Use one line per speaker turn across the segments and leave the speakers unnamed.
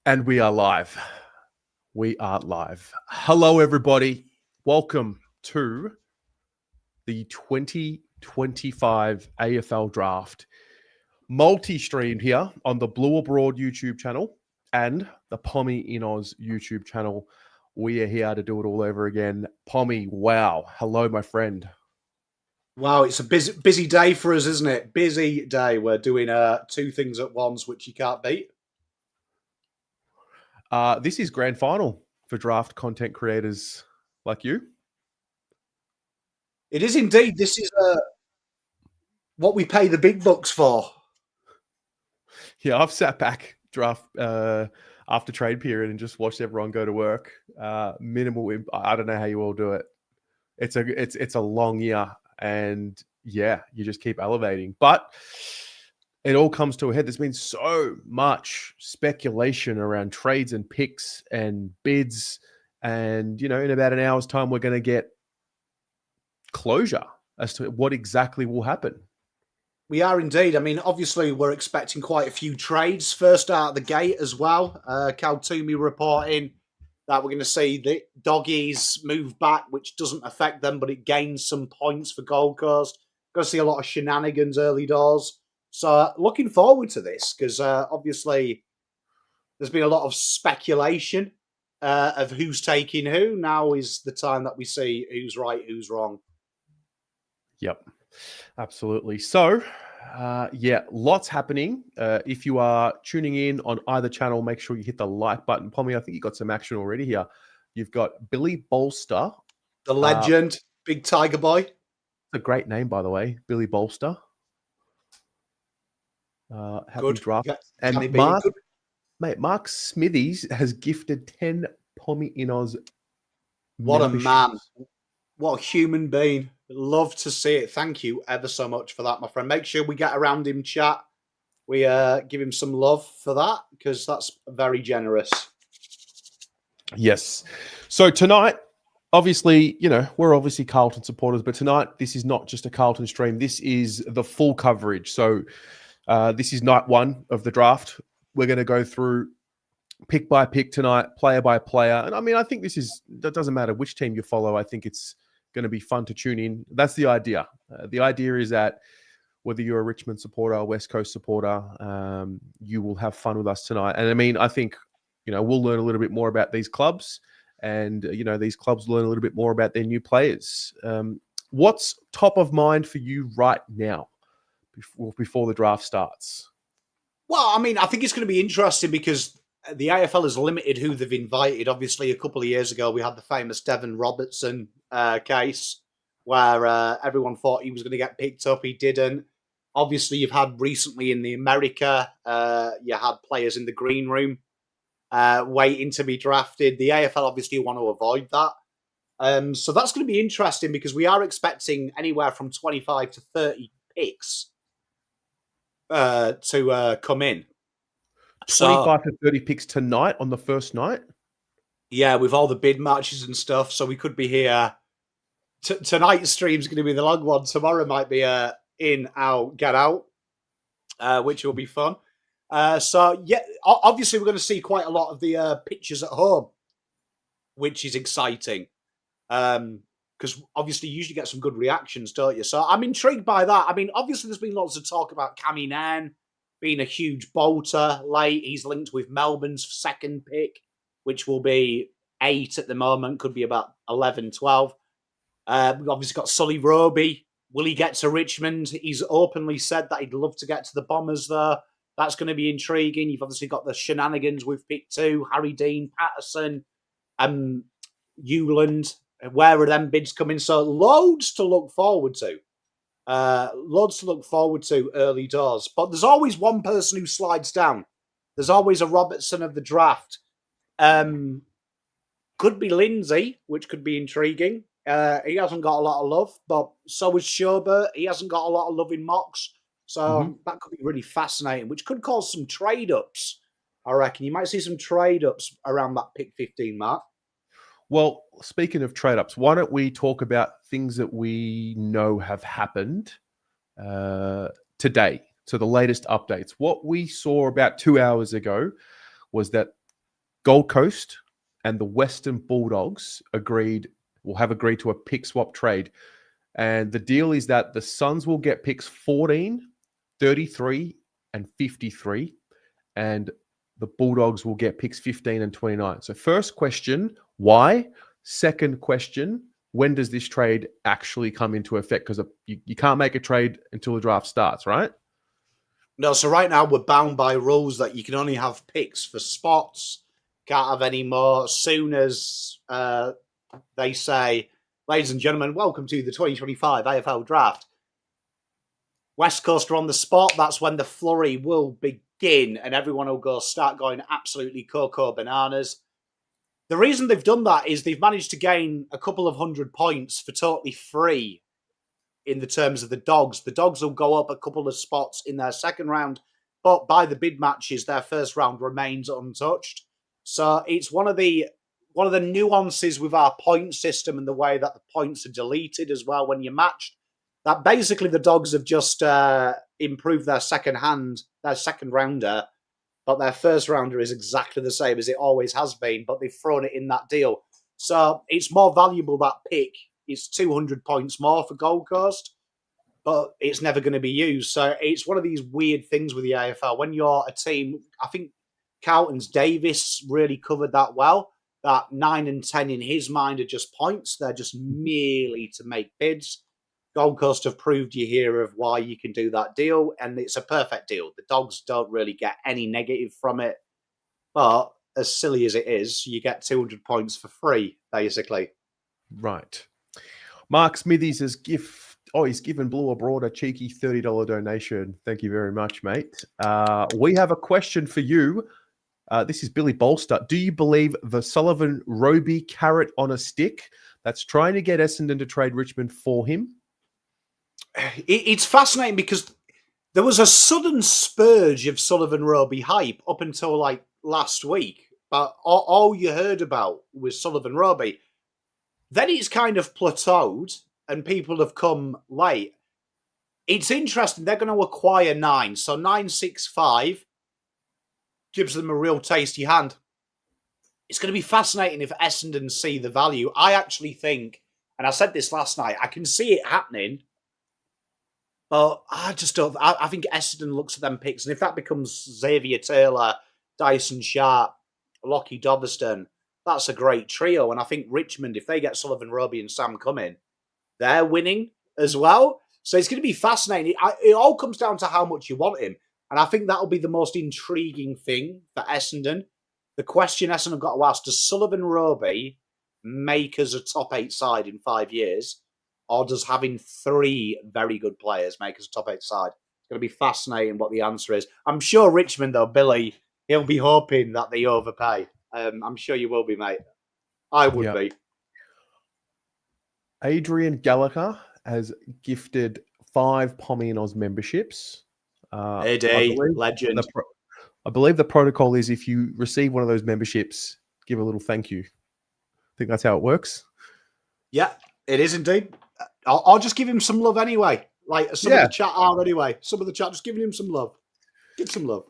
And we are live. We are live. Hello, everybody. Welcome to the 2025 AFL Draft. Multi-streamed here on the Blue Abroad YouTube channel and the Pommy in Oz YouTube channel. We are here to do it all over again. Pommy, wow. Hello, my friend.
Wow, it's a busy day for us, isn't it? Busy day. We're doing two things at once, which you can't beat.
This is grand final for draft content creators like you.
It is indeed. This is what we pay the big bucks for.
Yeah, I've sat back draft after trade period and just watched everyone go to work. Minimal. I don't know how you all do it. It's a long year, and yeah, you just keep elevating. But it all comes to a head. There's been so much speculation around trades and picks and bids, and in about an hour's time, we're going to get closure as to what exactly will happen.
We are indeed. I mean, obviously, we're expecting quite a few trades first out of the gate as well. Cal Toomey reporting that we're going to see the doggies move back, which doesn't affect them, but it gains some points for Gold Coast. Going to see a lot of shenanigans early doors. So looking forward to this because obviously there's been a lot of speculation of who's taking who. Now is the time that we see who's right, who's wrong.
Yep, absolutely. So, lots happening. If you are tuning in on either channel, make sure you hit the like button. Pommy, I think you got some action already here. You've got Billy Bolster.
The legend, big tiger boy. It's
a great name, by the way, Billy Bolster. Happy draft. And Mark Smithies has gifted 10 Pommy in Oz.
What a man. What a human being. Love to see it. Thank you ever so much for that, my friend. Make sure we get around him chat. We give him some love for that because that's very generous.
Yes. So tonight, obviously, we're obviously Carlton supporters, but tonight this is not just a Carlton stream. This is the full coverage. So this is night one of the draft. We're going to go through pick by pick tonight, player by player. And I mean, I think that doesn't matter which team you follow. I think it's going to be fun to tune in. That's the idea. The idea is that whether you're a Richmond supporter, a West Coast supporter, you will have fun with us tonight. And I mean, I think, we'll learn a little bit more about these clubs and, these clubs learn a little bit more about their new players. What's top of mind for you right now before the draft starts?
Well, I mean, I think it's going to be interesting because the AFL has limited who they've invited. Obviously, a couple of years ago, we had the famous Devon Robertson case where everyone thought he was going to get picked up. He didn't. Obviously, you've had recently in the America, you had players in the green room waiting to be drafted. The AFL obviously want to avoid that. So that's going to be interesting because we are expecting anywhere from 25 to 30 picks to come in.
25 to 30 picks tonight on the first night?
Yeah, with all the bid matches and stuff. So we could be here. Tonight's stream's going to be the long one. Tomorrow might be in, out, get out, which will be fun. So, yeah, obviously we're going to see quite a lot of the pictures at home, which is exciting. Because obviously you usually get some good reactions, don't you? So I'm intrigued by that. I mean, obviously there's been lots of talk about Cammy Nairn being a huge bolter late. He's linked with Melbourne's second pick, which will be 8 at the moment, could be about 11, 12. We've obviously got Sully Roby. Will he get to Richmond? He's openly said that he'd love to get to the Bombers there. That's going to be intriguing. You've obviously got the shenanigans with pick 2, Harry Dean, Patterson, Hewland. Where are them bids coming? So loads to look forward to. Early doors. But there's always one person who slides down. There's always a Robertson of the draft. Could be Lindsay, which could be intriguing. He hasn't got a lot of love, but so is Sherbert. He hasn't got a lot of love in mocks. So that could be really fascinating, which could cause some trade-ups, I reckon. You might see some trade-ups around that pick 15 mark.
Well, speaking of trade-ups, why don't we talk about things that we know have happened today? So the latest updates. What we saw about 2 hours ago was that Gold Coast and the Western Bulldogs have agreed to a pick swap trade. And the deal is that the Suns will get picks 14, 33, and 53. And the Bulldogs will get picks 15 and 29. So first question, why? Second question, when does this trade actually come into effect? Because you can't make a trade until the draft starts, right?
No, so right now we're bound by rules that you can only have picks for spots, can't have any more. As soon as they say, ladies and gentlemen, welcome to the 2025 AFL Draft. West Coast are on the spot. That's when the flurry will begin and everyone will start going absolutely cocoa bananas. The reason they've done that is they've managed to gain a couple of 100 points for totally free in the terms of the Dogs. The Dogs will go up a couple of spots in their second round, but by the bid matches, their first round remains untouched. So it's one of the nuances with our point system and the way that the points are deleted as well when you're matched. That basically the Dogs have just improved their second rounder, but their first rounder is exactly the same as it always has been, but they've thrown it in that deal. So it's more valuable, that pick. It's 200 points more for Gold Coast, but it's never going to be used. So it's one of these weird things with the AFL. When you're a team, I think Carlton's Davis really covered that well, that 9 and 10 in his mind are just points. They're just merely to make bids. Gold Coast have proved you here of why you can do that deal, and it's a perfect deal. The Dogs don't really get any negative from it, but as silly as it is, you get 200 points for free, basically.
Right. Mark Smithies has he's given Blue Abroad a cheeky $30 donation. Thank you very much, mate. We have a question for you. This is Billy Bolster. Do you believe the Sullivan Roby carrot on a stick that's trying to get Essendon to trade Richmond for him?
It's fascinating because there was a sudden spurge of Sullivan Roby hype up until like last week, but all you heard about was Sullivan Roby. Then it's kind of plateaued and people have come late. It's interesting. They're going to acquire 9. So 965 gives them a real tasty hand. It's going to be fascinating if Essendon see the value. I actually think, and I said this last night, I can see it happening. But I just don't. I think Essendon looks at them picks, and if that becomes Xavier Taylor, Dyson Sharp, Lockie Doverston, that's a great trio. And I think Richmond, if they get Sullivan Roby and Sam Cumming, they're winning as well. So it's going to be fascinating. It all comes down to how much you want him. And I think that'll be the most intriguing thing for Essendon. The question Essendon have got to ask, does Sullivan Roby make us a top 8 side in 5 years? Or does having 3 very good players make us a top 8 side? It's going to be fascinating what the answer is. I'm sure Richmond, though, Billy, he'll be hoping that they overpay. I'm sure you will be, mate. I would be.
Adrian Gallagher has gifted 5 Pommy and Oz memberships.
Eddie, legend.
I believe the protocol is if you receive one of those memberships, give a little thank you. I think that's how it works.
Yeah, it is indeed. I'll just give him some love anyway. Like some of the chat are anyway. Some of the chat just giving him some love. Give some love.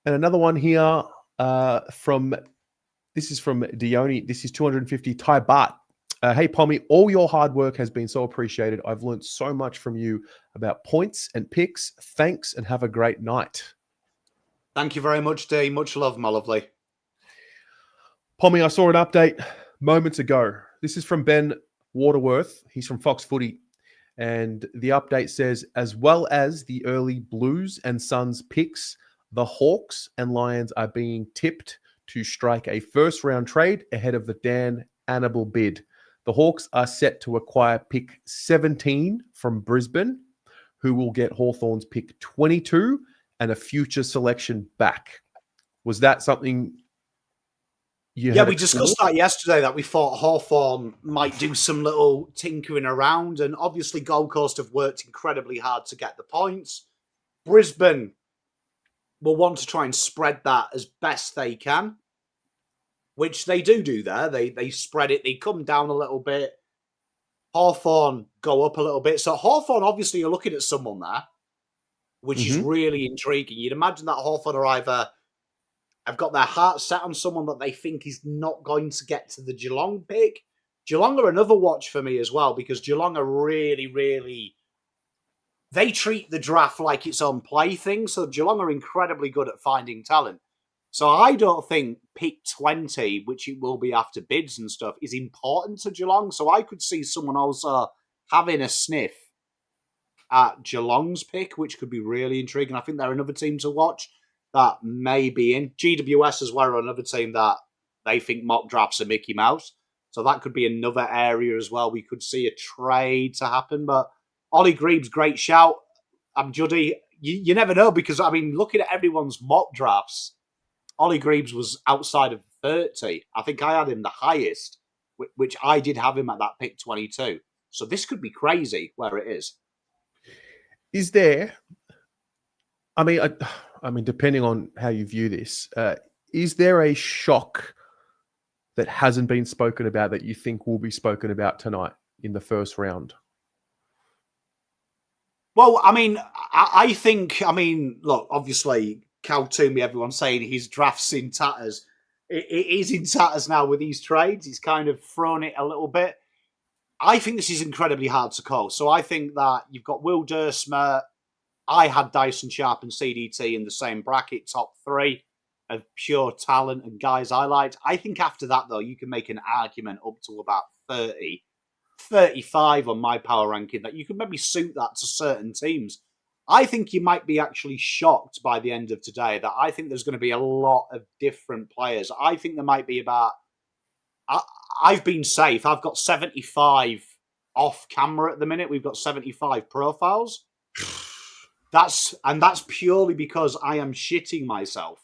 And another one here this is from Dione. This is 250 Thai baht. Hey, Pommy, all your hard work has been so appreciated. I've learned so much from you about points and picks. Thanks and have a great night.
Thank you very much, D. Much love, my lovely.
Pommy, I saw an update moments ago. This is from Ben Waterworth. He's from Fox Footy. And the update says, as well as the early Blues and Suns picks, the Hawks and Lions are being tipped to strike a first-round trade ahead of the Dan Annable bid. The Hawks are set to acquire pick 17 from Brisbane, who will get Hawthorn's pick 22 and a future selection back. Was that something we
discussed that yesterday, that we thought Hawthorn might do some little tinkering around, and obviously Gold Coast have worked incredibly hard to get the points. Brisbane will want to try and spread that as best they can, which they do there. They spread it. They come down a little bit. Hawthorn go up a little bit. So Hawthorn, obviously, you're looking at someone there, which is really intriguing. You'd imagine that Hawthorn are either have got their heart set on someone that they think is not going to get to the Geelong pick. Geelong are another watch for me as well, because Geelong are really, really... They treat the draft like its own plaything, so Geelong are incredibly good at finding talent. So I don't think pick 20, which it will be after bids and stuff, is important to Geelong. So I could see someone also having a sniff at Geelong's pick, which could be really intriguing. I think they're another team to watch that may be in. GWS as well are another team that they think mock drafts are Mickey Mouse. So that could be another area as well. We could see a trade to happen. But Ollie Greaves, great shout. Juddy, you never know, because, I mean, looking at everyone's mock drafts, Ollie Greaves was outside of 30. I think I had him the highest, which I did have him at that pick 22. So this could be crazy where it is.
Is there... I mean, depending on how you view this, is there a shock that hasn't been spoken about that you think will be spoken about tonight in the first round?
Well, I mean, I think, look, obviously, Cal Toomey, everyone's saying his draft's in tatters. It is in tatters now with these trades. He's kind of thrown it a little bit. I think this is incredibly hard to call. So I think that you've got Will Dersmer. I had Dyson Sharp and CDT in the same bracket, top 3 of pure talent and guys I liked. I think after that, though, you can make an argument up to about 30, 35 on my power ranking that you can maybe suit that to certain teams. I think you might be actually shocked by the end of today that I think there's going to be a lot of different players. I think there might be about... I've been safe. I've got 75 off camera at the minute. We've got 75 profiles. That's purely because I am shitting myself,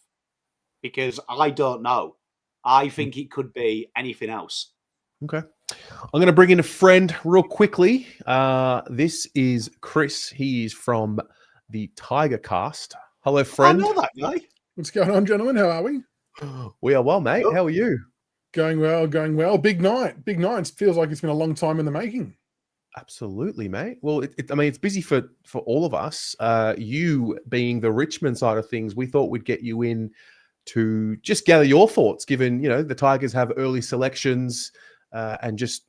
because I don't know. I think it could be anything else.
Okay. I'm going to bring in a friend real quickly. This is Chris. He is from the Tiger Cast. Hello, friend.
I know that guy.
What's going on, gentlemen? How are we?
We are well, mate. How are you?
Going well, going well. Big night. Big night. It feels like it's been a long time in the making.
Absolutely, mate. Well, it's busy for all of us. You being the Richmond side of things, we thought we'd get you in to just gather your thoughts, given, the Tigers have early selections, and just,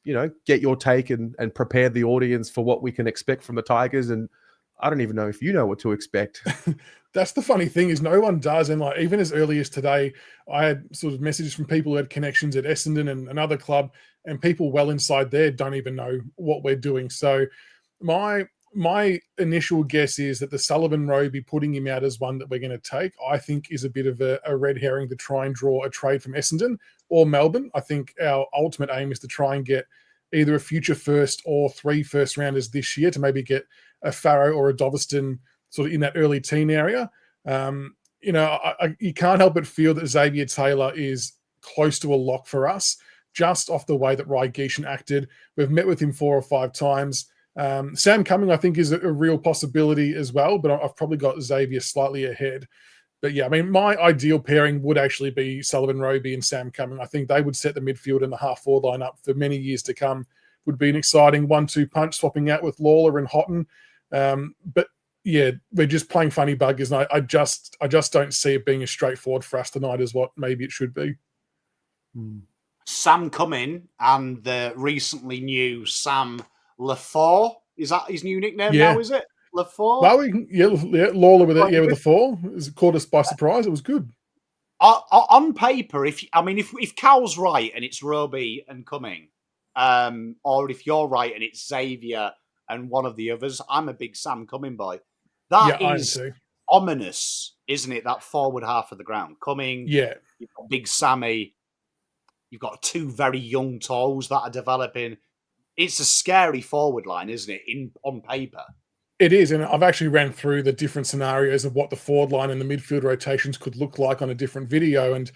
get your take and prepare the audience for what we can expect from the Tigers. And I don't even know if you know what to expect.
That's the funny thing, is no one does. And like, even as early as today, I had sort of messages from people who had connections at Essendon and another club, and people well inside there don't even know what we're doing. So my initial guess is that the Sullivan Roby putting him out as one that we're going to take, I think is a bit of a red herring to try and draw a trade from Essendon or Melbourne. I think our ultimate aim is to try and get either a future first or 3 first rounders this year to maybe get a Farrow or a Doveston sort of in that early teen area. You can't help but feel that Xavier Taylor is close to a lock for us, just off the way that Rai Geeshan acted. We've met with him 4 or 5 times. Sam Cumming, I think, is a real possibility as well, but I've probably got Xavier slightly ahead. But yeah, my ideal pairing would actually be Sullivan Roby and Sam Cumming. I think they would set the midfield and the half-forward line up for many years to come. Would be an exciting 1-2 punch, swapping out with Lawler and Houghton. But yeah, we're just playing funny buggers, and I just don't see it being as straightforward for us tonight as what maybe it should be.
Sam Cumming and the recently new Sam Lafort. Is that his new nickname now, is it? Lafort?
Well, Lawler with it, with the 4. It caught us by surprise. It was good.
On paper, if Cal's right and it's Roby and Cumming, or if you're right and it's Xavier and one of the others, I'm a big Sam Cumming boy. That is ominous, isn't it? That forward half of the ground. Cumming, you've got big Sammy, you've got 2 very young tolls that are developing. It's a scary forward line, isn't it, on paper?
It is, and I've actually ran through the different scenarios of what the forward line and the midfield rotations could look like on a different video. And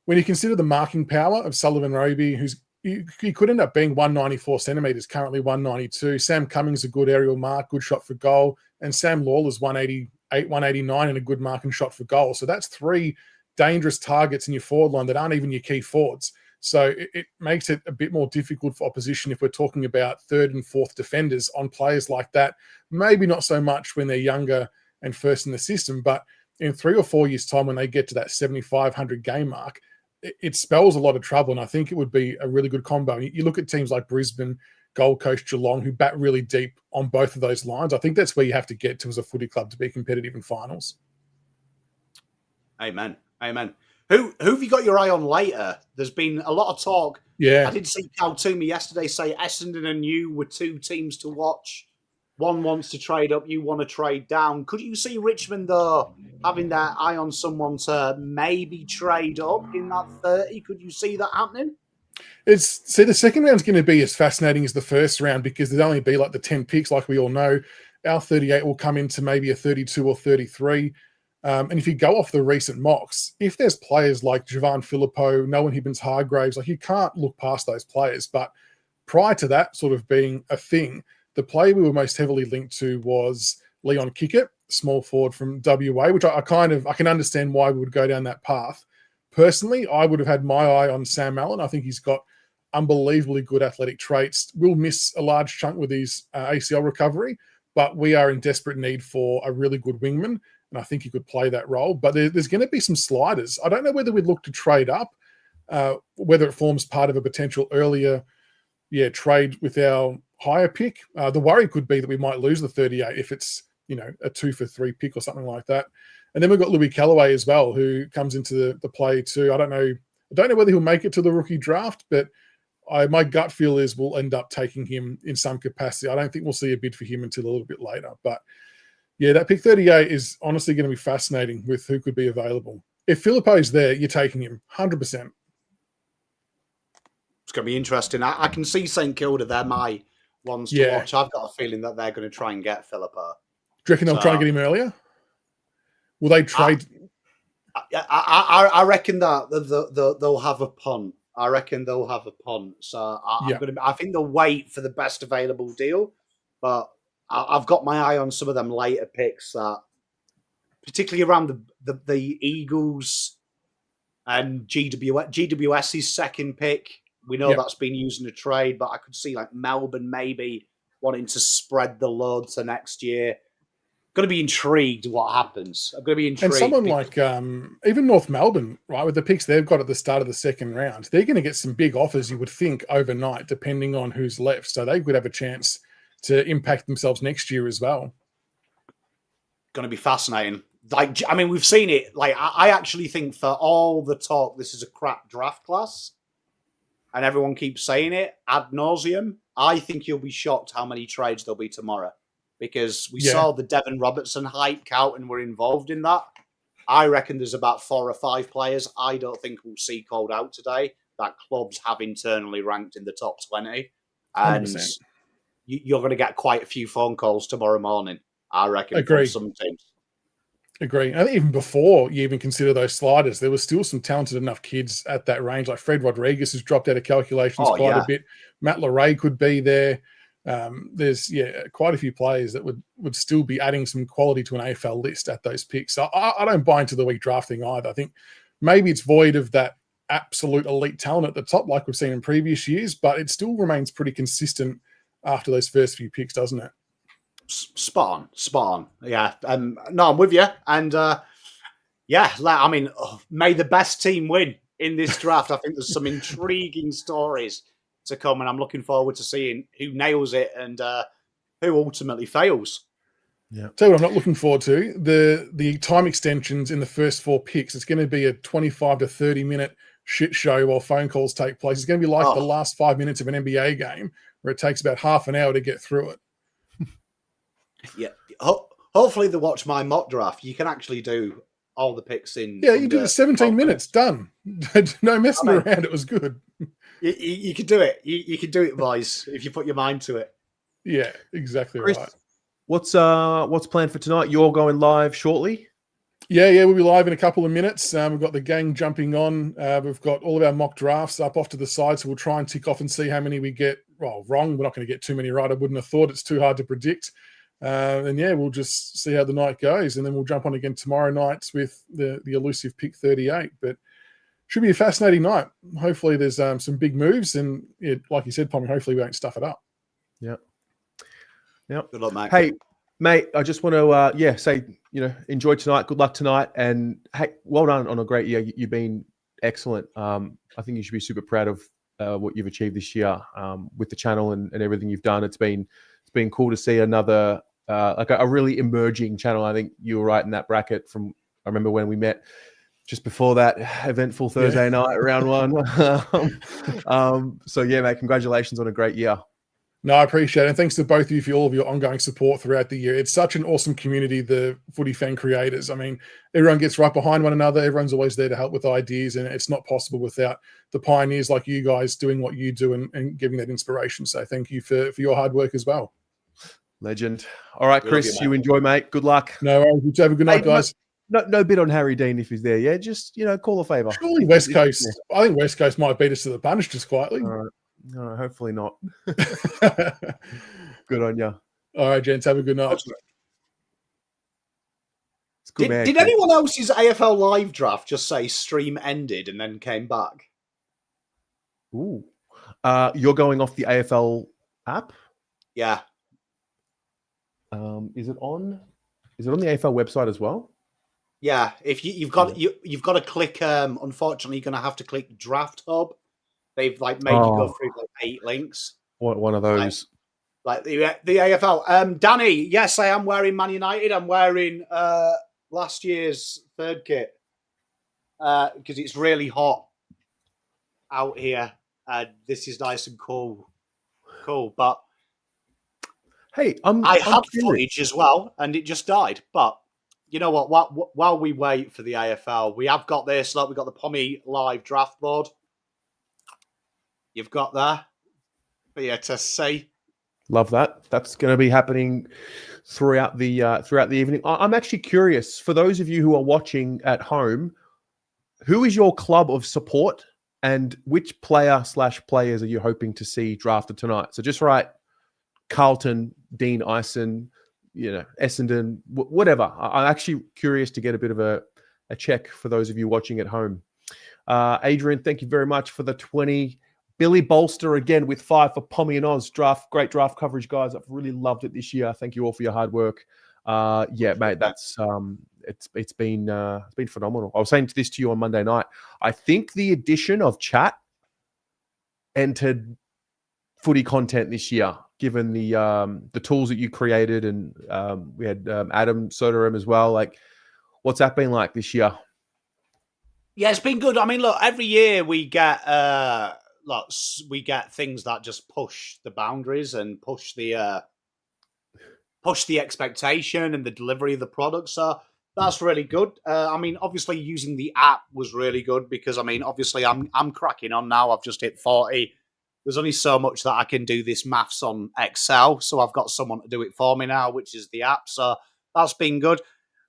when you consider the marking power of Sullivan Roby, he could end up being 194 centimetres, currently 192. Sam Cummings a good aerial mark, good shot for goal. And Sam Lawler's 188, 189 and a good mark and shot for goal. So that's 3 dangerous targets in your forward line that aren't even your key forwards. So it makes it a bit more difficult for opposition if we're talking about 3rd and 4th defenders on players like that. Maybe not so much when they're younger and first in the system, but in 3 or 4 years' time, when they get to that 7,500 game mark, it spells a lot of trouble. And I think it would be a really good combo. You look at teams like Brisbane, Gold Coast, Geelong, who bat really deep on both of those lines. I think that's where you have to get to as a footy club to be competitive in finals.
Amen. Amen. Who have you got your eye on later? There's been a lot of talk.
Yeah.
I did see Cal Toomey yesterday say Essendon and you were 2 teams to watch. One wants to trade up, you want to trade down. Could you see Richmond, though, having their eye on someone to maybe trade up in that 30? Could you see that happening?
The second round's going to be as fascinating as the first round because there'll only be like the 10 picks, like we all know. Our 38 will come into maybe a 32 or 33. And if you go off the recent mocks, if there's players like Javan Philippou, Noah Hibbins-Hargraves, like you can't look past those players. But prior to that sort of being a thing, the player we were most heavily linked to was Leon Kickett, small forward from WA, which I can understand why we would go down that path. Personally, I would have had my eye on Sam Allen. I think he's got unbelievably good athletic traits. We'll miss a large chunk with his ACL recovery, but we are in desperate need for a really good wingman, and I think he could play that role. But there's going to be some sliders. I don't know whether we'd look to trade up, whether it forms part of a potential earlier trade with our higher pick. The worry could be that we might lose the 38 if it's a 2 for 3 pick or something like that. And then we've got Louis Callaway as well, who comes into the play too. I don't know whether he'll make it to the rookie draft, but my gut feel is we'll end up taking him in some capacity. I don't think we'll see a bid for him until a little bit later. But yeah, that pick 38 is honestly going to be fascinating with who could be available. If Philippou's there, you're taking him 100%.
It's going to be interesting. I can see St Kilda. They're my ones to watch. I've got a feeling that they're going to try and get Philippou.
Do you reckon they'll try and get him earlier? Will they trade?
I reckon that they'll have a punt. I reckon they'll have a punt. So I think they'll wait for the best available deal. But I've got my eye on some of them later picks, that particularly around the Eagles and GWS's second pick. We know that's been used in a trade, but I could see like Melbourne maybe wanting to spread the load to next year. Going to be intrigued what happens. I'm going to be intrigued.
And someone like even North Melbourne, right, with the picks they've got at the start of the second round, they're going to get some big offers, you would think, overnight, depending on who's left. So they could have a chance to impact themselves next year as well.
Going to be fascinating. We've seen it. I actually think, for all the talk, this is a crap draft class, and everyone keeps saying it ad nauseum. I think you'll be shocked how many trades there'll be tomorrow. Because we saw the Devon Robertson hype count and we're involved in that. I reckon there's about 4 or 5 players I don't think we'll see called out today that clubs have internally ranked in the top 20. And 100%. You're going to get quite a few phone calls tomorrow morning, I reckon, from some teams.
Agree. And even before you even consider those sliders, there was still some talented enough kids at that range. Like Fred Rodriguez has dropped out of calculations quite a bit. Matt Leray could be there. There's quite a few players that would still be adding some quality to an AFL list at those picks. So I don't buy into the weak drafting either. I think maybe it's void of that absolute elite talent at the top like we've seen in previous years, but it still remains pretty consistent after those first few picks, doesn't it?
Spot on. Yeah. No, I'm with you. And may the best team win in this draft. I think there's some intriguing stories to come, and I'm looking forward to seeing who nails it and who ultimately fails.
Yeah. Tell you what I'm not looking forward to, the time extensions in the first 4 picks. It's going to be a 25 to 30 minute shit show while phone calls take place. It's going to be like the last 5 minutes of an NBA game where it takes about half an hour to get through it.
Yeah. Hopefully they watch my mock draft. You can actually do all the picks in.
Yeah, you did it 17 minutes. Done. No messing around. It was good.
You can do it. You can do it, boys, if you put your mind to it.
Yeah, exactly
Chris,
right.
What's planned for tonight? You're going live shortly?
Yeah, we'll be live in a couple of minutes. We've got the gang jumping on. We've got all of our mock drafts up off to the side, so we'll try and tick off and see how many we get wrong. We're not going to get too many right. I wouldn't have thought. It's too hard to predict. We'll just see how the night goes, and then we'll jump on again tomorrow night with the elusive pick 38. But should be a fascinating night. Hopefully there's some big moves, and like you said, Pommy, hopefully we won't stuff it up.
Yep.
Good luck, mate.
Hey, Mate, I just want to, say, enjoy tonight. Good luck tonight. And hey, well done on a great year. You've been excellent. I think you should be super proud of what you've achieved this year with the channel and everything you've done. It's been cool to see another, like a really emerging channel. I think you were right in that bracket from, I remember when we met just before that eventful Thursday night, round one. So yeah, mate, congratulations on a great year.
No, I appreciate it. And thanks to both of you for all of your ongoing support throughout the year. It's such an awesome community, the footy fan creators. I mean, everyone gets right behind one another. Everyone's always there to help with ideas, and it's not possible without the pioneers like you guys doing what you do and giving that inspiration. So thank you for your hard work as well.
Legend. All right, Chris, you enjoy, mate. Good luck.
No worries. You have a good night, guys.
No bid on Harry Dean if he's there. Yeah, just, call a favour.
Surely West Coast. I think West Coast might beat us to the punch just quietly.
All right. No, hopefully not. Good on you.
All right, gents. Have a good night.
Did anyone else's AFL live draft just say stream ended and then came back?
Ooh. You're going off the AFL app?
Yeah.
Is it on the AFL website as well?
Yeah. If you've got to click. Unfortunately, you're going to have to click Draft Hub. They've made you go through 8 links.
One of those.
Like the AFL. Danny, yes, I am wearing Man United. I'm wearing last year's third kit because it's really hot out here. This is nice and cool. But
hey,
I had footage as well, and it just died. But you know what? While we wait for the AFL, we have got this. Look, we've got the Pommy live draft board. You've got there for you to see.
Love that. That's going to be happening throughout the evening. I'm actually curious, for those of you who are watching at home, who is your club of support and which player/players are you hoping to see drafted tonight? So just write Carlton, Dean Ison, Essendon, whatever. I'm actually curious to get a bit of a check for those of you watching at home. Adrian, thank you very much for the 20. Billy Bolster again with 5 for Pommy and Oz. Great draft coverage, guys. I've really loved it this year. Thank you all for your hard work. Yeah, mate, that's it's been phenomenal. I was saying this to you on Monday night. I think the addition of chat entered footy content this year, given the tools that you created, and we had Adam Soderholm as well. Like, what's that been like this year?
Yeah, it's been good. I mean, look, every year we get things that just push the boundaries and push the expectation and the delivery of the product. So that's really good. I mean, obviously using the app was really good because, I mean, obviously I'm cracking on now. I've just hit 40. There's only so much that I can do this maths on Excel. So I've got someone to do it for me now, which is the app. So that's been good.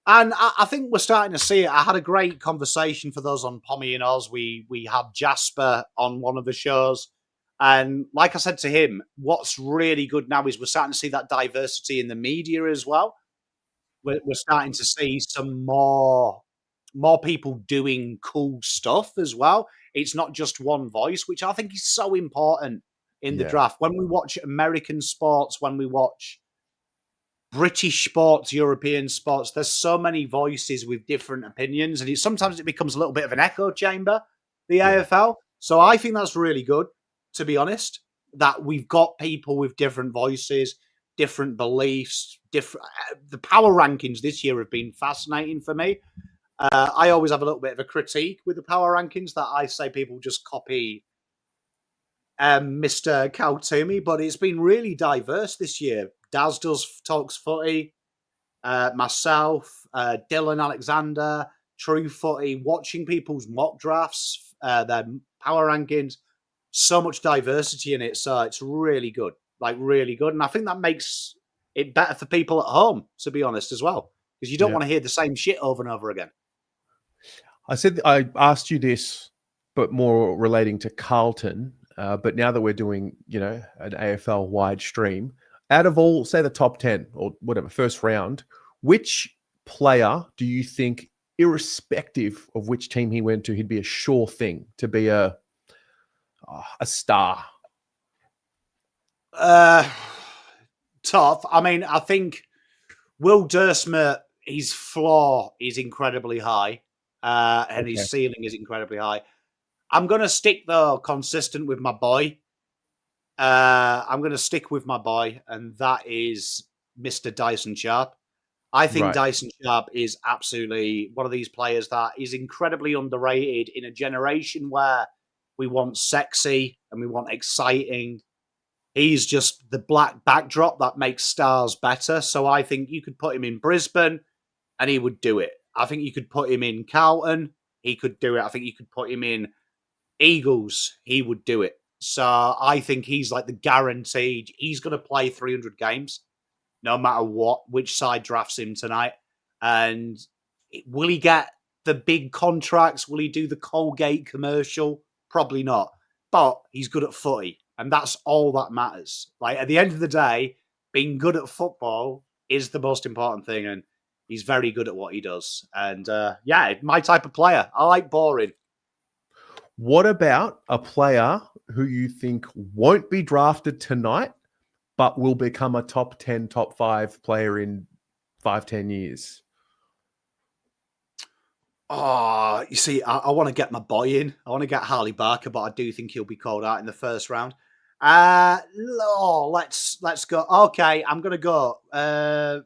And I think we're starting to see it. I had a great conversation for those on Pommy and Oz. We had Jasper on one of the shows. And like I said to him, what's really good now is we're starting to see that diversity in the media as well. We're starting to see some more people doing cool stuff as well. It's not just one voice, which I think is so important in the draft. When we watch American sports, when we watch British sports, European sports, there's so many voices with different opinions, and sometimes it becomes a little bit of an echo chamber, the AFL. So I think that's really good, to be honest, that we've got people with different voices, different beliefs, the power rankings this year have been fascinating for me. I always have a little bit of a critique with the power rankings that I say people just copy Mr. Kaltumi, but it's been really diverse this year. Daz talks footy, myself, Dylan Alexander, True Footy, watching people's mock drafts, their power rankings, so much diversity in it. So it's really good, really good. And I think that makes it better for people at home, to be honest, as well, because you don't want to hear the same shit over and over again.
I asked you this, but more relating to Carlton. But now that we're doing, an AFL wide stream, out of all, say the top 10 or whatever, first round, which player do you think, irrespective of which team he went to, he'd be a sure thing to be a star?
Tough. I mean, I think Will Dursmer, his floor is incredibly high, and his ceiling is incredibly high. I'm going to stick, though, consistent with my boy. I'm going to stick with my boy, and that is Mr. Dyson Sharp. I think Dyson Sharp is absolutely one of these players that is incredibly underrated in a generation where we want sexy and we want exciting. He's just the black backdrop that makes stars better. So I think you could put him in Brisbane and he would do it. I think you could put him in Carlton. He could do it. I think you could put him in Eagles. He would do it. So I think he's like the guaranteed. He's going to play 300 games no matter what, which side drafts him tonight. And will he get the big contracts? Will he do the Colgate commercial? Probably not. But he's good at footy. And that's all that matters. Like, at the end of the day, being good at football is the most important thing. And he's very good at what he does. And yeah, my type of player. I like boring.
What about a player who you think won't be drafted tonight, but will become a top 10, top 5 player in 5-10 years?
Oh, you see, I want to get my boy in. I want to get Harley Barker, but I do think he'll be called out in the first round. Let's go. Okay, I'm going to go.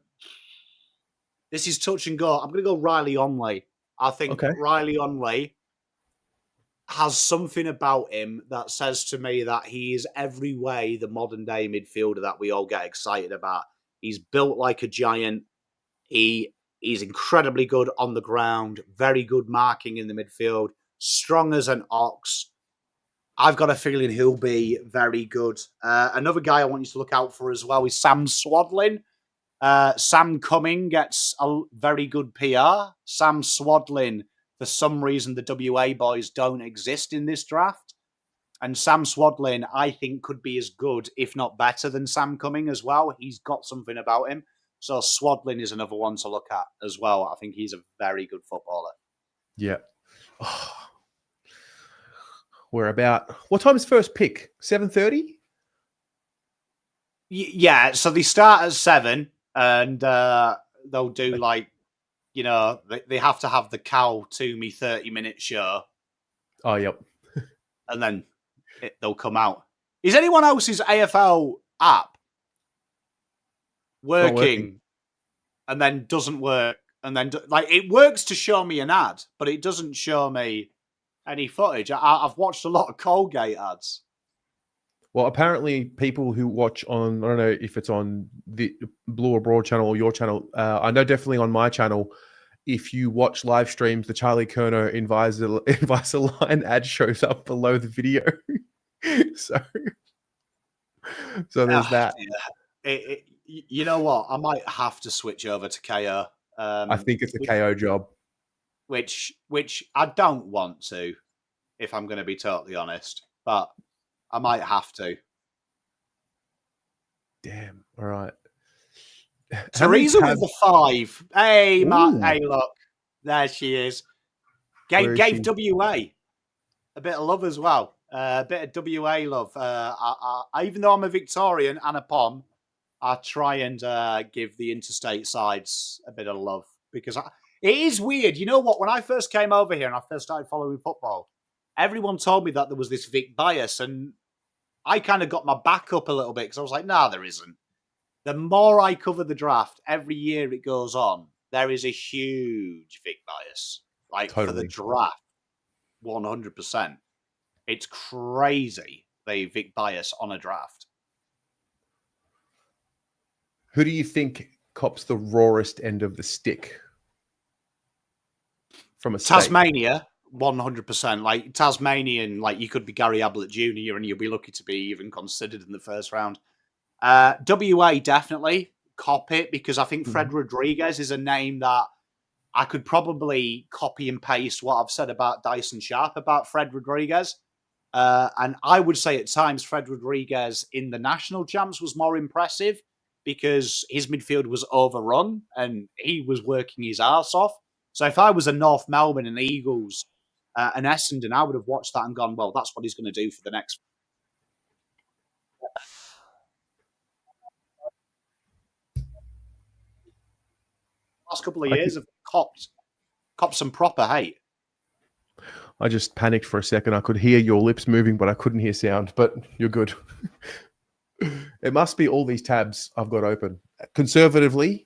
This is touch and go. I'm going to go Riley Onley. I think Riley Onley has something about him that says to me that he is every way the modern day midfielder that we all get excited about. He's built like a giant. He's incredibly good on the ground, very good marking in the midfield, strong as an ox. I've got a feeling he'll be very good. Another guy I want you to look out for as well is Sam Swadlin. Sam Cumming gets a very good PR. Sam Swadlin, for some reason, the WA boys don't exist in this draft. And Sam Swadlin, I think, could be as good, if not better, than Sam Cumming as well. He's got something about him. So Swadlin is another one to look at as well. I think he's a very good footballer.
Yeah. Oh. We're about... What time is first pick? 7:30?
Yeah, so they start at 7 and they'll do like, you know, they have to have the Cow to me 30-minute show.
Oh, yep.
And then they'll come out. Is anyone else's AFL app working and then doesn't work? And then, like, it works to show me an ad, but it doesn't show me any footage. I've watched a lot of Colgate ads.
Well, apparently people who watch on, I don't know if it's on the Blue or Broad channel or your channel, I know definitely on my channel, if you watch live streams, the Charlie Kerner Invisalign ad shows up below the video. so there's that.
Yeah. You know what? I might have to switch over to KO.
I think it's a KO job.
Which I don't want to, if I'm going to be totally honest. But I might have to.
Damn. All right.
Teresa with the 5. Hey, Matt. Hey, look. There she is. Gave WA a bit of love as well. A bit of WA love. I even though I'm a Victorian and a POM, I try and give the interstate sides a bit of love. Because it is weird. You know what? When I first came over here and I first started following football, everyone told me that there was this Vic bias, and I kind of got my back up a little bit because I was like, nah, there isn't. The more I cover the draft, every year it goes on, there is a huge Vic bias. Like, totally. For the draft, 100%. It's crazy, the Vic bias on a draft.
Who do you think cops the rawest end of the stick? From a state?
Tasmania, 100%. Like, Tasmanian, like, you could be Gary Ablett Jr. and you'll be lucky to be even considered in the first round. WA, definitely cop it, because I think Fred Rodriguez is a name that I could probably copy and paste what I've said about Dyson Sharp about Fred Rodriguez. And I would say at times Fred Rodriguez in the national champs was more impressive because his midfield was overrun and he was working his arse off. So if I was a North Melbourne and Eagles and Essendon, I would have watched that and gone, well, that's what he's going to do for the next. last couple of years have copped some proper hate.
I just panicked for a second. I could hear your lips moving, but I couldn't hear sound. But you're good. It must be all these tabs I've got open. Conservatively,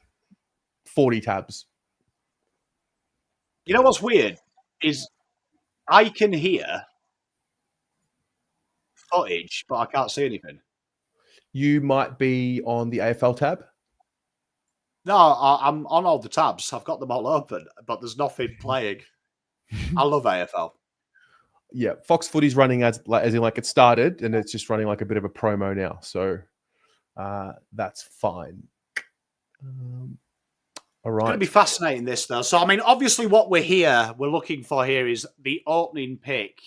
40 tabs.
You know what's weird is I can hear footage, but I can't see anything.
You might be on the AFL tab.
No, I'm on all the tabs. I've got them all open, but there's nothing playing. I love AFL.
Yeah, Fox Footy's running as in like it started, and it's just running like a bit of a promo now. So that's fine. All right.
It's going to be fascinating, this, though. So, I mean, obviously what we're looking for here is the opening pick.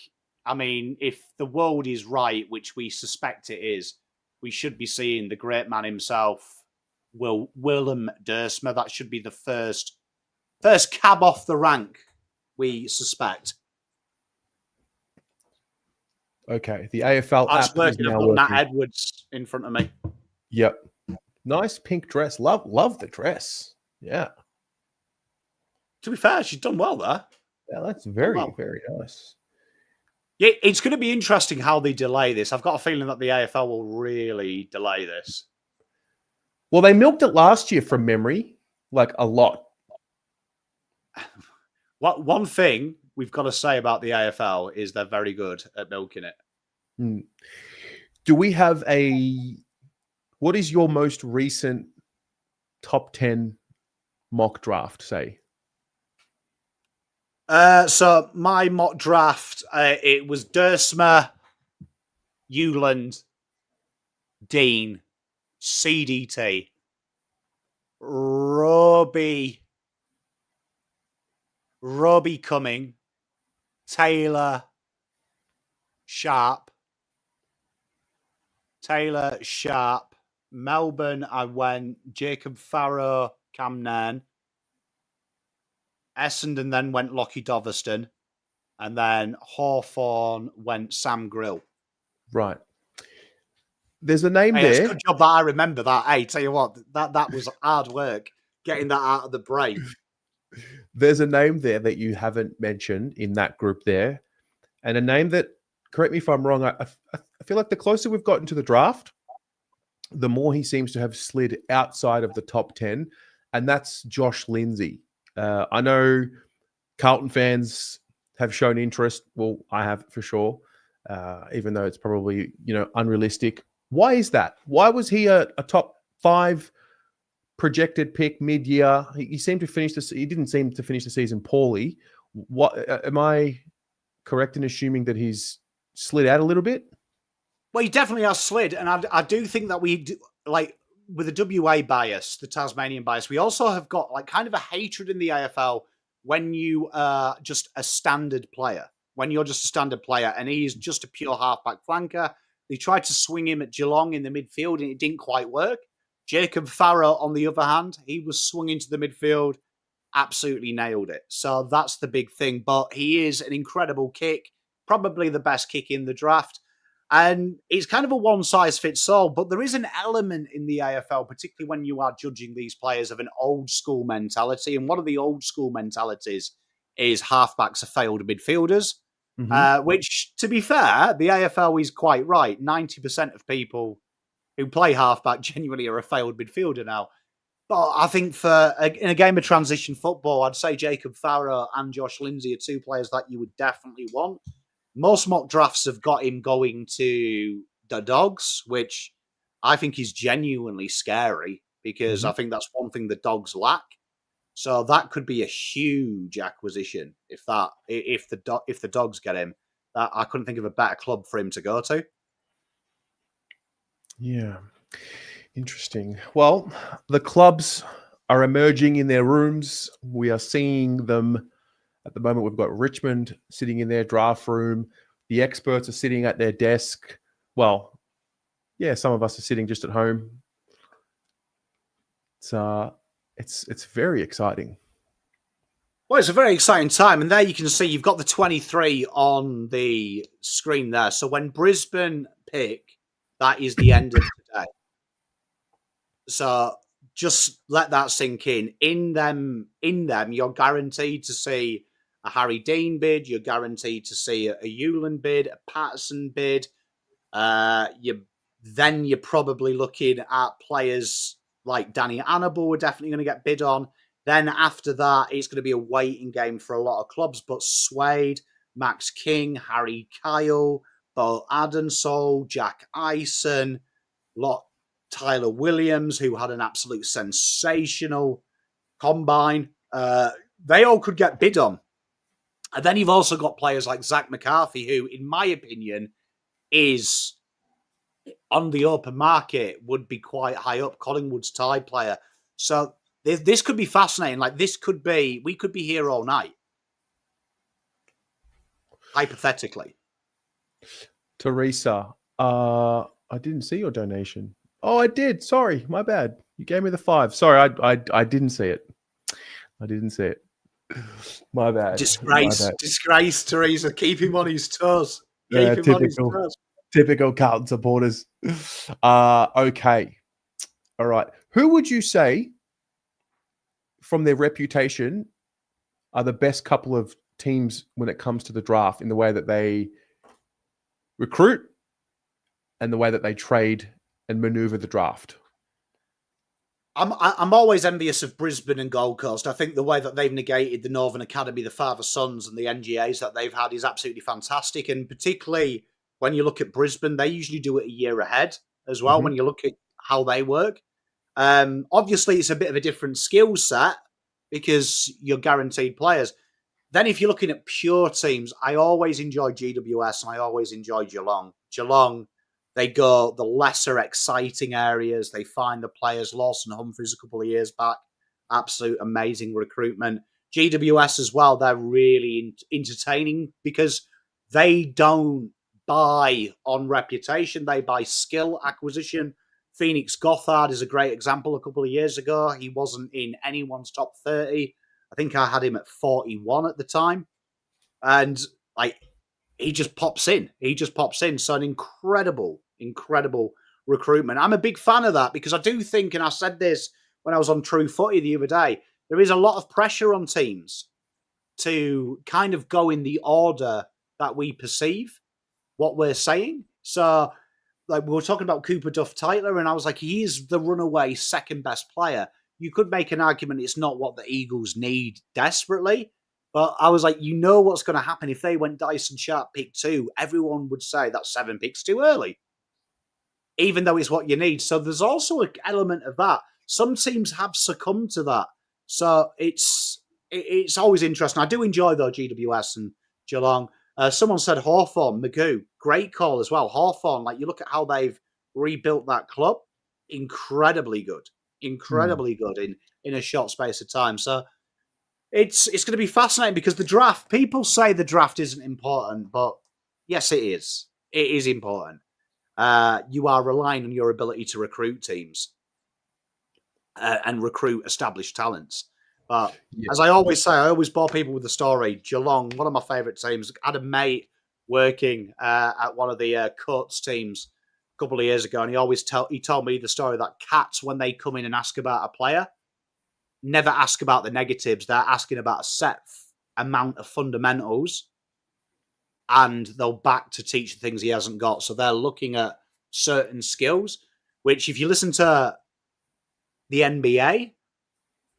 I mean, if the world is right, which we suspect it is, we should be seeing the great man himself, Willem Dersma. That should be the first cab off the rank, we suspect.
Okay, the AFL
I was
app
working.
is
I've
now
got Nat
working.
Edwards in front of me.
Yep. Nice pink dress. Love the dress. Yeah.
To be fair, she's done well there.
Yeah, that's very nice.
Yeah, it's going to be interesting how they delay this. I've got a feeling that the AFL will really delay this.
Well, they milked it last year from memory, like a lot.
One thing we've got to say about the AFL is they're very good at milking it.
Do we have what is your most recent top 10 mock draft, say?
So my mock draft, it was Dersma, Euland, Dean, CDT, Robbie Cumming, Taylor, Sharp, Melbourne, I went Jacob Farrow, Cam Nairn, Essendon then went Lockie Doverston, and then Hawthorn went Sam Grill.
Right. There's a name there.
It's a good job that I remember that. Hey, tell you what, that was hard work getting that out of the brain.
There's a name there that you haven't mentioned in that group there, and a name that, correct me if I'm wrong, I feel like the closer we've gotten to the draft, the more he seems to have slid outside of the top 10, and that's Josh Lindsay. I know Carlton fans have shown interest. Well, I have for sure, even though it's probably, unrealistic. Why is that? Why was he a top 5 projected pick mid-year? He seemed to finish he didn't seem to finish the season poorly. What am I correct in assuming that he's slid out a little bit?
Well, he definitely has slid, and I do think that we do, like, with the WA bias, the Tasmanian bias, we also have got like kind of a hatred in the AFL when you are just a standard player. When you're just a standard player, and he's just a pure halfback flanker. They tried to swing him at Geelong in the midfield, and it didn't quite work. Jacob Farrow, on the other hand, he was swung into the midfield, absolutely nailed it. So that's the big thing. But he is an incredible kick, probably the best kick in the draft. And it's kind of a one-size-fits-all, but there is an element in the AFL, particularly when you are judging these players, of an old-school mentality. And one of the old-school mentalities is halfbacks are failed midfielders, which, to be fair, the AFL is quite right. 90% of people who play halfback genuinely are a failed midfielder now. But I think in a game of transition football, I'd say Jacob Farrow and Josh Lindsay are two players that you would definitely want. Most mock drafts have got him going to the Dogs, which I think is genuinely scary because I think that's one thing the Dogs lack. So that could be a huge acquisition if the Dogs get him. I couldn't think of a better club for him to go to.
Yeah, interesting. Well, the clubs are emerging in their rooms. We are seeing them. At the moment, we've got Richmond sitting in their draft room. The experts are sitting at their desk. Well, yeah, some of us are sitting just at home. It's very exciting.
Well, it's a very exciting time. And there you can see you've got the 23 on the screen there. So when Brisbane pick, that is the end of today. So just let that sink in. In them, you're guaranteed to see a Harry Dean bid. You're guaranteed to see a Hewland bid, a Patterson bid. You're probably looking at players like Danny Annable we're definitely going to get bid on. Then after that, it's going to be a waiting game for a lot of clubs. But Swade, Max King, Harry Kyle, Bo Adensole, Jack Eisen, Tyler Williams, who had an absolute sensational combine. They all could get bid on. And then you've also got players like Zach McCarthy, who, in my opinion, is on the open market, would be quite high up, Collingwood's tie player. So this could be fascinating. Like, we could be here all night. Hypothetically.
Teresa, I didn't see your donation. Oh, I did. Sorry, my bad. You gave me the 5. Sorry, I didn't see it. I didn't see it. My bad.
Disgrace, Teresa. Keep him on his toes. Keep him on his toes.
Typical Carlton supporters. Okay. All right. Who would you say, from their reputation, are the best couple of teams when it comes to the draft in the way that they recruit and the way that they trade and maneuver the draft?
I'm always envious of Brisbane and Gold Coast. I think the way that they've negated the Northern Academy, the Father Sons, and the NGAs that they've had is absolutely fantastic. And particularly when you look at Brisbane, they usually do it a year ahead as well. Mm-hmm. When you look at how they work, obviously it's a bit of a different skill set because you're guaranteed players. Then if you're looking at pure teams, I always enjoy GWS and I always enjoy Geelong. Geelong, they go the lesser exciting areas. They find the players. Lawson Humphries a couple of years back. Absolute amazing recruitment. GWS as well, they're really entertaining because they don't buy on reputation. They buy skill acquisition. Phoenix Gothard is a great example a couple of years ago. He wasn't in anyone's top 30. I think I had him at 41 at the time. And he just pops in. So an incredible recruitment. I'm a big fan of that because I do think, and I said this when I was on True Footy the other day, there is a lot of pressure on teams to kind of go in the order that we perceive what we're saying. So, like, we were talking about Cooper Duff-Tytler, and I was like, he is the runaway second best player. You could make an argument it's not what the Eagles need desperately, but I was like, you know what's going to happen if they went Dyson Sharp pick 2, everyone would say that's 7 picks too early, even though it's what you need. So there's also an element of that. Some teams have succumbed to that. So it's always interesting. I do enjoy, though, GWS and Geelong. Someone said Hawthorn, Magoo. Great call as well. Hawthorn, like, you look at how they've rebuilt that club, incredibly good in a short space of time. So it's going to be fascinating because the draft, people say the draft isn't important, but yes, it is. It is important. You are relying on your ability to recruit teams and recruit established talents. But as I always say, I always bore people with the story. Geelong, one of my favourite teams, I had a mate working at one of the Coates teams a couple of years ago, and he told me the story that Cats, when they come in and ask about a player, never ask about the negatives. They're asking about a set amount of fundamentals, and they'll back to teach the things he hasn't got. So they're looking at certain skills, which if you listen to the NBA,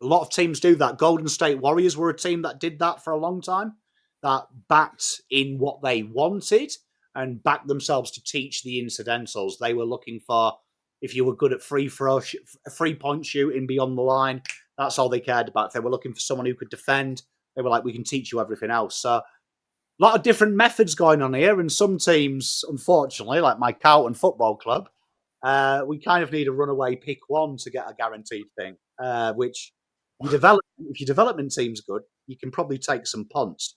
a lot of teams do that. Golden State Warriors were a team that did that for a long time, that backed in what they wanted and backed themselves to teach the incidentals. They were looking for, if you were good at free-point shooting beyond the line, that's all they cared about. If they were looking for someone who could defend, they were like, we can teach you everything else. So a lot of different methods going on here. And some teams, unfortunately, like my Carlton Football Club, we kind of need a runaway pick 1 to get a guaranteed thing, which if your development team's good, you can probably take some punts.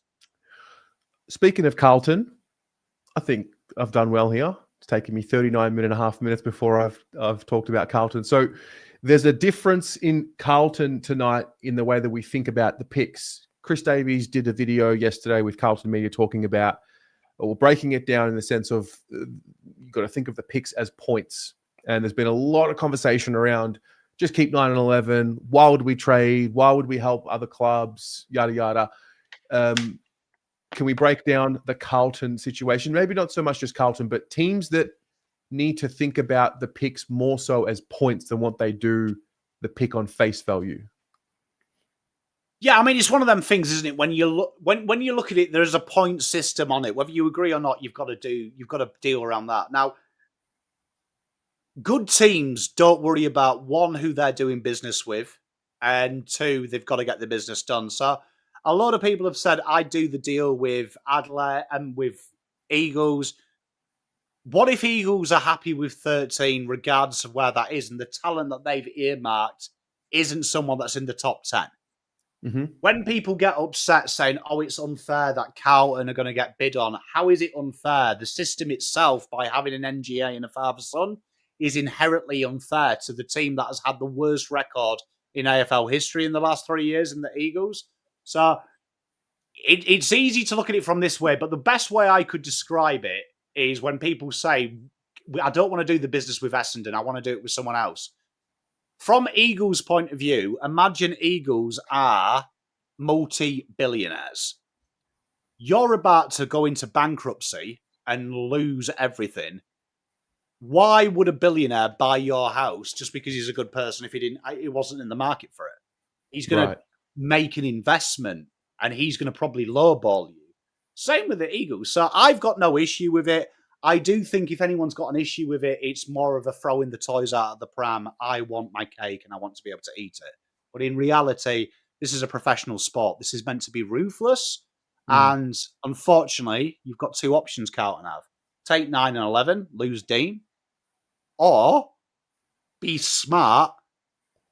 Speaking of Carlton, I think I've done well here. It's taken me 39.5 minutes before I've talked about Carlton. So there's a difference in Carlton tonight in the way that we think about the picks. Chris Davies did a video yesterday with Carlton Media talking about, or breaking it down in the sense of you've got to think of the picks as points. And there's been a lot of conversation around just keep 9 and 11. Why would we trade? Why would we help other clubs? Yada, yada. Can we break down the Carlton situation? Maybe not so much just Carlton, but teams that need to think about the picks more so as points than what they do the pick on face value.
Yeah, I mean, it's one of them things, isn't it? When you look at it, there's a point system on it. Whether you agree or not, you've got to deal around that. Now, good teams don't worry about one, who they're doing business with, and two, they've got to get the business done. So a lot of people have said, I do the deal with Adler and with Eagles. What if Eagles are happy with 13, regardless of where that is, and the talent that they've earmarked isn't someone that's in the top 10?
Mm-hmm.
When people get upset saying, oh, it's unfair that Carlton are going to get bid on, how is it unfair? The system itself, by having an NGA and a father-son, is inherently unfair to the team that has had the worst record in AFL history in the last 3 years in the Eagles. So it's easy to look at it from this way, but the best way I could describe it is when people say, I don't want to do the business with Essendon, I want to do it with someone else. From Eagles' point of view, imagine Eagles are multi-billionaires. You're about to go into bankruptcy and lose everything. Why would a billionaire buy your house just because he's a good person if he wasn't in the market for it? He's going to make an investment and he's going to probably lowball you. Same with the Eagles. So I've got no issue with it. I do think if anyone's got an issue with it, it's more of a throwing the toys out of the pram. I want my cake and I want to be able to eat it. But in reality, this is a professional sport. This is meant to be ruthless. And unfortunately, you've got two options Carlton have. Take 9 and 11, lose Dean, or be smart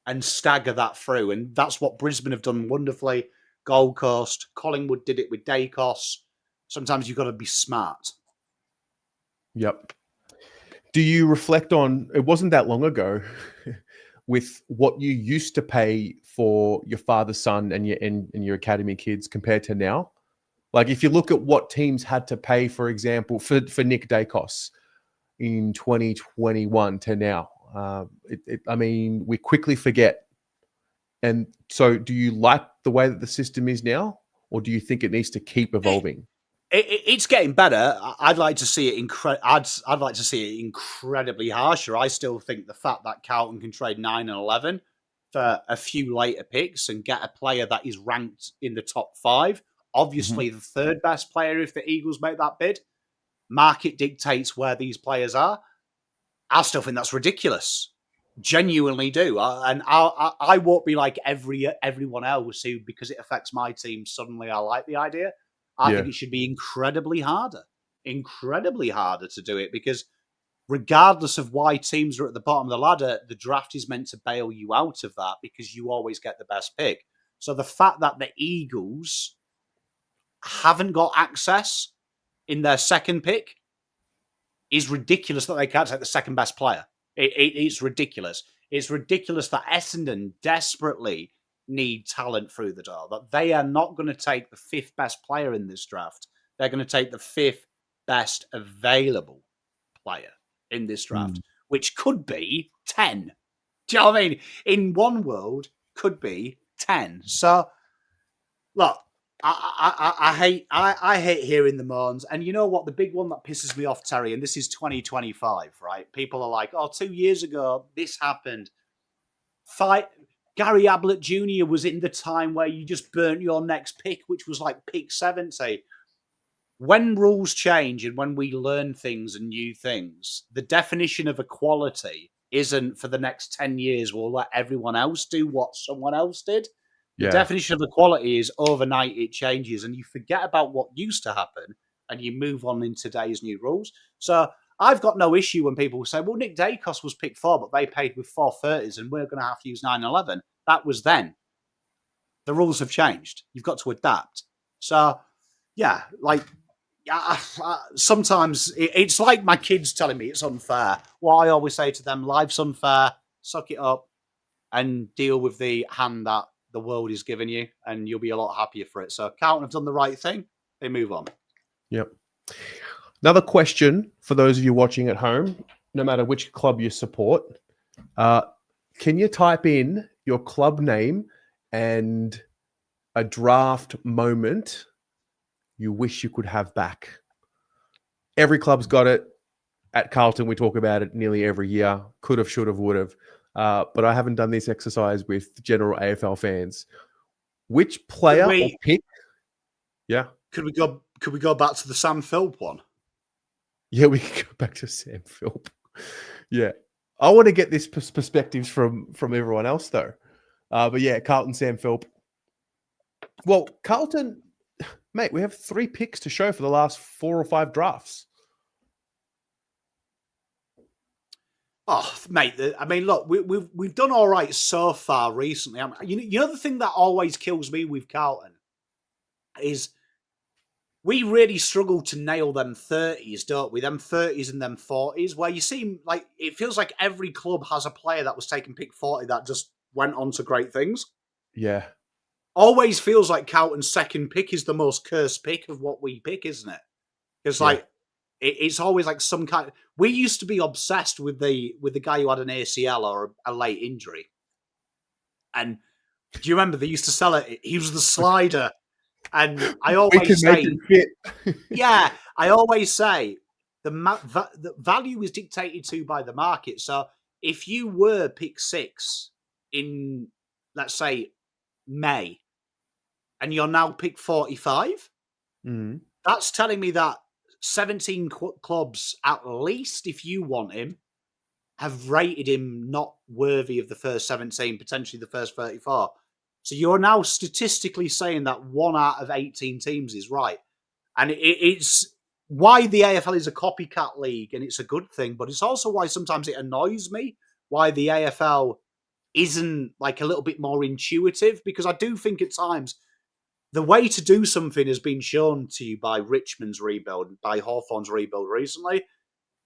and stagger that through. And that's what Brisbane have done wonderfully. Gold Coast, Collingwood did it with Dacos. Sometimes you've got to be smart.
Yep. Do you reflect on, it wasn't that long ago, with what you used to pay for your father's son and your academy kids compared to now? Like if you look at what teams had to pay, for example, for Nick Dacos in 2021 to now, I mean, we quickly forget. And so do you like the way that the system is now, or do you think it needs to keep evolving?
It's getting better. I'd like to see it I'd like to see it incredibly harsher. I still think the fact that Carlton can trade 9 and 11 for a few later picks and get a player that is ranked in the top 5, obviously the third best player if the Eagles make that bid. Market dictates where these players are. I still think that's ridiculous. Genuinely do. And I won't be like everyone else who, because it affects my team, suddenly I like the idea. I think it should be incredibly harder to do it, because regardless of why teams are at the bottom of the ladder, the draft is meant to bail you out of that because you always get the best pick. So the fact that the Eagles haven't got access in their second pick is ridiculous, that they can't take the second best player. It's ridiculous. It's ridiculous that Essendon desperately need talent through the door, that they are not going to take the 5th best player in this draft. They're going to take the 5th best available player in this draft, which could be 10. Do you know what I mean? In one world, could be 10. So, look, I hate hearing the moans. And you know what? The big one that pisses me off, Terry, and this is 2025, right? People are like, oh, 2 years ago, this happened. Gary Ablett Jr. was in the time where you just burnt your next pick, which was like pick 70. When rules change and when we learn things and new things, the definition of equality isn't for the next 10 years, we'll let everyone else do what someone else did. The definition of equality is overnight it changes and you forget about what used to happen and you move on in today's new rules. So I've got no issue when people say, well, Nick Dacos was picked 4, but they paid with 430s and we're going to have to use 9-11. That was then. The rules have changed. You've got to adapt. So, yeah, like, sometimes it's like my kids telling me it's unfair. Well, I always say to them, life's unfair, suck it up and deal with the hand that the world is giving you and you'll be a lot happier for it. So Carlton have done the right thing. They move on.
Yep. Another question for those of you watching at home, no matter which club you support, Can you type in your club name and a draft moment you wish you could have back? Every club's got it. At Carlton, we talk about it nearly every year. Could have, should have, would have. But I haven't done this exercise with general AFL fans. Which player or pick? Yeah.
Could we go back to the Sam Philp one?
Yeah, we can go back to Sam Philp. Yeah. I want to get this perspectives from everyone else, though. But yeah, Carlton, Sam Philp. Well, Carlton, mate, we have 3 picks to show for the last 4 or 5 drafts.
Oh, mate! I mean, look, we've done all right so far recently. You know, the thing that always kills me with Carlton is we really struggle to nail them 30s, don't we? Them 30s and them 40s, where you seem like it feels like every club has a player that was taken pick 40 that just went on to great things.
Yeah.
Always feels like Carlton's second pick is the most cursed pick of what we pick, isn't it? Because it's always like some kind. We used to be obsessed with the guy who had an ACL or a late injury. And do you remember they used to sell it? He was the slider, and I always say, yeah, I always say the value is dictated to by the market. So if you were pick 6 in, let's say, May, and you're now pick 45, that's telling me that 17 clubs, at least if you want him, have rated him not worthy of the first 17, potentially the first 34. So you're now statistically saying that 1 out of 18 teams is right. And it's why the AFL is a copycat league, and it's a good thing, but it's also why sometimes it annoys me why the AFL isn't like a little bit more intuitive, because I do think at times the way to do something has been shown to you by Richmond's rebuild, by Hawthorn's rebuild recently.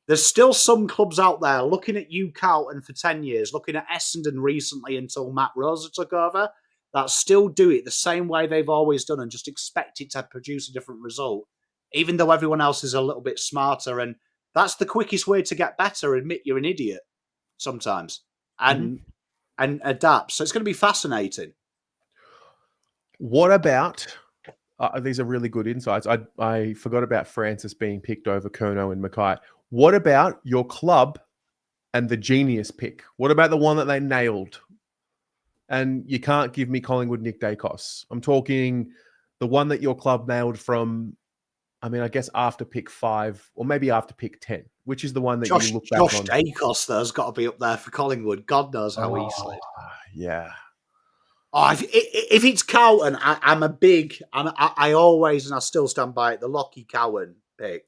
There's still some clubs out there looking at you, Carlton, for 10 years, looking at Essendon recently until Matt Rosa took over, that still do it the same way they've always done and just expect it to produce a different result, even though everyone else is a little bit smarter. And that's the quickest way to get better, admit you're an idiot sometimes and adapt. So it's going to be fascinating.
What about, these are really good insights. I forgot about Francis being picked over Kerno and Mackay. What about your club and the genius pick? What about the one that they nailed? And you can't give me Collingwood Nick Dacos. I'm talking the one that your club nailed from, I mean, I guess after pick 5 or maybe after pick 10, which is the one that you look back on.
Josh Dacos, though, has got to be up there for Collingwood. God knows how he slid.
Yeah.
Oh, if it's Cowan, I always, and I still stand by it, the Lockie Cowan pick.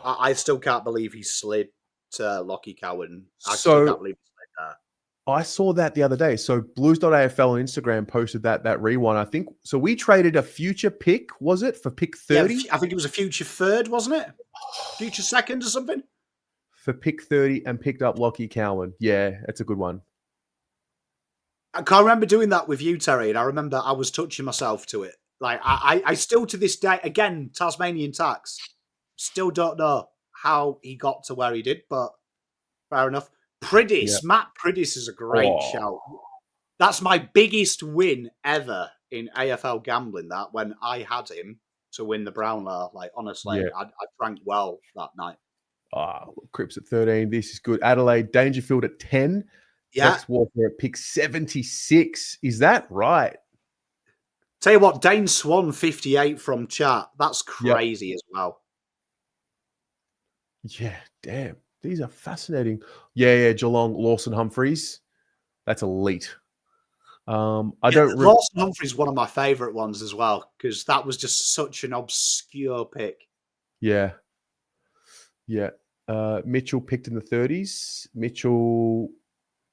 I still can't believe he slid to Lockie Cowan. I still can't believe he slid there.
I saw that the other day. So Blues.afl on Instagram posted that rewind. I think so. We traded a future pick, was it, for pick 30?
Yeah, I think it was a future 3rd, wasn't it? Future 2nd or something?
For pick 30 and picked up Lockie Cowan. Yeah, that's a good one.
I can't remember doing that with you, Terry, and I remember I was touching myself to it. Like I still to this day, again, Tasmanian tax, still don't know how he got to where he did, but fair enough. Priddis, Matt Priddis is a great shout. That's my biggest win ever in AFL gambling. That when I had him to win the Brownlow, like honestly, I drank well that night.
Cripps at 13. This is good. Adelaide, Dangerfield at 10.
Yeah.
Tex Walker at pick 76. Is that right?
Tell you what, Dane Swan 58 from chat. That's crazy as well.
Yeah, damn. These are fascinating. Yeah, Geelong, Lawson Humphreys. That's elite. Lawson
Humphreys is one of my favourite ones as well, because that was just such an obscure pick.
Yeah. Mitchell picked in the 30s. Mitchell,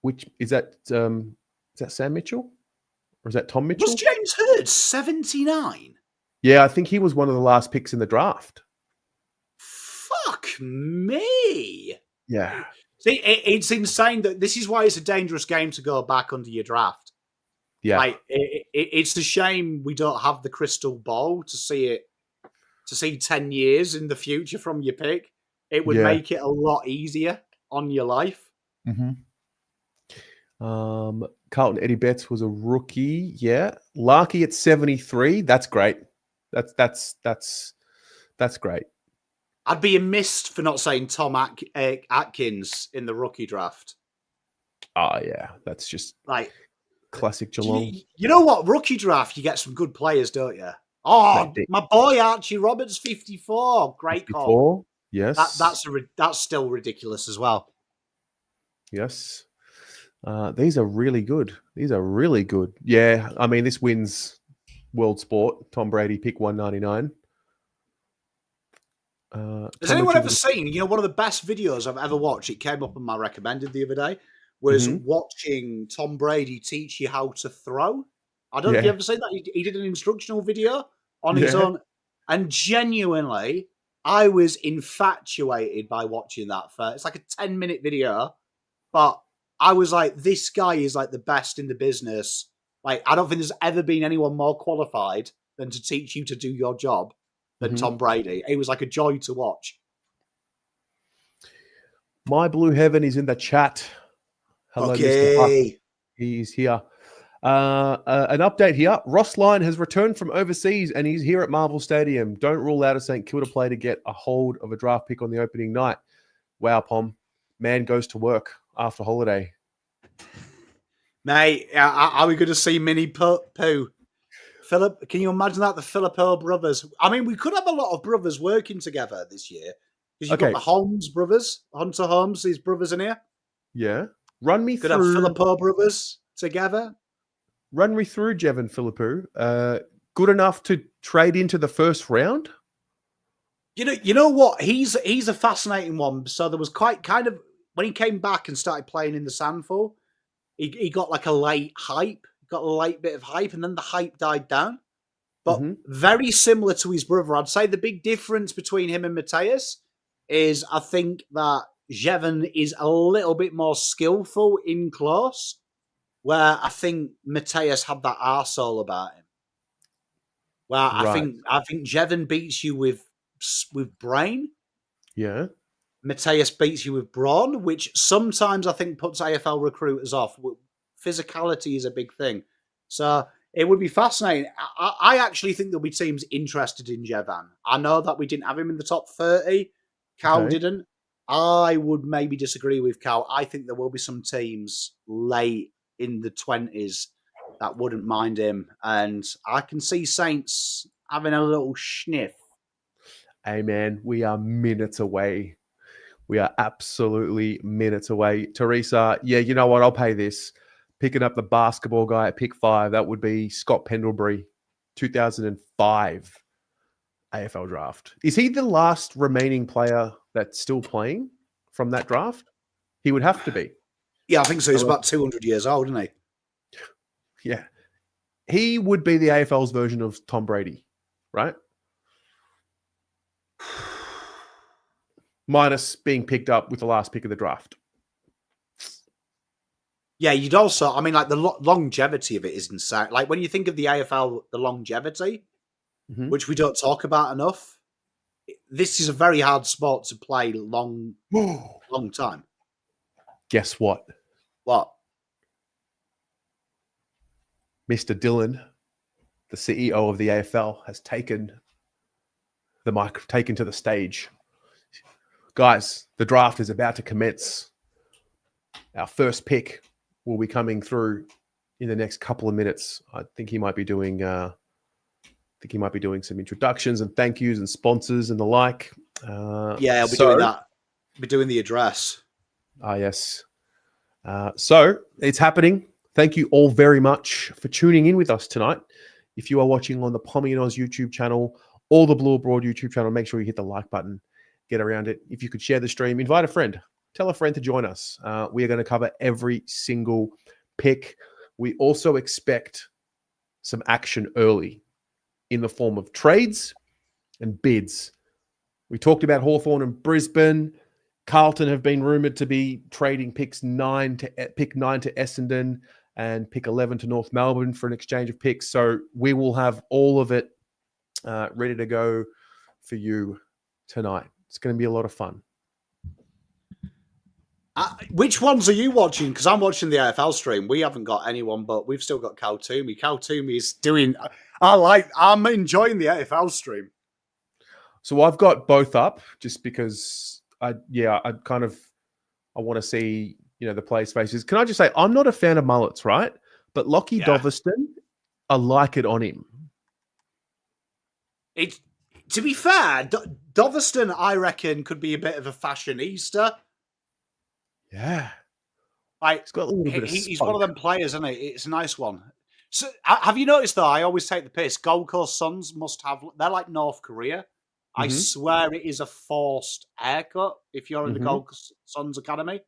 which is that Sam Mitchell? Or is that Tom Mitchell?
Was James Hurd 79?
Yeah, I think he was one of the last picks in the draft.
Fuck me.
Yeah.
See, it's insane that this is why it's a dangerous game to go back under your draft.
Yeah.
Like, it's a shame we don't have the crystal ball to see 10 years in the future from your pick. It would make it a lot easier on your life.
Mm-hmm. Carlton Eddie Betts was a rookie. Yeah. Larky at 73. That's great. That's great.
I'd be amiss for not saying Tom Atkins in the rookie draft.
Oh yeah, that's just
Like
classic Geelong.
You know what? Rookie draft, you get some good players, don't you? Oh,
Mate,
my boy Archie Roberts, 54. Great
54.
call.
Yes.
That's still ridiculous as well.
Yes. These are really good. Yeah, I mean, this wins World Sport. Tom Brady, pick 199.
Has anyone ever seen, one of the best videos I've ever watched, it came up on my recommended the other day, was watching Tom Brady teach you how to throw. I don't know if you ever seen that. He did an instructional video on his own. And genuinely, I was infatuated by watching that. It's like a 10-minute video, but I was like, this guy is like the best in the business. Like, I don't think there's ever been anyone more qualified than to teach you to do your job than Tom Brady. It was like a joy to watch.
My Blue Heaven is in the chat. Hello,
okay.
Mr. Huck. He's here. An update here. Ross Lyon has returned from overseas and he's here at Marvel Stadium. Don't rule out a St Kilda play to get a hold of a draft pick on the opening night. Wow, Pom. Man goes to work after holiday.
Mate, are we going to see Mini Pooh? Philip, can you imagine that? The Philippo brothers. I mean, we could have a lot of brothers working together this year. Because you've got the Holmes brothers, Hunter Holmes, these brothers in here.
Yeah. Run me
could
through.
Could have Philippo brothers together.
Run me through Jevon Philippou. Good enough to trade into the first round?
You know what? He's a fascinating one. So there was kind of, when he came back and started playing in the Sandful, he got like a late hype. Got a late bit of hype, and then the hype died down. But very similar to his brother. I'd say the big difference between him and Mateus is I think that Jevon is a little bit more skillful in close, where I think Mateus had that arsehole about him. Where I think Jevon beats you with brain.
Yeah.
Mateus beats you with brawn, which sometimes I think puts AFL recruiters off. Physicality is a big thing. So it would be fascinating. I actually think there'll be teams interested in Jevon. I know that we didn't have him in the top 30. Cal didn't. I would maybe disagree with Cal. I think there will be some teams late in the 20s that wouldn't mind him. And I can see Saints having a little sniff.
Hey, man, we are minutes away. We are absolutely minutes away. Teresa, yeah, you know what? I'll pay this. Picking up the basketball guy at pick 5, that would be Scott Pendlebury, 2005 AFL draft. Is he the last remaining player that's still playing from that draft? He would have to be.
Yeah, I think so. He's about 200 years old, isn't he?
Yeah. He would be the AFL's version of Tom Brady, right? Minus being picked up with the last pick of the draft.
Yeah, you'd also, I mean, like the longevity of it is insane. Like when you think of the AFL, the longevity, which we don't talk about enough, this is a very hard sport to play long time.
Guess what?
What?
Mr. Dillon, the CEO of the AFL, has taken the mic, taken to the stage. Guys, the draft is about to commence. Our first pick will be coming through in the next couple of minutes. I think he might be doing some introductions and thank yous and sponsors and the like.
Yeah, I'll be doing that. I'll be doing the address.
Yes. So it's happening. Thank you all very much for tuning in with us tonight. If you are watching on the Pommy and Oz YouTube channel or the Blue Abroad YouTube channel, make sure you hit the like button, get around it. If you could share the stream, invite a friend. Tell a friend to join us. We are going to cover every single pick. We also expect some action early in the form of trades and bids. We talked about Hawthorn and Brisbane. Carlton have been rumoured to be trading pick 9 to Essendon and pick 11 to North Melbourne for an exchange of picks. So we will have all of it ready to go for you tonight. It's going to be a lot of fun.
Which ones are you watching? Because I'm watching the AFL stream. We haven't got anyone, but we've still got Cal Toomey. Cal Toomey is doing. I'm enjoying the AFL stream.
So I've got both up just because I want to see, the players' faces. Can I just say, I'm not a fan of mullets, right? But Lockie Doverston, I like it on him.
To be fair, Doverston, I reckon, could be a bit of a fashionista.
Yeah.
He's got a little bit of he's one of them players, isn't he? It's a nice one. So, have you noticed, though, I always take the piss. Gold Coast Suns must have... They're like North Korea. Mm-hmm. I swear it is a forced haircut if you're in the Gold Coast Suns Academy.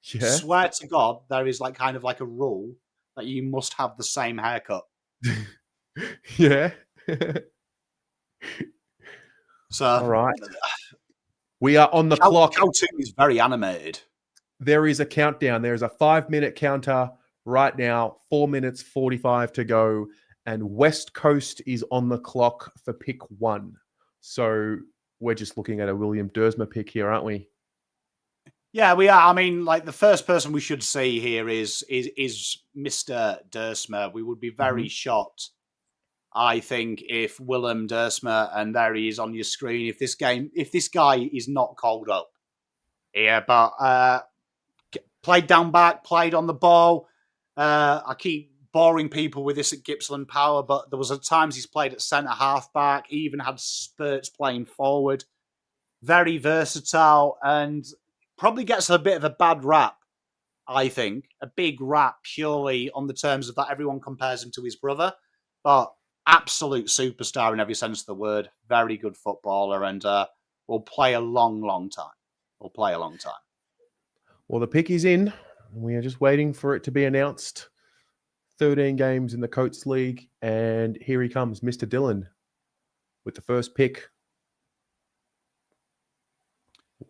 Yeah. Swear to God, there is kind of a rule that you must have the same haircut.
Yeah.
So,
all right. We are on the clock.
Cal Toomey is very animated.
There is a countdown. There is a 5-minute counter right now, 4 minutes 45 to go, and West Coast is on the clock for pick 1. So we're just looking at a William Dersma pick here, aren't we?
Yeah, we are. I mean, the first person we should see here is Mr. Dersma. We would be very shocked, I think, if Willem Dersma, and there he is on your screen, if this guy is not called up. Yeah, but played down back, played on the ball. I keep boring people with this at Gippsland Power, but there was times he's played at centre half back. He even had spurts playing forward. Very versatile, and probably gets a bit of a bad rap, I think. A big rap purely on the terms of that everyone compares him to his brother. But absolute superstar in every sense of the word. Very good footballer, and will play a long, long time. Will play a long time.
Well, the pick is in. We are just waiting for it to be announced. 13 games in the Coates League, and here he comes, Mr. Dillon, with the first pick.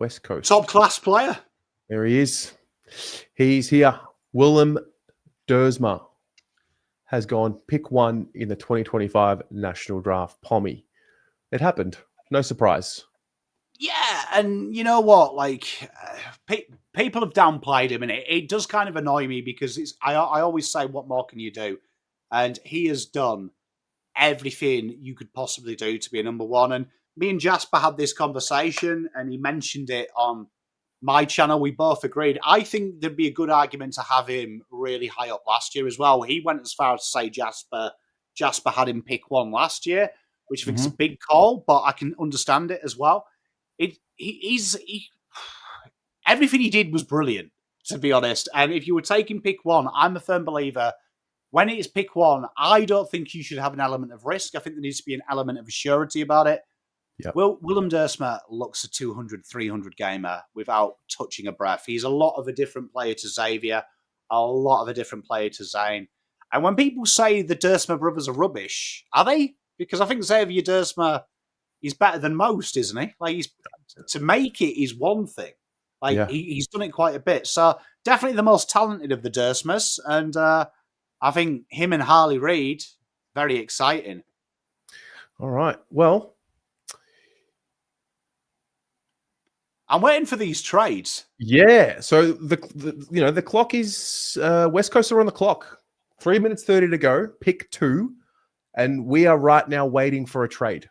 West Coast.
Top class player.
There he is. He's here. Willem Dersma has gone pick 1 in the 2025 National Draft. Pommy. It happened. No surprise.
Yeah, and you know what? People have downplayed him, and it does kind of annoy me because I always say, what more can you do? And he has done everything you could possibly do to be a number 1. And me and Jasper had this conversation, and he mentioned it on my channel. We both agreed. I think there'd be a good argument to have him really high up last year as well. He went as far as to say Jasper had him pick 1 last year, which I think is a big call, but I can understand it as well. Everything he did was brilliant, to be honest. And if you were taking pick 1, I'm a firm believer. When it is pick 1, I don't think you should have an element of risk. I think there needs to be an element of surety about it. Yep. Willem Dersma looks a 200, 300 gamer without touching a breath. He's a lot of a different player to Xavier, a lot of a different player to Zane. And when people say the Dersma brothers are rubbish, are they? Because I think Xavier Dersma is better than most, isn't he? To make it is one thing. He's done it quite a bit. So definitely the most talented of the Dersmas. And I think him and Harley Reid, very exciting.
All right. Well,
I'm waiting for these trades.
Yeah. So the clock is West Coast are on the clock. 3 minutes 30 to go. Pick 2, and we are right now waiting for a trade.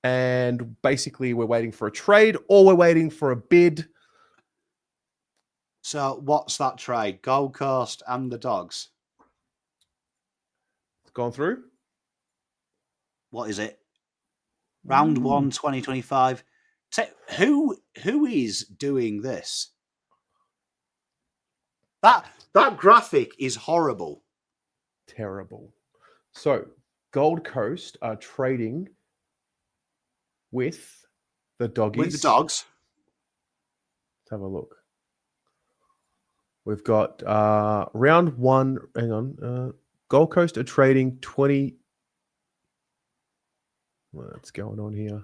And basically, we're waiting for a trade, or we're waiting for a bid.
So, what's that trade? Gold Coast and the Dogs.
It's gone through.
What is it? Round 1, 2025. Who is doing this? That graphic is horrible.
Terrible. So Gold Coast are trading with the Doggies.
With the Dogs.
Let's have a look. We've got round 1. Hang on. Gold Coast are trading 20. What's going on here?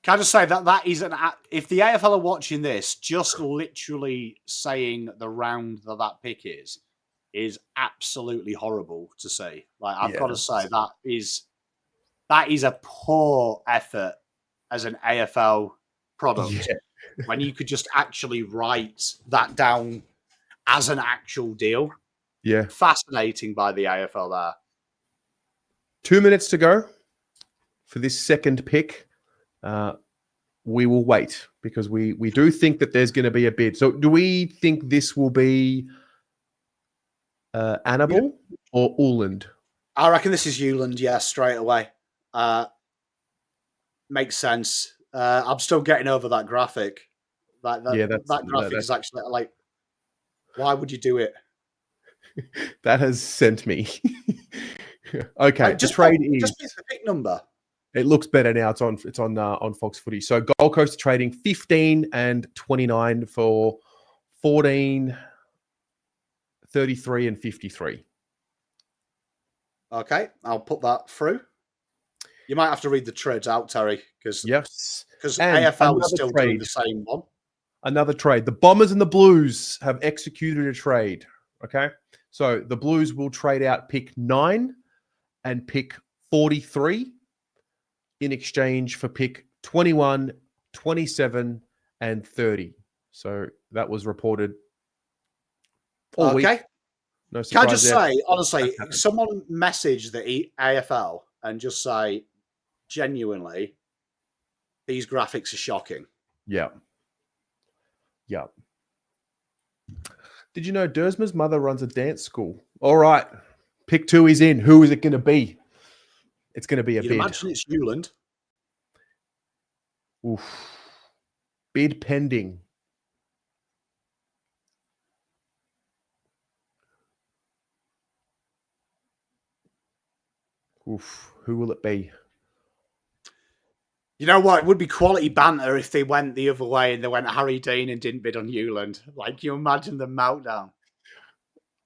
Can I just say that is if the AFL are watching this, just literally saying the round that pick is absolutely horrible to say. I've got to say that is a poor effort as an AFL product when you could just actually write that down as an actual deal.
Yeah.
Fascinating by the AFL there.
2 minutes to go for this second pick. We will wait because we do think that there's going to be a bid. So do we think this will be Annabelle or Uland?
I reckon this is Uland, yeah, straight away. Makes sense. I'm still getting over that graphic. That graphic is actually like, why would you do it?
That has sent me. Okay,
like, just pick the pick number.
It looks better now. It's on Fox Footy. So Gold Coast trading 15 and 29 for 14, 33 and 53.
Okay, I'll put that through. You might have to read the trades out, Terry, because AFL is still doing the same one.
Another trade. The Bombers and the Blues have executed a trade. Okay, so the Blues will trade out pick 9 and pick 43 in exchange for pick 21, 27, and 30. So that was reported all week. No surprise.
Can I just say, honestly, someone message the AFL and just say, genuinely, these graphics are shocking.
Yeah. Yeah. Did you know Dersma's mother runs a dance school? All right. Pick 2 is in. Who is it going to be? It's going to be a bid.
Imagine it's Uland.
Oof. Bid pending. Oof. Who will it be?
You know what? It would be quality banter if they went the other way and they went Harry Dean and didn't bid on Uland. Like, you imagine the meltdown.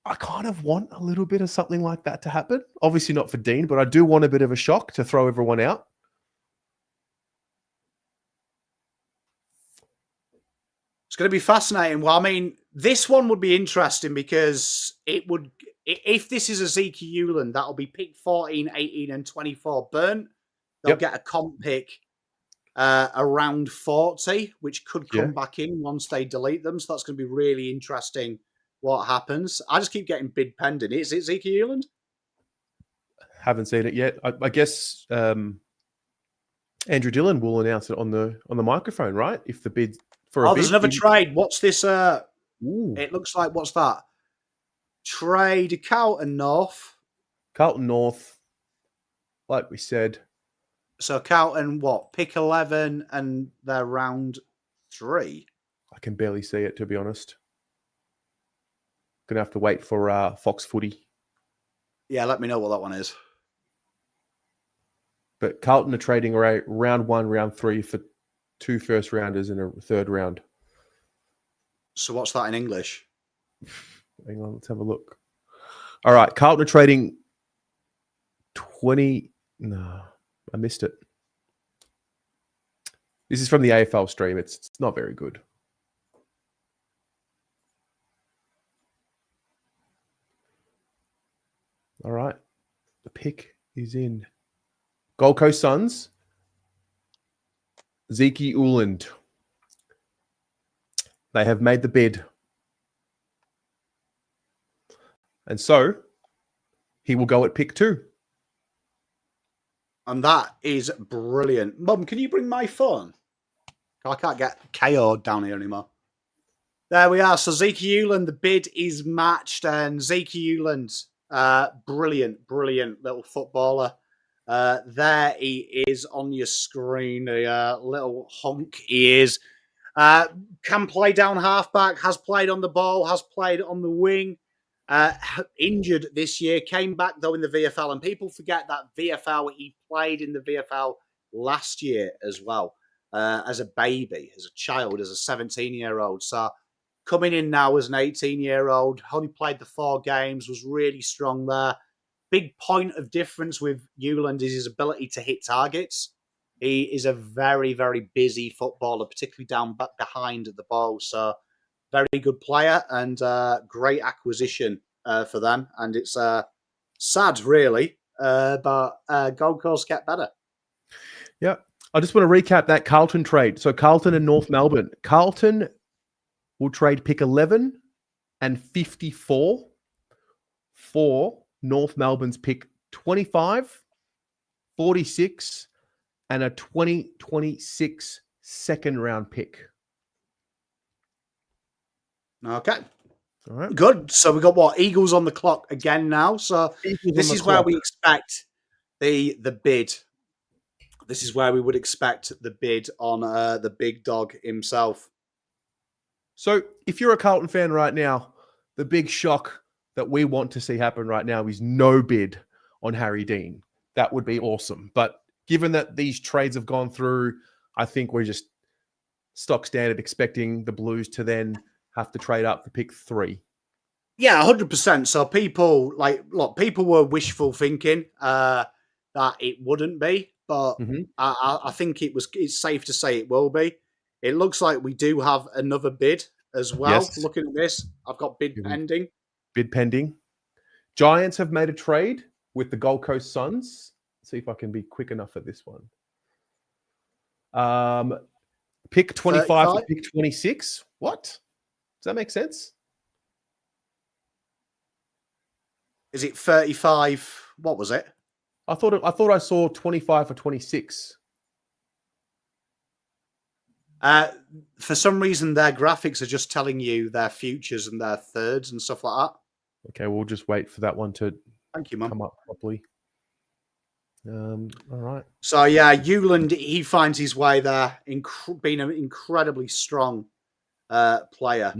I kind of want a little bit of something like that to happen. Obviously not for Dean, but I do want a bit of a shock to throw everyone out.
It's going to be fascinating. Well, I mean, this one would be interesting because it would, if this is a Zeke Uland, that'll be pick 14, 18, and 24 burnt. They'll get a comp pick around 40, which could come back in once they delete them. So that's going to be really interesting what happens. I just keep getting bid pending. Is it Zeke Uland?
Haven't seen it yet. I guess Andrew Dillon will announce it on the microphone, right? If the bid for a bid.
There's another trade. What's this? It looks like, what's that? Trade Carlton North.
Carlton North, like we said.
So Carlton, what? Pick 11 and they're round 3.
I can barely see it, to be honest. Gonna have to wait for Fox Footy.
Yeah, let me know what that one is.
But Carlton are trading round 1, round 3 for 2 first rounders and a third round.
So what's that in English?
Hang on, let's have a look. All right, Carlton are trading 20. No, I missed it. This is from the AFL stream. It's not very good. All right. The pick is in. Gold Coast Suns. Zeke Uland. They have made the bid. And so he will go at pick 2.
And that is brilliant. Mum, can you bring my phone? I can't get KO'd down here anymore. There we are. So Zeke Uland, the bid is matched. And Zeke Uland, brilliant little footballer. There he is on your screen. A little hunk he is. Can play down halfback, has played on the ball, has played on the wing. Injured this year, came back though in the VFL, and people forget that VFL, he played in the VFL last year as well, as a baby, as a child, as a 17-year-old. So coming in now as an 18-year-old, only played the 4 games, was really strong there. Big point of difference with Uland is his ability to hit targets. He is a very, very busy footballer, particularly down back behind the ball. So very good player and great acquisition for them. And it's sad, really, but Gold Coast get better.
Yeah. I just want to recap that Carlton trade. So Carlton and North Melbourne. Carlton will trade pick 11 and 54 for North Melbourne's pick 25, 46, and a 2026 second round pick.
Okay.
All right.
Good. So we got what? Eagles on the clock again now. So this is where we expect the bid. This is where we would expect the bid on the big dog himself.
So if you're a Carlton fan right now, the big shock that we want to see happen right now is no bid on Harry Dean. That would be awesome. But given that these trades have gone through, I think we're just stock standard expecting the Blues to then have to trade up for pick 3.
Yeah, 100%. So people were wishful thinking that it wouldn't be, but I think it's safe to say it will be. It looks like we do have another bid as well.
Yes.
Looking at this, I've got bid pending.
Bid pending. Giants have made a trade with the Gold Coast Suns. Let's see if I can be quick enough at this one. Pick 25 to pick 26. What? Does that make sense?
Is it 35? What was it?
I thought I saw 25 for 26.
For some reason, their graphics are just telling you their futures and their thirds and stuff like that.
Okay, we'll just wait for that one to
Thank you, Mum.
come up properly. All right.
So, yeah, Euland, he finds his way there, being an incredibly strong player.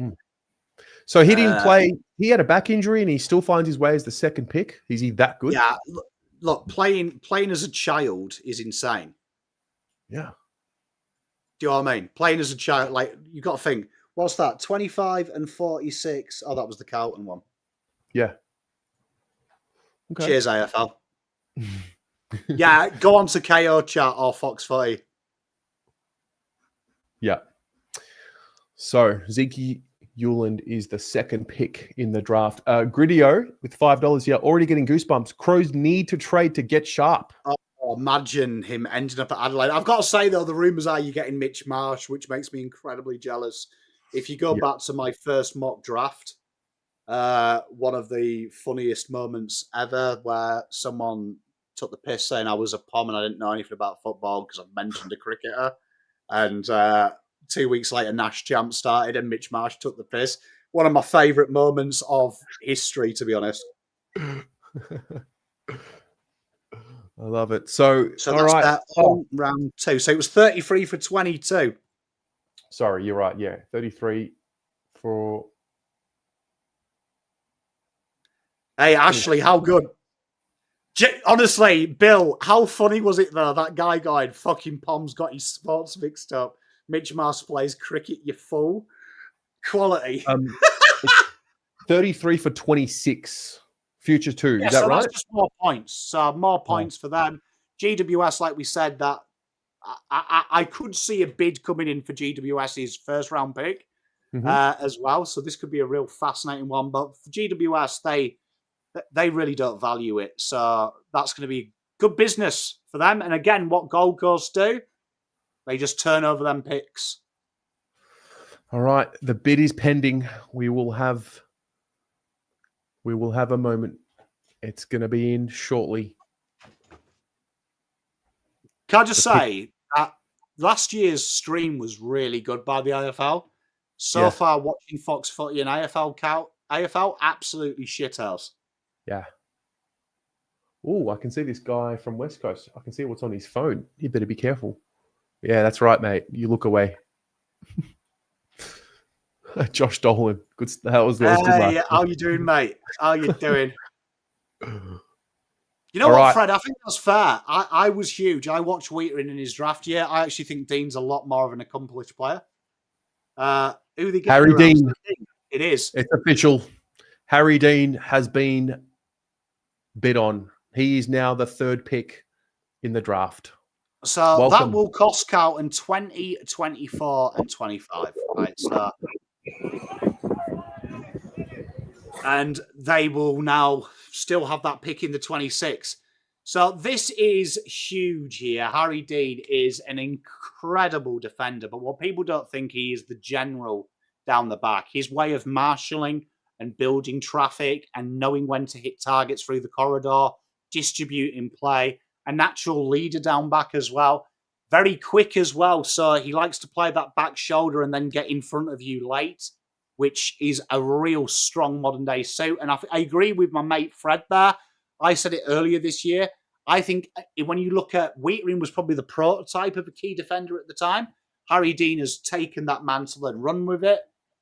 So he didn't play. He had a back injury and he still finds his way as the second pick. Is he that good?
Yeah, look, playing as a child is insane.
Yeah.
Do you know what I mean? Playing as a child, like, you got to think, what's that? 25 and 46. Oh, that was the Carlton one.
Yeah. Okay.
Cheers, AFL. Yeah, go on to KO Chat or Fox 40.
Yeah. So Zeke Euland is the second pick in the draft. Gridio with $5 here, already getting goosebumps. Crows need to trade to get sharp.
Oh, imagine him ending up at Adelaide. I've got to say, though, the rumours are you're getting Mitch Marsh, which makes me incredibly jealous. If you go back to my first mock draft, one of the funniest moments ever where someone took the piss saying I was a pom and I didn't know anything about football because I mentioned a cricketer. And 2 weeks later, Nash Champ started and Mitch Marsh took the piss. One of my favourite moments of history, to be honest.
I love it. So
that's
all right.
Round 2. So it was 33 for 22.
Sorry, you're right. Yeah, 33 for...
Hey, Ashley, how good? Honestly, Bill, how funny was it, though? That guy going, fucking Pom's got his sports mixed up. Mitch Marsh plays cricket, you fool. Quality.
33 for 26. Future 2.
Yeah,
is that
so
right?
That's just more points. So more points for them. GWS, like we said, that I could see a bid coming in for GWS's first round pick as well. So this could be a real fascinating one. But for GWS, they really don't value it. So that's going to be good business for them. And again, what Gold Coast do, they just turn over them picks.
All right. The bid is pending. We will have a moment. It's going to be in shortly.
Can I just say that last year's stream was really good by the AFL. So far, watching Fox Footy and AFL absolutely shithouse.
Yeah. Oh, I can see this guy from West Coast. I can see what's on his phone. You better be careful. Yeah, that's right, mate. You look away. Josh Dolan. Good. That was good.
Hey, how you doing, mate? How you doing? You know what, Fred? I think that's fair. I was huge. I watched Wheaton in his draft year. I actually think Dean's a lot more of an accomplished player. Who they get?
Harry Dean.
It is.
It's official. Harry Dean has been bid on. He is now the third pick in the draft.
So
welcome.
That will cost Carlton 20, 24, and 25. Right. So, and they will now still have that pick in the 26. So this is huge here. Harry Dean is an incredible defender, but what people don't think, he is the general down the back. His way of marshalling and building traffic and knowing when to hit targets through the corridor, distributing play, a natural leader down back as well. Very quick as well, so he likes to play that back shoulder and then get in front of you late, which is a real strong modern day suit. And I agree with my mate Fred there. I said it earlier this year. I think when you look at Wheatering was probably the prototype of a key defender at the time. Harry Dean has taken that mantle and run with it.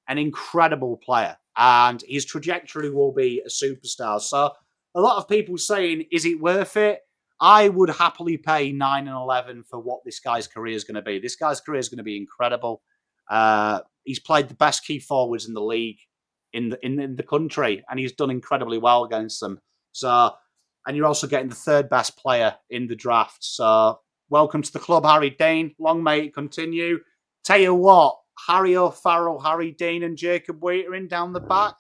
An incredible player. And his trajectory will be a superstar. So a lot of people saying, is it worth it? I would happily pay 9 and 11 for what this guy's career is going to be. This guy's career is going to be incredible. He's played the best key forwards in the league in the country, and he's done incredibly well against them. So, and you're also getting the third best player in the draft. So, welcome to the club, Harry Dean. Long may it continue. Tell you what, Harry O'Farrell, Harry Dean, and Jacob Wheatering down the back.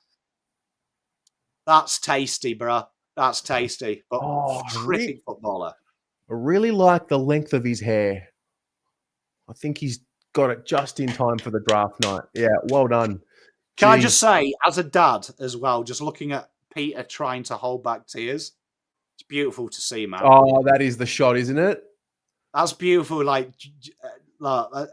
That's tasty, bro. That's tasty. But terrific footballer.
I really like the length of his hair. I think he's got it just in time for the draft night. Yeah, well done.
Can I just say, as a dad as well, just looking at Peter trying to hold back tears, it's beautiful to see, man.
Oh, that is the shot, isn't it?
That's beautiful. Like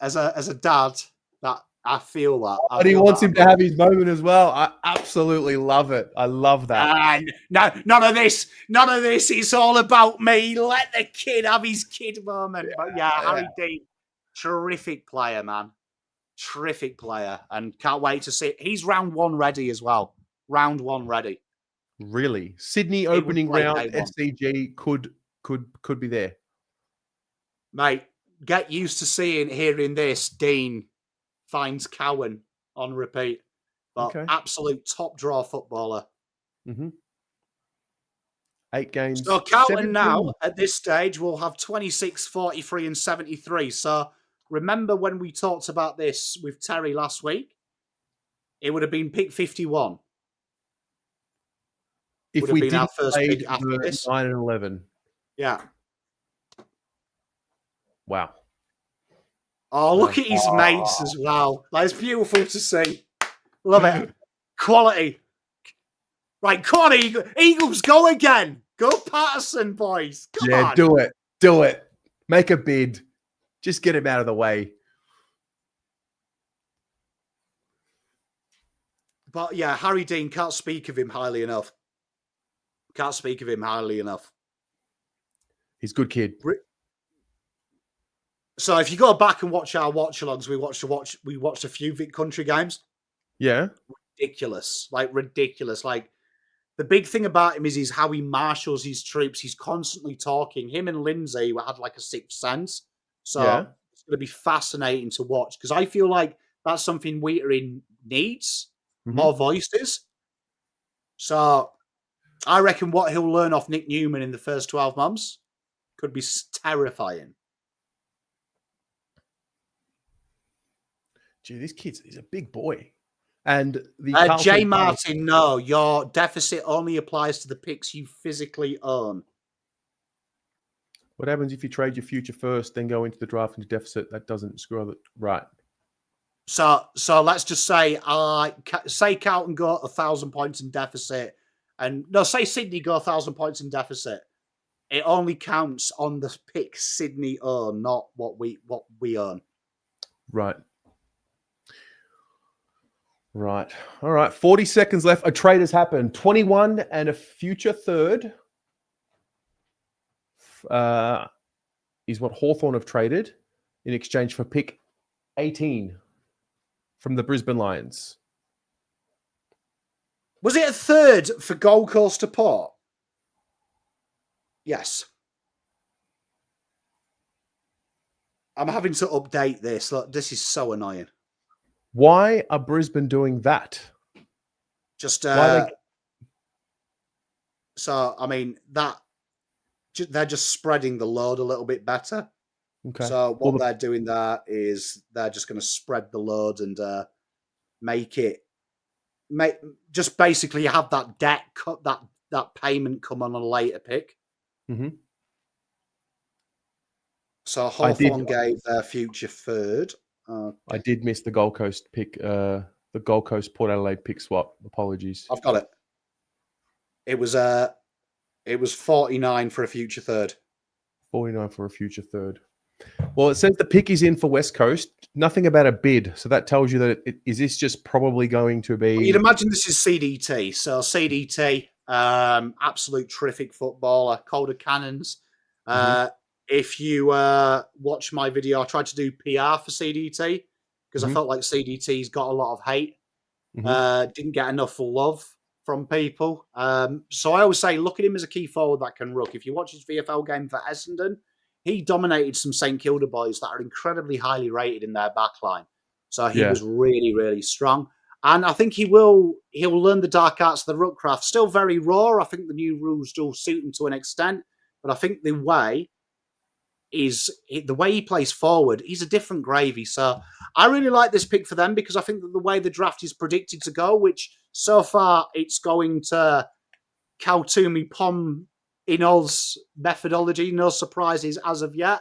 as a dad, that I feel that.
But he wants him to have his moment as well. I absolutely love it. I love that.
No, none of this. None of this. It's all about me. Let the kid have his kid moment. But Harry Dean, terrific player, man. Terrific player, and can't wait to see it. He's round 1 ready as well. Round 1 ready.
Really, Sydney opening round SCG could be there.
Mate, get used to hearing this. Dean finds Cowan on repeat. But absolute top draw footballer.
Mm-hmm. 8 games.
So Cowan now, at this stage, will have 26, 43, and 73. So remember when we talked about this with Terry last week? It would have been pick 51.
If we didn't our first pick after this. 9 and 11.
Yeah.
Wow.
Oh, look at his mates as well. That's beautiful to see. Love it. Quality. Right, come on, Eagles, go again. Go Patterson, boys. Come on.
Do it. Do it. Make a bid. Just get him out of the way.
But yeah, Harry Dean, can't speak of him highly enough. Can't speak of him highly enough.
He's a good kid.
So if you go back and watch our watch-alongs, we watched a few Vic Country games.
Yeah.
Ridiculous. Like, the big thing about him is how he marshals his troops. He's constantly talking. Him and Lindsay had like a sixth sense. So it's going to be fascinating to watch because I feel like that's something Wheatering needs. More voices. So I reckon what he'll learn off Nick Newman in the first 12 months could be terrifying.
Gee, this he's a big boy. And the
Jay Martin, no, your deficit only applies to the picks you physically own.
What happens if you trade your future first, then go into the draft into deficit? That doesn't screw it. Right.
So let's just say Carlton go 1,000 points in deficit, and no, say Sydney go 1,000 points in deficit. It only counts on the pick Sydney own, not what we own.
Right. Right. All right. 40 seconds left. A trade has happened. 21 and a future third is what Hawthorn have traded in exchange for pick 18 from the Brisbane Lions.
Was it a third for Gold Coast to Port? Yes. I'm having to update this. Look, this is so annoying.
Why are Brisbane doing that?
Just so I mean they're just spreading the load a little bit better.
Okay.
So what they're doing there is they're just going to spread the load and basically have that debt cut that payment come on a later pick.
Mm-hmm.
So
I did.
Hawthorn gave their future third.
I did miss the Gold Coast pick, the Gold Coast Port Adelaide pick swap. Apologies.
I've got it. It was 49 for a future third.
49 for a future third. Well, it says the pick is in for West Coast. Nothing about a bid. So that tells you that is this just probably going to be...
Well, you'd imagine this is CDT. So CDT, absolute terrific footballer, Calder Cannons. If you watch my video, I tried to do PR for CDT because I felt like CDT's got a lot of hate. Didn't get enough love from people. So I always say, look at him as a key forward that can ruck. If you watch his VFL game for Essendon, he dominated some St Kilda boys that are incredibly highly rated in their backline. So he was really, really strong. And I think he'll learn the dark arts of the ruckcraft. Still very raw. I think the new rules do suit him to an extent. But I think the way he plays forward, he's a different gravy. So I really like this pick for them because I think that the way the draft is predicted to go, which so far it's going to Kautumi Pom in Oz methodology, no surprises as of yet.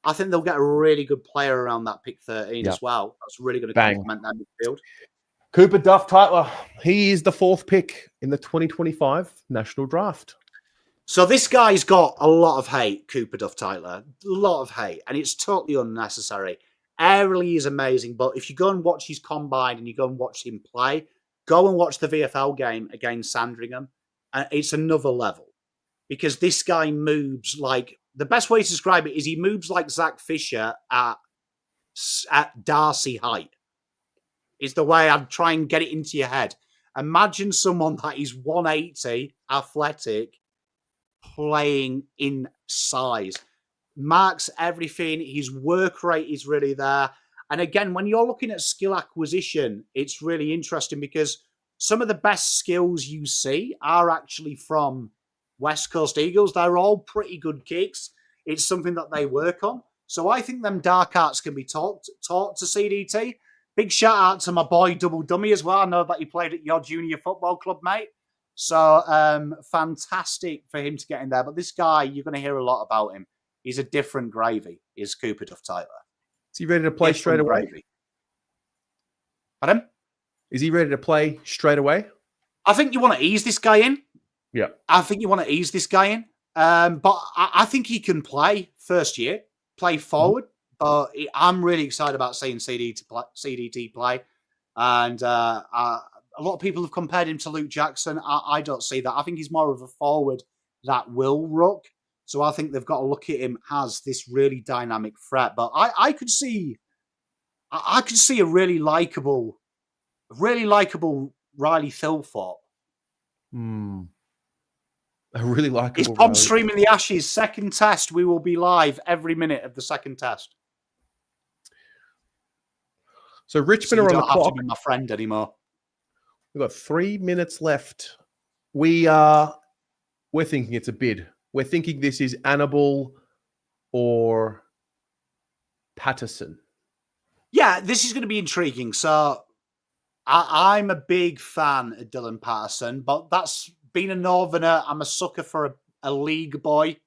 I think they'll get a really good player around that pick 13 as well. That's really going to complement that midfield.
Cooper Duff-Tytler, he is the 4th pick in the 2025 National Draft.
So this guy's got a lot of hate, Cooper Duff-Tytler. A lot of hate, and it's totally unnecessary. Aerially is amazing, but if you go and watch his combine and you go and watch him play, go and watch the VFL game against Sandringham. It's another level. Because this guy moves like... The best way to describe it is he moves like Zach Fisher at Darcy height. Is the way I'd try and get it into your head. Imagine someone that is 180, athletic, playing in size. Marks everything. His work rate is really there. And again, when you're looking at skill acquisition, it's really interesting because some of the best skills you see are actually from West Coast Eagles. They're all pretty good kicks. It's something that they work on. So I think them dark arts can be taught to CDT. Big shout out to my boy Double Dummy as well. I know that he played at your junior football club, mate. So fantastic for him to get in there. But this guy, you're going to hear a lot about him. He's a different gravy, is Cooper Duff-Tytler.
Is he ready to play straight away?
Pardon?
Is he ready to play straight away?
I think you want to ease this guy in.
Yeah.
I think you want to ease this guy in. But I think he can play play forward. But I'm really excited about seeing CDT play. And a lot of people have compared him to Luke Jackson. I don't see that. I think he's more of a forward that will ruck. So I think they've got to look at him as this really dynamic threat. But I could see a really likable Riley Thilthorpe.
A really likable.
It's Pom streaming the Ashes. Second test. We will be live every minute of the second test.
So Richmond are on the clock.
You don't have to be my friend anymore.
We've got 3 minutes left. We're thinking it's a bid. We're thinking this is Annabelle or Patterson. Yeah,
this is going to be intriguing. So I'm a big fan of Dylan Patterson, but that's being a Northerner. I'm a sucker for a league boy,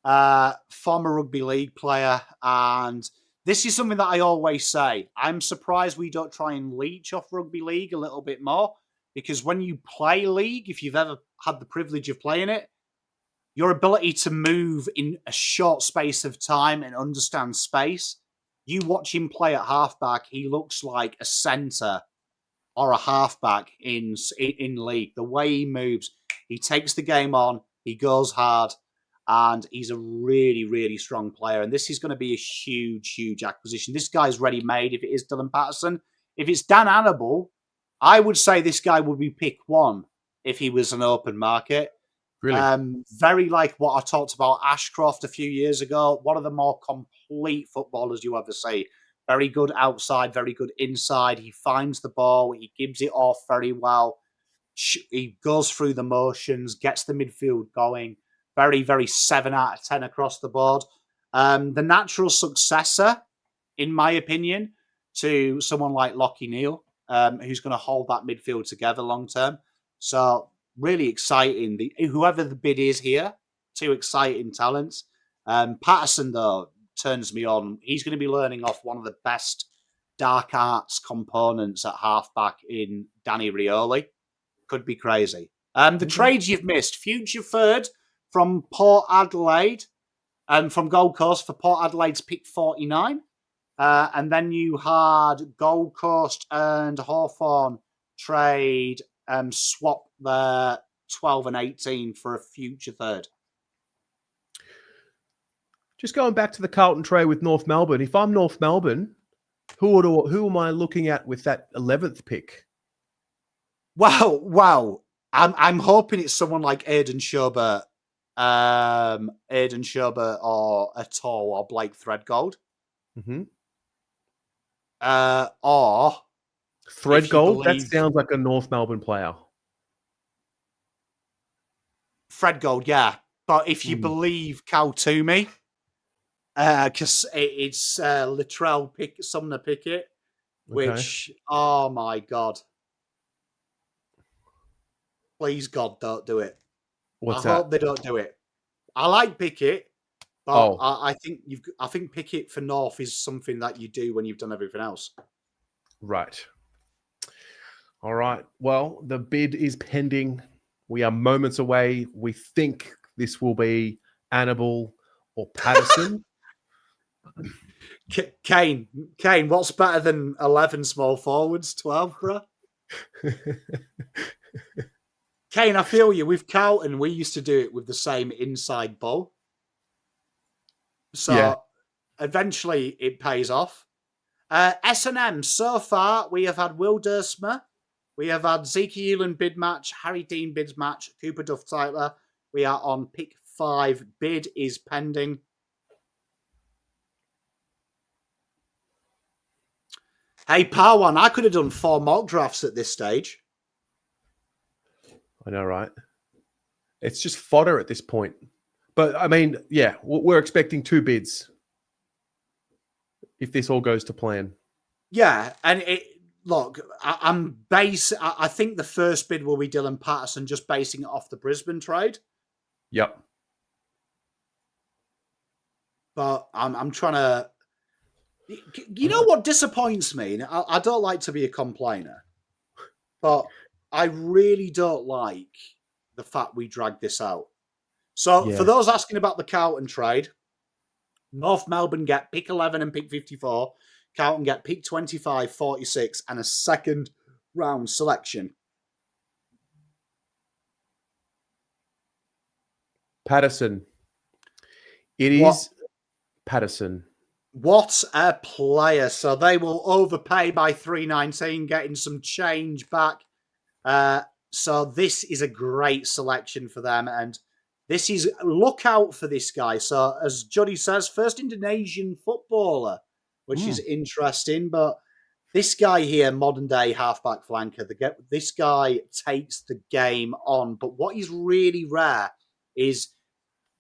former rugby league player. And this is something that I always say. I'm surprised we don't try and leech off rugby league a little bit more, because when you play league, if you've ever had the privilege of playing it, your ability to move in a short space of time and understand space. You watch him play at halfback, he looks like a centre or a halfback in league. The way he moves, he takes the game on, he goes hard, and he's a really, really strong player. And this is going to be a huge, huge acquisition. This guy's ready-made if it is Dylan Patterson. If it's Dan Annabelle, I would say this guy would be pick 1 if he was an open market.
Really?
Very like what I talked about Ashcroft a few years ago. One of the more complete footballers you ever see. Very good outside, very good inside. He finds the ball. He gives it off very well. He goes through the motions, gets the midfield going. Very, very 7 out of 10 across the board. The natural successor, in my opinion, to someone like Lockie Neal, who's going to hold that midfield together long term. So really exciting. Whoever the bid is here, 2 exciting talents. Patterson, though, turns me on. He's going to be learning off one of the best dark arts components at halfback in Danny Rioli. Could be crazy. The trades you've missed: future third from Port Adelaide, from Gold Coast for Port Adelaide's pick 49. And then you had Gold Coast and Hawthorn trade swap their 12 and 18 for a future third.
Just going back to the Carlton trade with North Melbourne. If I'm North Melbourne, who am I looking at with that 11th pick?
Wow. I'm hoping it's someone like Aidan Sherbert or Atoll or Blake Threadgold.
Mm-hmm.
Or
Threadgold? That sounds like a North Melbourne player.
Threadgold, yeah. But if you believe Cal Toomey, because it's Latrell Sumner Pickett, which, oh my God. Please, God, don't do it. I hope they don't do it. I like Pickett, but I think Pickett for North is something that you do when you've done everything else.
Right. All right. Well, the bid is pending. We are moments away. We think this will be Annabelle or Patterson.
Kane, what's better than 11 small forwards, 12, bro? Kane, I feel you. With Carlton, we used to do it with the same inside ball. So eventually it pays off. S&M, so far, we have had Will Dersma. We have had Zeke Elan bid match, Harry Dean bids match, Cooper Duff Titler. We are on pick 5. Bid is pending. Hey, Parwan, I could have done 4 mock drafts at this stage.
I know, right? It's just fodder at this point. But, I mean, yeah, we're expecting 2 bids if this all goes to plan.
Yeah, and look, I think the first bid will be Dylan Patterson, just basing it off the Brisbane trade.
Yep.
But I'm trying to... You know what disappoints me? I don't like to be a complainer, but I really don't like the fact we dragged this out. So for those asking about the Carlton trade, North Melbourne get pick 11 and pick 54. Carlton get pick 25, 46, and a second round selection.
Patterson. It is Patterson.
What a player. So they will overpay by 319, getting some change back. So this is a great selection for them. And this is, look out for this guy. So as Jody says, first Indonesian footballer, which is interesting. But this guy here, modern day halfback flanker, this guy takes the game on. But what is really rare is,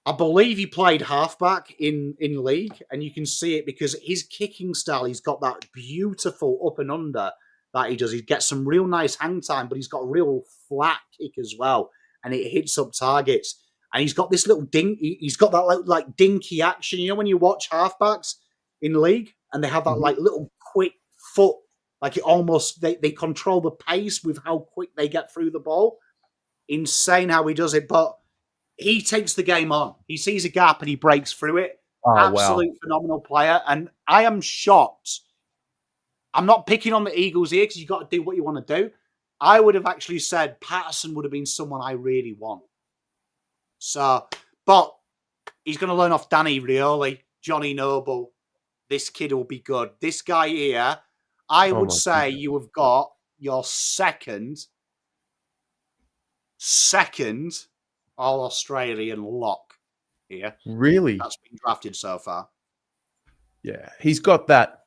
I believe he played halfback in league, and you can see it because his kicking style, he's got that beautiful up and under that he does. He gets some real nice hang time, but he's got a real flat kick as well, and it hits up targets. And he's got this little he's got that like dinky action. You know when you watch halfbacks in league and they have that like little quick foot, like it almost, they control the pace with how quick they get through the ball. Insane how he does it, but he takes the game on. He sees a gap and he breaks through it. Absolute phenomenal player. And I am shocked. I'm not picking on the Eagles here because you've got to do what you want to do. I would have actually said Patterson would have been someone I really want. So, but he's going to learn off Danny Rioli, Johnny Noble. This kid will be good. This guy here, I would say you have got your second All-Australian lock here.
Really?
That's been drafted so far.
Yeah. He's got that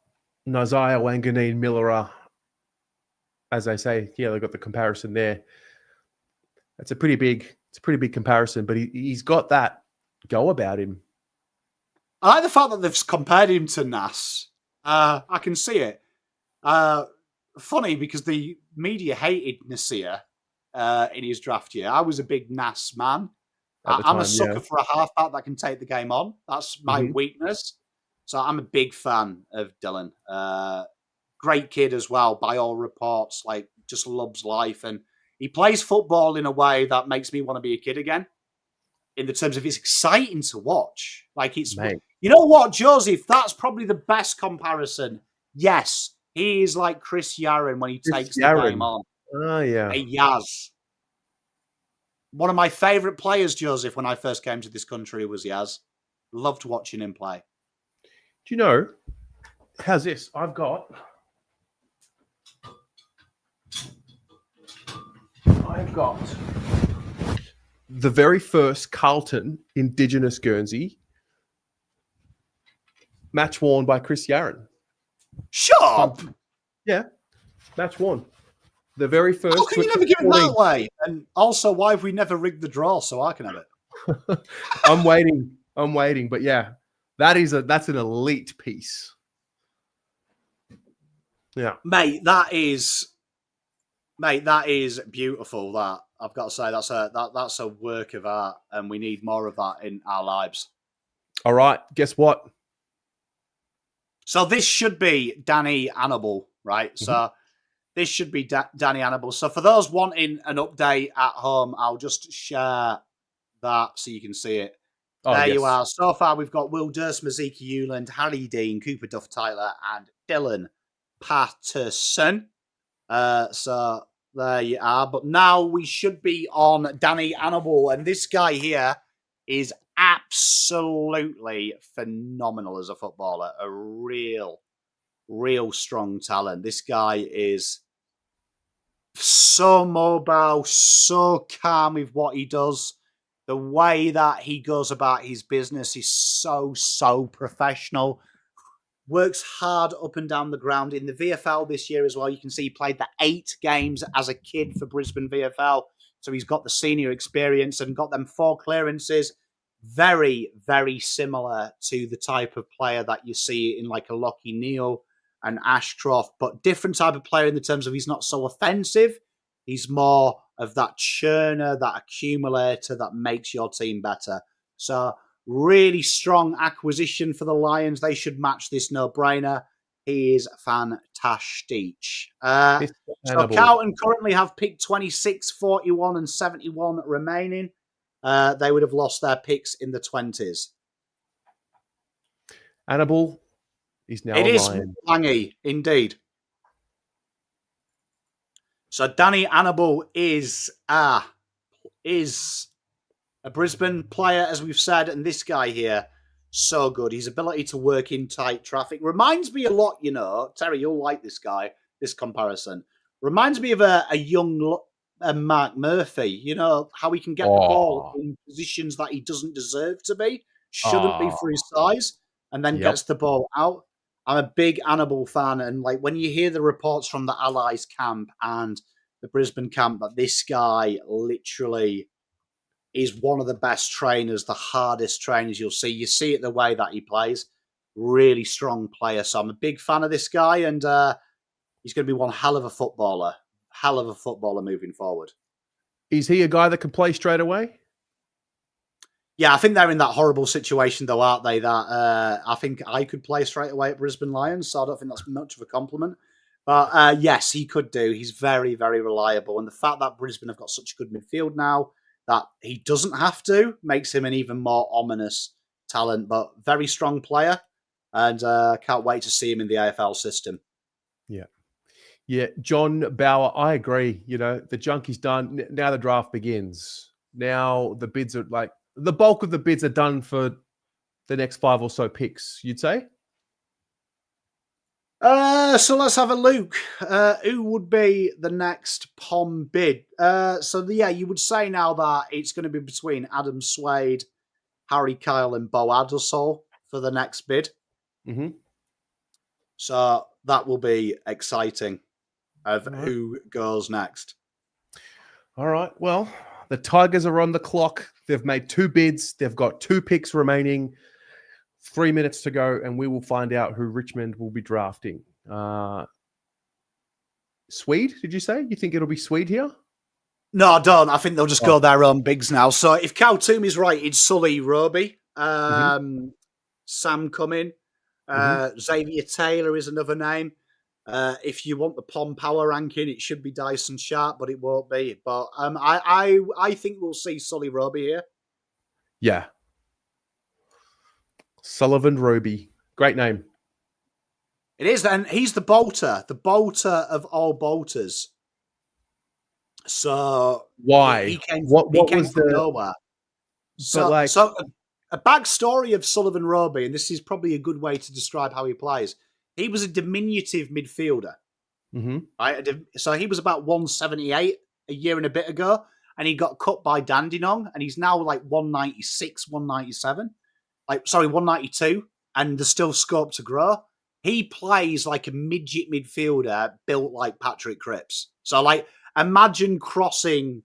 Nazaya Wanganeen Millera, as I say. Yeah, they've got the comparison there. It's a pretty big comparison, but he's got that go about him.
I like the fact that they've compared him to Nas. I can see it. Funny because the media hated Nasir in his draft year. I was a big Nas man. I'm a sucker for a halfback that can take the game on. That's my weakness. So I'm a big fan of Dylan. Great kid as well, by all reports. Like, just loves life, and he plays football in a way that makes me want to be a kid again. In the terms of it's exciting to watch. Like, it's,
Mate.
you know what, Joseph? That's probably the best comparison. Yes, he is like Chris Yarren when he takes the game on.
Oh yeah,
A Yaz. One of my favourite players, Joseph, when I first came to this country was Yaz. Loved watching him play.
Do you know? How's this? I've got the very first Carlton Indigenous Guernsey match worn by Chris Yarren.
Shut up!
Yeah, match worn. The very first.
How can you never give it that way? And also, why have we never rigged the draw so I can have it?
I'm waiting. But yeah, that's an elite piece. Yeah,
mate, that is beautiful. That I've got to say, that's a work of art, and we need more of that in our lives.
All right, guess what?
So this should be Danny Annable, right? Mm-hmm. So this should be Danny Annable. So for those wanting an update at home, I'll just share that so you can see it. There you are. So far, we've got Will Durst, Mazika Hewland, Harry Dean, Cooper Duff-Tyler, and Dylan Patterson. So there you are. But now we should be on Danny Annable. And this guy here is absolutely phenomenal as a footballer. A real strong talent. This guy is so mobile, so calm with what he does. The way that he goes about his business is so professional. Works hard up and down the ground. In the VFL this year as well, you can see he played the 8 games as a kid for Brisbane VFL. So he's got the senior experience and got them 4 clearances. Very similar to the type of player that you see in like a Lockie Neal and Ashcroft, but different type of player in the terms of he's not so offensive. He's more of that churner, that accumulator that makes your team better. So really strong acquisition for the Lions. They should match this no-brainer. He is fantastic. So Carlton currently have pick 26, 41 and 71 remaining. They would have lost their picks in the 20s.
Annable is now
It is
Lion.
Langy, indeed. So Danny Annable is a Brisbane player, as we've said, and this guy here, so good. His ability to work in tight traffic reminds me a lot, you know, Terry, you'll like this guy, this comparison. Reminds me of a young Mark Murphy, you know, how he can get the ball in positions that he doesn't deserve to be, shouldn't be for his size, and then gets the ball out. I'm a big Annable fan, and like when you hear the reports from the Allies camp and the Brisbane camp that this guy literally is one of the best trainers, the hardest trainers you'll see. You see it the way that he plays. Really strong player. So I'm a big fan of this guy, and he's going to be one hell of a footballer moving forward.
Is he a guy that can play straight away?
Yeah, I think they're in that horrible situation, though, aren't they? That I think I could play straight away at Brisbane Lions, so I don't think that's much of a compliment. But yes, he could do. He's very reliable. And the fact that Brisbane have got such a good midfield now, that he doesn't have to, makes him an even more ominous talent, but very strong player. And can't wait to see him in the AFL system.
Yeah, John Bauer, I agree. You know, the junk is done. Now the draft begins. Now the bids are like, the bulk of the bids are done for the next 5 or so picks, you'd say?
So let's have a look. Who would be the next POM bid? You would say now that it's going to be between Adam Swade, Harry Kyle, and Bo Adelsall for the next bid. Mm-hmm. So that will be exciting of who goes next.
All right. Well, the Tigers are on the clock. They've made 2 bids. They've got 2 picks remaining. 3 minutes to go, and we will find out who Richmond will be drafting. Swede, did you say? You think it'll be Swede here?
No, I don't. I think they'll just go their own bigs now. So if Cal Toomey's right, it's Sully Roby, Sam Cumming, Xavier Taylor is another name. If you want the Plum Power ranking, it should be Dyson Sharp, but it won't be. But I think we'll see Sully Roby here.
Yeah. Sullivan Roby. Great name.
It is, and he's the bolter of all bolters. So
why?
He came
what
from
was the
nowhere. So a backstory of Sullivan Roby, and this is probably a good way to describe how he plays. He was a diminutive midfielder.
Mm-hmm.
Right? So he was about 178 a year and a bit ago, and he got cut by Dandenong, and he's now like 196, 197. 192, and there's still scope to grow. He plays like a midget midfielder built like Patrick Cripps. So, like, imagine crossing.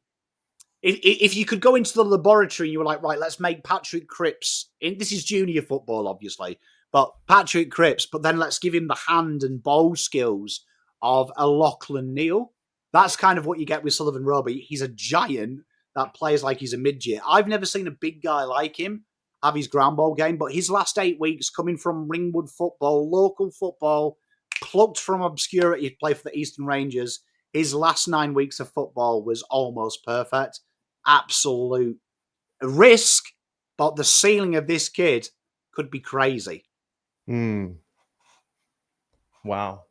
If you could go into the laboratory and you were like, right, let's make Patrick Cripps. This is junior football, obviously, but Patrick Cripps, but then let's give him the hand and ball skills of a Lachlan Neal. That's kind of what you get with Sullivan Roby. He's a giant that plays like he's a midget. I've never seen a big guy like him have his ground ball game, but his last 8 weeks coming from Ringwood football, local football, plucked from obscurity to play for the Eastern Rangers, his last 9 weeks of football was almost perfect. Absolute risk, but the ceiling of this kid could be crazy.
Wow.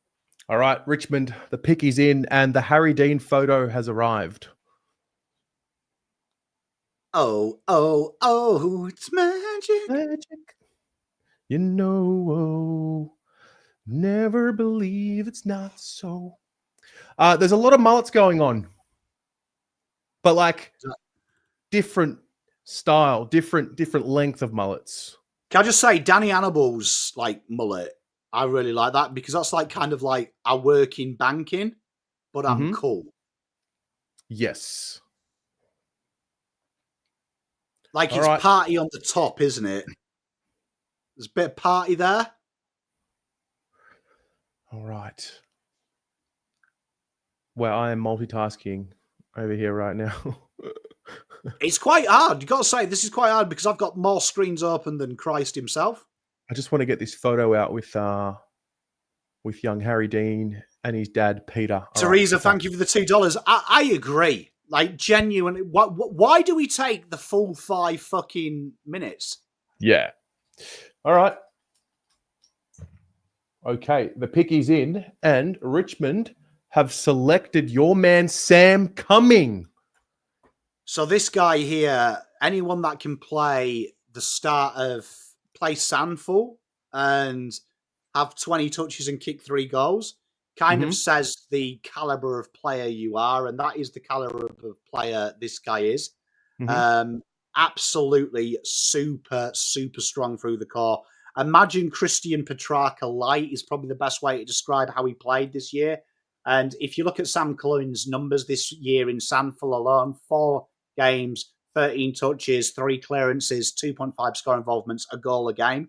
All right, Richmond, the pick is in and the Harry Dean photo has arrived.
Oh, it's magic.
Magic. You know, never believe it's not so. There's a lot of mullets going on, but like different style, different length of mullets.
Can I just say, Danny Hannibal's like mullet, I really like that because that's like kind of like I work in banking, but I'm cool.
Yes.
Like it's party on the top, isn't it? There's a bit of party there.
All right. Well, I am multitasking over here right now.
It's quite hard. You got to say, this is quite hard because I've got more screens open than Christ himself.
I just want to get this photo out with young Harry Dean and his dad, Peter.
Teresa, thank you for the $2. I agree. Like, genuinely, why do we take the full 5 fucking minutes?
Yeah. All right. Okay, the pick is in, and Richmond have selected your man, Sam Cumming.
So this guy here, anyone that can play the start of play Sandful and have 20 touches and kick 3 goals, kind of says the caliber of player you are, and that is the caliber of player this guy is. Absolutely super, super strong through the core. Imagine Christian Petrarca light is probably the best way to describe how he played this year. And if you look at Sam Cullen's numbers this year in Sandful alone, 4 games, 13 touches, 3 clearances, 2.5 score involvements, a goal a game.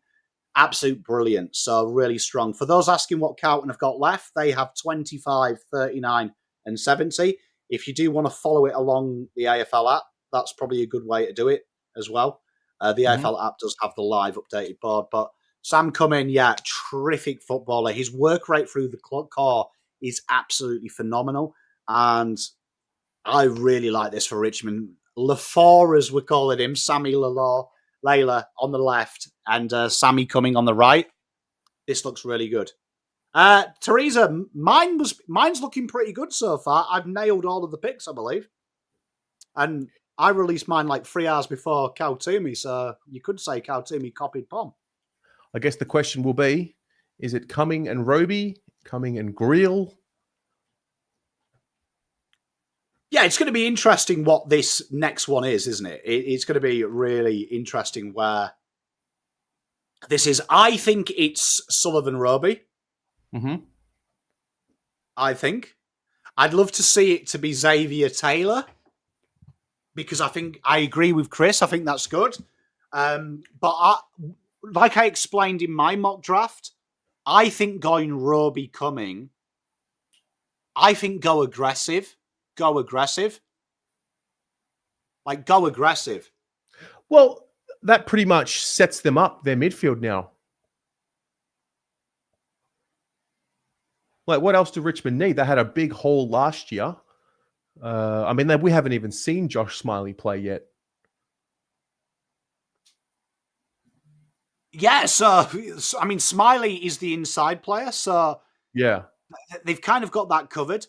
Absolute brilliant. So really strong. For those asking what Carlton have got left, they have 25, 39 and 70. If you do want to follow it along the AFL app, that's probably a good way to do it as well. The AFL app does have the live updated board. But Sam Cumming, yeah, terrific footballer. His work rate through the core is absolutely phenomenal. And I really like this for Richmond. LaFour, as we're calling him, Sammy Layla on the left, and Sammy Cumming on the right. This looks really good. Teresa, mine's looking pretty good so far. I've nailed all of the picks, I believe. And I released mine like 3 hours before Cow Toomey, so you could say Cow Toomey copied Pom.
I guess the question will be, is it Cumming and Roby, Cumming and Greel?
Yeah, it's going to be interesting what this next one is, isn't it? It's going to be really interesting where this is. I think it's Sullivan Roby. I think. I'd love to see it to be Xavier Taylor because I agree with Chris. I think that's good. But like I explained in my mock draft, I think going Roby Cumming, I think go aggressive. Go aggressive. Like, go aggressive.
Well, that pretty much sets them up, their midfield now. Like, what else do Richmond need? They had a big haul last year. I mean, we haven't even seen Josh Smiley play yet.
Yeah, so I mean, Smiley is the inside player, so
Yeah.
they've kind of got that covered.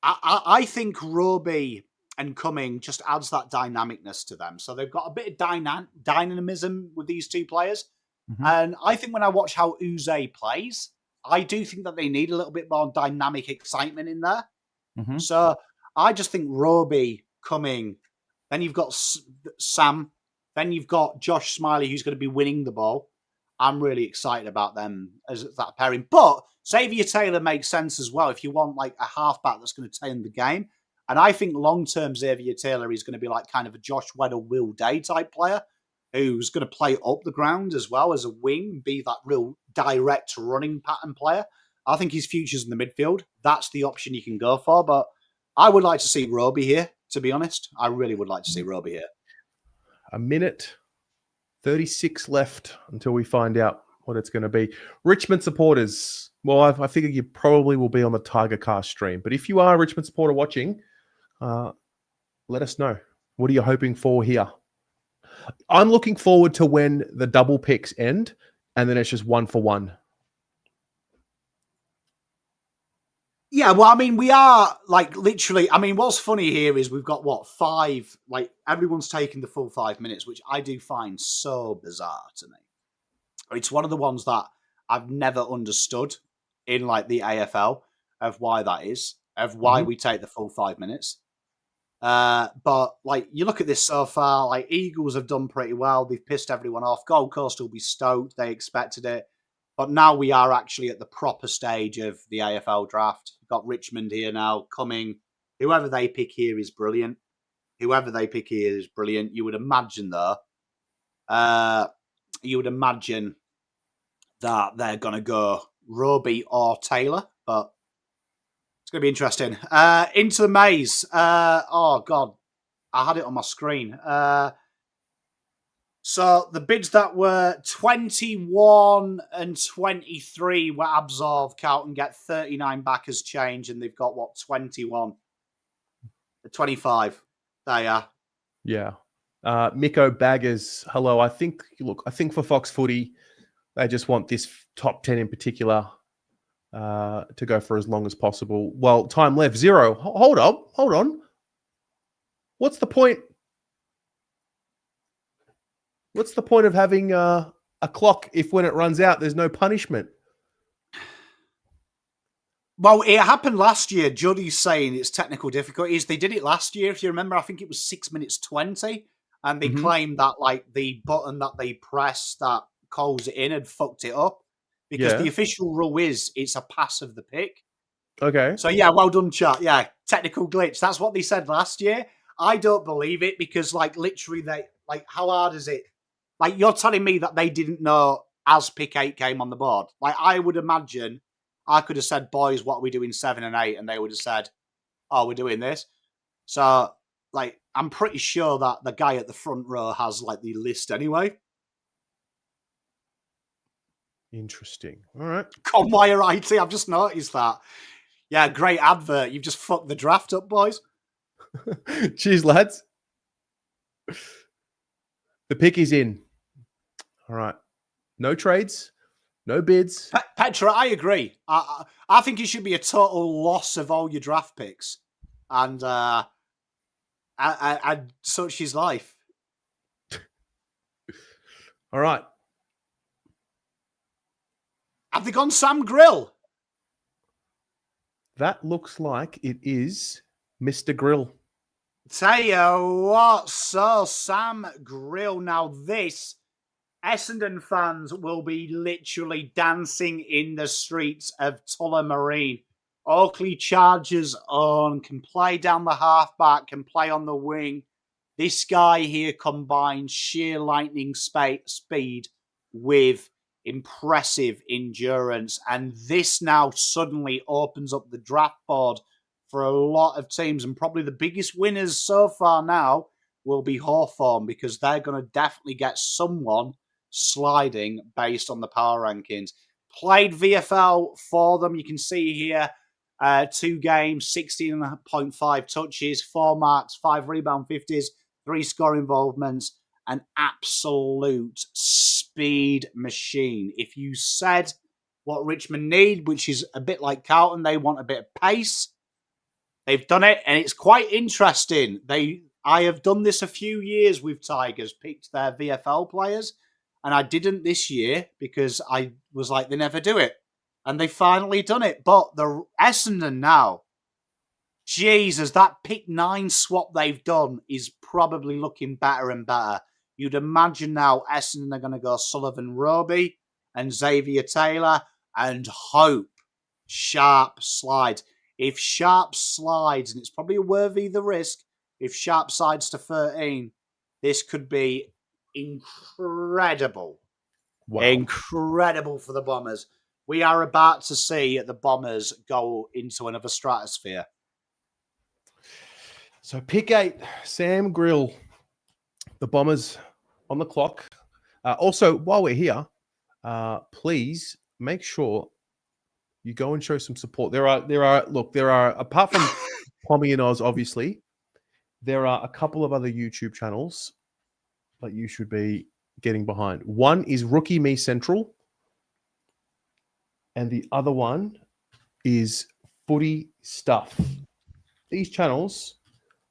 I think Roby and Cumming just adds that dynamicness to them. So they've got a bit of dynamism with these two players.
Mm-hmm.
And I think when I watch how Uze plays, I do think that they need a little bit more dynamic excitement in there.
Mm-hmm.
So I just think Roby, Cumming, then you've got Sam, then you've got Josh Smiley, who's going to be winning the ball. I'm really excited about them as that pairing. But Xavier Taylor makes sense as well if you want like a halfback that's going to turn the game. And I think long-term Xavier Taylor is going to be like kind of a Josh Weddle, Will Day type player who's going to play up the ground as well as a wing, be that real direct running pattern player. I think his future's in the midfield. That's the option you can go for. But I would like to see Roby here, to be honest. I really would like to see Roby here.
A minute 36 left until we find out what it's going to be. Richmond supporters, well, I figure you probably will be on the Tiger Cast stream. But if you are a Richmond supporter watching, let us know. What are you hoping for here? I'm looking forward to when the double picks end and then it's just 1-for-1.
Yeah, well, I mean, we are like literally. I mean, what's funny here is we've got what 5? Like everyone's taking the full 5 minutes, which I do find so bizarre to me. It's one of the ones that I've never understood in like the AFL of why that is, of why we take the full 5 minutes. But like you look at this so far, like Eagles have done pretty well. They've pissed everyone off. Gold Coast will be stoked. They expected it. But now we are actually at the proper stage of the AFL draft. We've got Richmond here now coming. Whoever they pick here is brilliant. You would imagine, though, that they're going to go Roby or Taylor. But it's going to be interesting. Into the maze. Oh, God. I had it on my screen. So the bids that were 21 and 23 were absolved. Carlton get 39 back as change, and they've got, 21? 25. There you are.
Yeah. Miko Baggers, hello. I think for Fox Footy, they just want this top 10 in particular to go for as long as possible. Well, time left 0. Hold on. What's the point? What's the point of having a clock if when it runs out, there's no punishment?
Well, it happened last year. Juddy's saying it's technical difficulties. They did it last year, if you remember. I think it was 6 minutes 20. And they claimed that like the button that they press that calls it in had fucked it up. Because the official rule is it's a pass of the pick.
Okay.
So, yeah, well done, chat. Yeah, technical glitch. That's what they said last year. I don't believe it because, like, literally, how hard is it? Like, you're telling me that they didn't know as pick 8 came on the board. Like, I would imagine I could have said, boys, what are we doing 7 and 8? And they would have said, oh, we're doing this. So, like, I'm pretty sure that the guy at the front row has, like, the list anyway.
Interesting. All right.
Conwire IT, I've just noticed that. Yeah, great advert. You've just fucked the draft up, boys.
Cheers, lads. The pick is in. All right. No trades, no bids.
Petra, I agree. I think it should be a total loss of all your draft picks. And such is life.
All right.
Have they gone Sam Grill?
That looks like it is Mr. Grill.
Tell you what, so Sam Grill. Now this, Essendon fans will be literally dancing in the streets of Tullamarine. Oakley Chargers on, can play down the halfback, can play on the wing. This guy here combines sheer lightning speed with impressive endurance. And this now suddenly opens up the draft board for a lot of teams. And probably the biggest winners so far now will be Hawthorn, because they're going to definitely get someone sliding based on the power rankings. played VFL for them. You can see here 2 games, 16.5 touches, 4 marks, 5 rebound 50s, 3 score involvements, an absolute speed machine. If you said what Richmond need, which is a bit like Carlton, they want a bit of pace, they've done it, and it's quite interesting. I have done this a few years with Tigers, picked their VFL players, and I didn't this year because I was like, they never do it. And they finally done it. But the Essendon now, Jesus, that pick 9 swap they've done is probably looking better and better. You'd imagine now Essendon are going to go Sullivan Roby and Xavier Taylor and hope Sharp slides. If Sharp slides, and it's probably worthy the risk, if Sharp slides to 13, this could be incredible. Wow. Incredible for the Bombers. We are about to see the Bombers go into another stratosphere.
So pick 8, Sam Grill, the Bombers on the clock. Also, while we're here, please make sure you go and show some support. There are apart from Pommy and Oz, obviously, there are a couple of other YouTube channels that you should be getting behind. One is Rookie Me Central, and the other one is Footy Stuff. These channels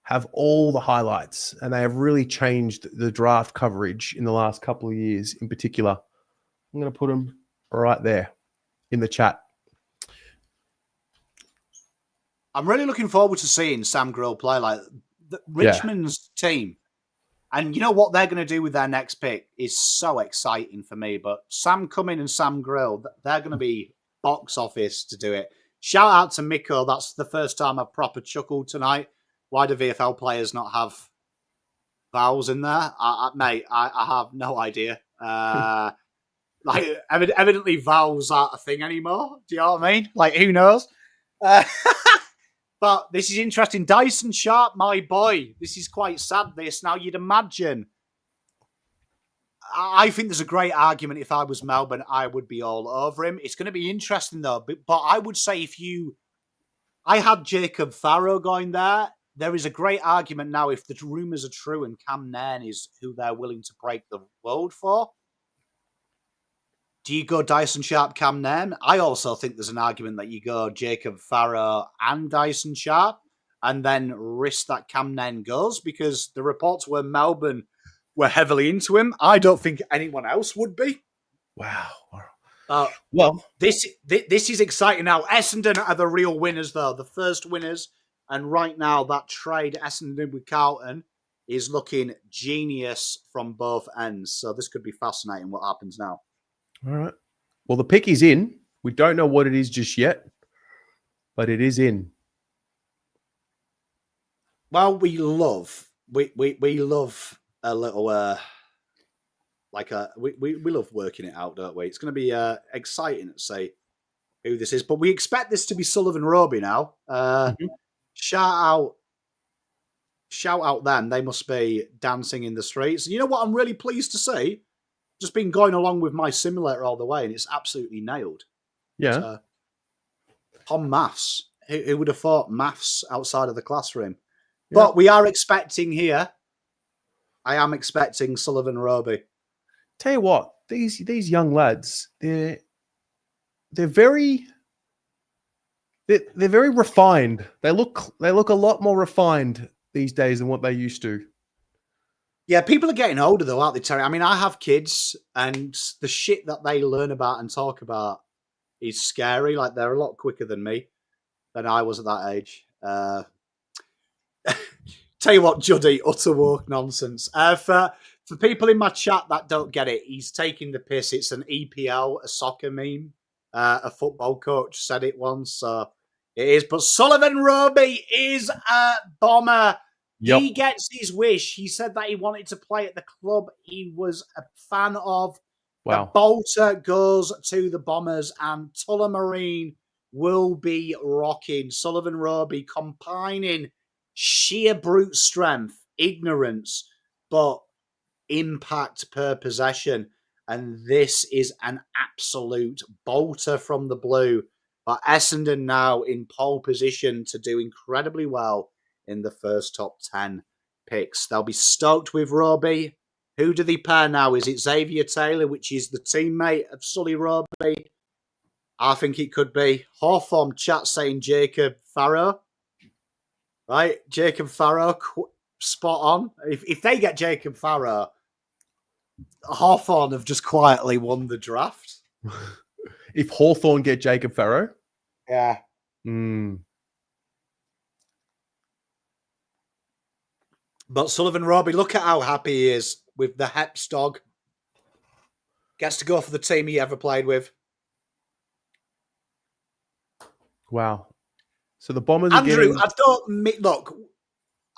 have all the highlights, and they have really changed the draft coverage in the last couple of years in particular. I'm going to put them right there in the chat.
I'm really looking forward to seeing Sam Grill play. Like Richmond's team. And you know what they're going to do with their next pick is so exciting for me. But Sam Cumming and Sam Grill, they're going to be box office to do it. Shout out to Miko. That's the first time I've proper chuckled tonight. Why do VFL players not have vowels in there? Mate, I have no idea. Evidently vowels aren't a thing anymore. Do you know what I mean? Like, who knows? But this is interesting. Dyson Sharp, my boy. This is quite sad, this. Now, you'd imagine. I think there's a great argument. If I was Melbourne, I would be all over him. It's going to be interesting, though. But I would say I had Jacob Farrow going there. There is a great argument now if the rumours are true and Cam Nairn is who they're willing to break the world for. Do you go Dyson Sharp, Cam Nairn? I also think there's an argument that you go Jacob Farrow and Dyson Sharp and then risk that Cam Nairn goes, because the reports were Melbourne were heavily into him. I don't think anyone else would be.
Wow.
Well, this is exciting now. Essendon are the real winners, though, the first winners. And right now, that trade Essendon with Carlton is looking genius from both ends. So this could be fascinating what happens now.
All right. Well, the pick is in. We don't know what it is just yet, but it is in.
Well, we love a little we love working it out, don't we? It's going to be exciting to see who this is, but we expect this to be Sullivan Roby now. Shout out them. They must be dancing in the streets. And you know what I'm really pleased to see? Just been going along with my simulator all the way, and it's absolutely nailed.
Yeah.
Tom Maths. Who would have thought maths outside of the classroom? Yeah. But we are expecting here. I am expecting Sullivan Roby.
Tell you what, these young lads, they're very refined. They look a lot more refined these days than what they used to.
Yeah, people are getting older though, aren't they, Terry? I mean, I have kids, and the shit that they learn about and talk about is scary. Like, they're a lot quicker than me, than I was at that age. Tell you what, Juddy, utter woke nonsense. For people in my chat that don't get it, he's taking the piss. It's an EPL, a soccer meme. A football coach said it once, so it is. But Sullivan Roby is a bomber. Yep. He gets his wish. He said that he wanted to play at the club he was a fan of. Wow. The bolter goes to the Bombers, and Tullamarine will be rocking. Sullivan Roby combining sheer brute strength, ignorance, but impact per possession. And this is an absolute bolter from the blue. But Essendon now in pole position to do incredibly well in the first top 10 picks. They'll be stoked with Roby. Who do they pair now? Is it Xavier Taylor, which is the teammate of Sully Roby? I think it could be. Hawthorne chat saying Jacob Farrow. Right? Jacob Farrow, spot on. If they get Jacob Farrow, Hawthorne have just quietly won the draft.
If Hawthorne get Jacob Farrow?
Yeah. But Sullivan Roby, look at how happy he is with the Heps dog. Gets to go for the team he ever played with.
Wow. So the Bombers
Andrew,
are
I don't... Look,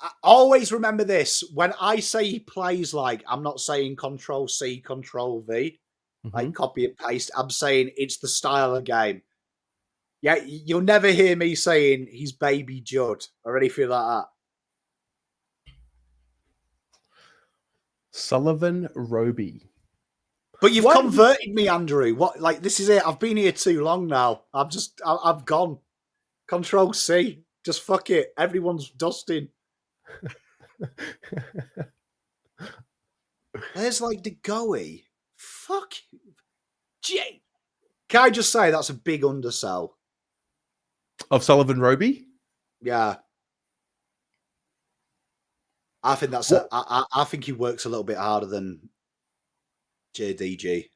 I always remember this. When I say he plays like, I'm not saying Control-C, Control-V, like copy and paste. I'm saying it's the style of game. Yeah, you'll never hear me saying he's Baby Judd or anything like that.
Sullivan Roby.
But you've converted me, Andrew. What? Like, this is it. I've been here too long now. I've gone. Control-C. Just fuck it. Everyone's dusting. There's like the Goey. Fuck you. Jay. Can I just say that's a big undersell?
Of Sullivan Roby?
Yeah. I think that's I think he works a little bit harder than JDG.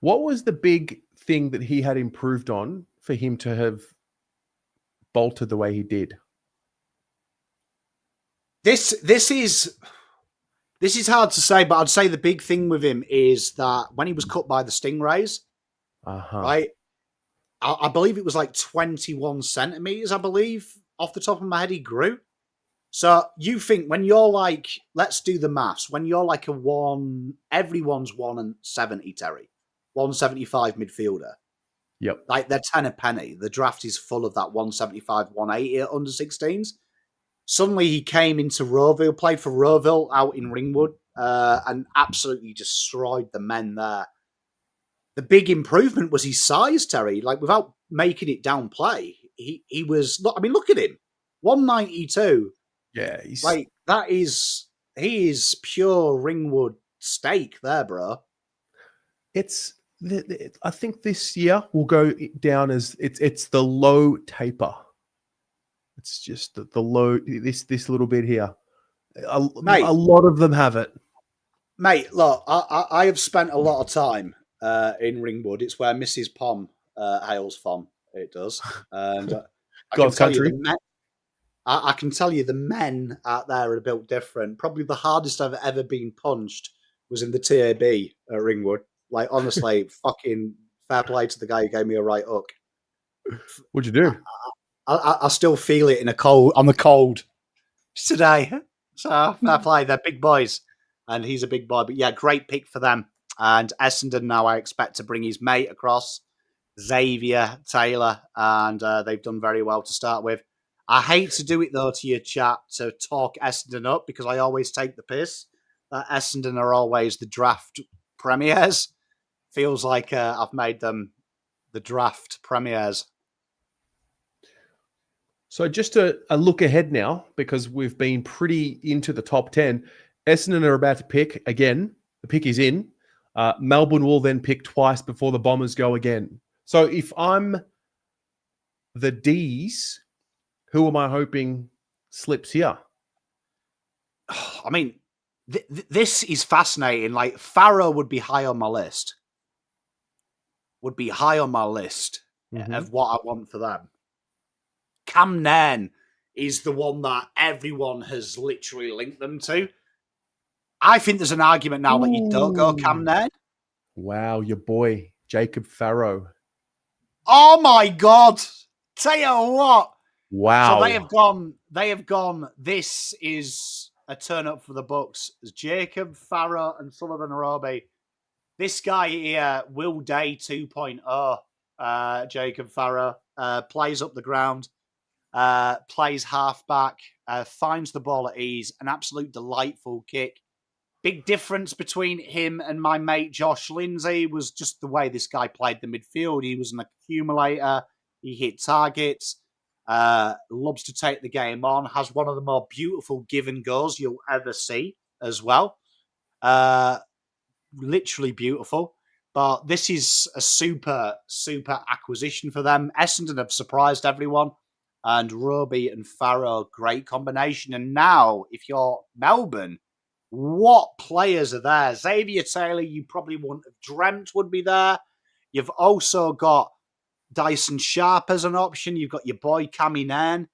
What was the big thing that he had improved on for him to have bolted the way he did?
This is hard to say, but I'd say the big thing with him is that when he was cut by the Stingrays, right? I believe it was like 21 centimeters, I believe, off the top of my head, he grew. So you think when you're like, let's do the maths, when you're like everyone's 170, Terry, 175 midfielder.
Yep.
Like they're 10 a penny. The draft is full of that 175, 180 under 16s. Suddenly he came into Rowville, played for Rowville out in Ringwood, and absolutely destroyed the men there. The big improvement was his size, Terry. Like, without making it downplay, he was... Look at him. 192.
Yeah, he's...
Like, he is pure Ringwood steak there, bro.
I think this year will go down as it's the low taper. It's just the low, this little bit here. A lot of them have it.
Mate, look, I have spent a lot of time in Ringwood. It's where Mrs. Pom hails from. It does. And
God's country.
I can tell you the men out there are a bit different. Probably the hardest I've ever been punched was in the TAB at Ringwood. Like, honestly, fucking fair play to the guy who gave me a right hook.
What'd you do?
I still feel it on the cold today. So fair play. They're big boys. And he's a big boy. But yeah, great pick for them. And Essendon now I expect to bring his mate across, Xavier Taylor. And they've done very well to start with. I hate to do it, though, to your chat, to talk Essendon up, because I always take the piss that Essendon are always the draft premiers. Feels like I've made them the draft premiers.
So just a look ahead now, because we've been pretty into the top 10. Essendon are about to pick again. The pick is in. Melbourne will then pick twice before the Bombers go again. So if I'm the D's, who am I hoping slips here?
I mean, this is fascinating. Like, Farrow would be high on my list. Of what I want for them. Cam Nairn is the one that everyone has literally linked them to. I think there's an argument now that you don't go Cam Nairn.
Wow, your boy, Jacob Farrow.
Oh my God. Tell you what.
Wow.
So they have gone, this is a turn up for the Bucks. Jacob Farrow and Sullivan Roby. This guy here, Will Day 2.0, Jacob Farrow, plays up the ground, plays halfback, finds the ball at ease, an absolute delightful kick. Big difference between him and my mate Josh Lindsay was just the way this guy played the midfield. He was an accumulator. He hit targets. Loves to take the game on. Has one of the more beautiful give and goes you'll ever see as well. Literally beautiful. But this is a super acquisition for them. Essendon have surprised everyone. And Roby and Farrow, great combination. And now, if you're Melbourne, what players are there? Xavier Taylor, you probably wouldn't have dreamt would be there. You've also got Dyson Sharp as an option. You've got your boy Cammy Nairn.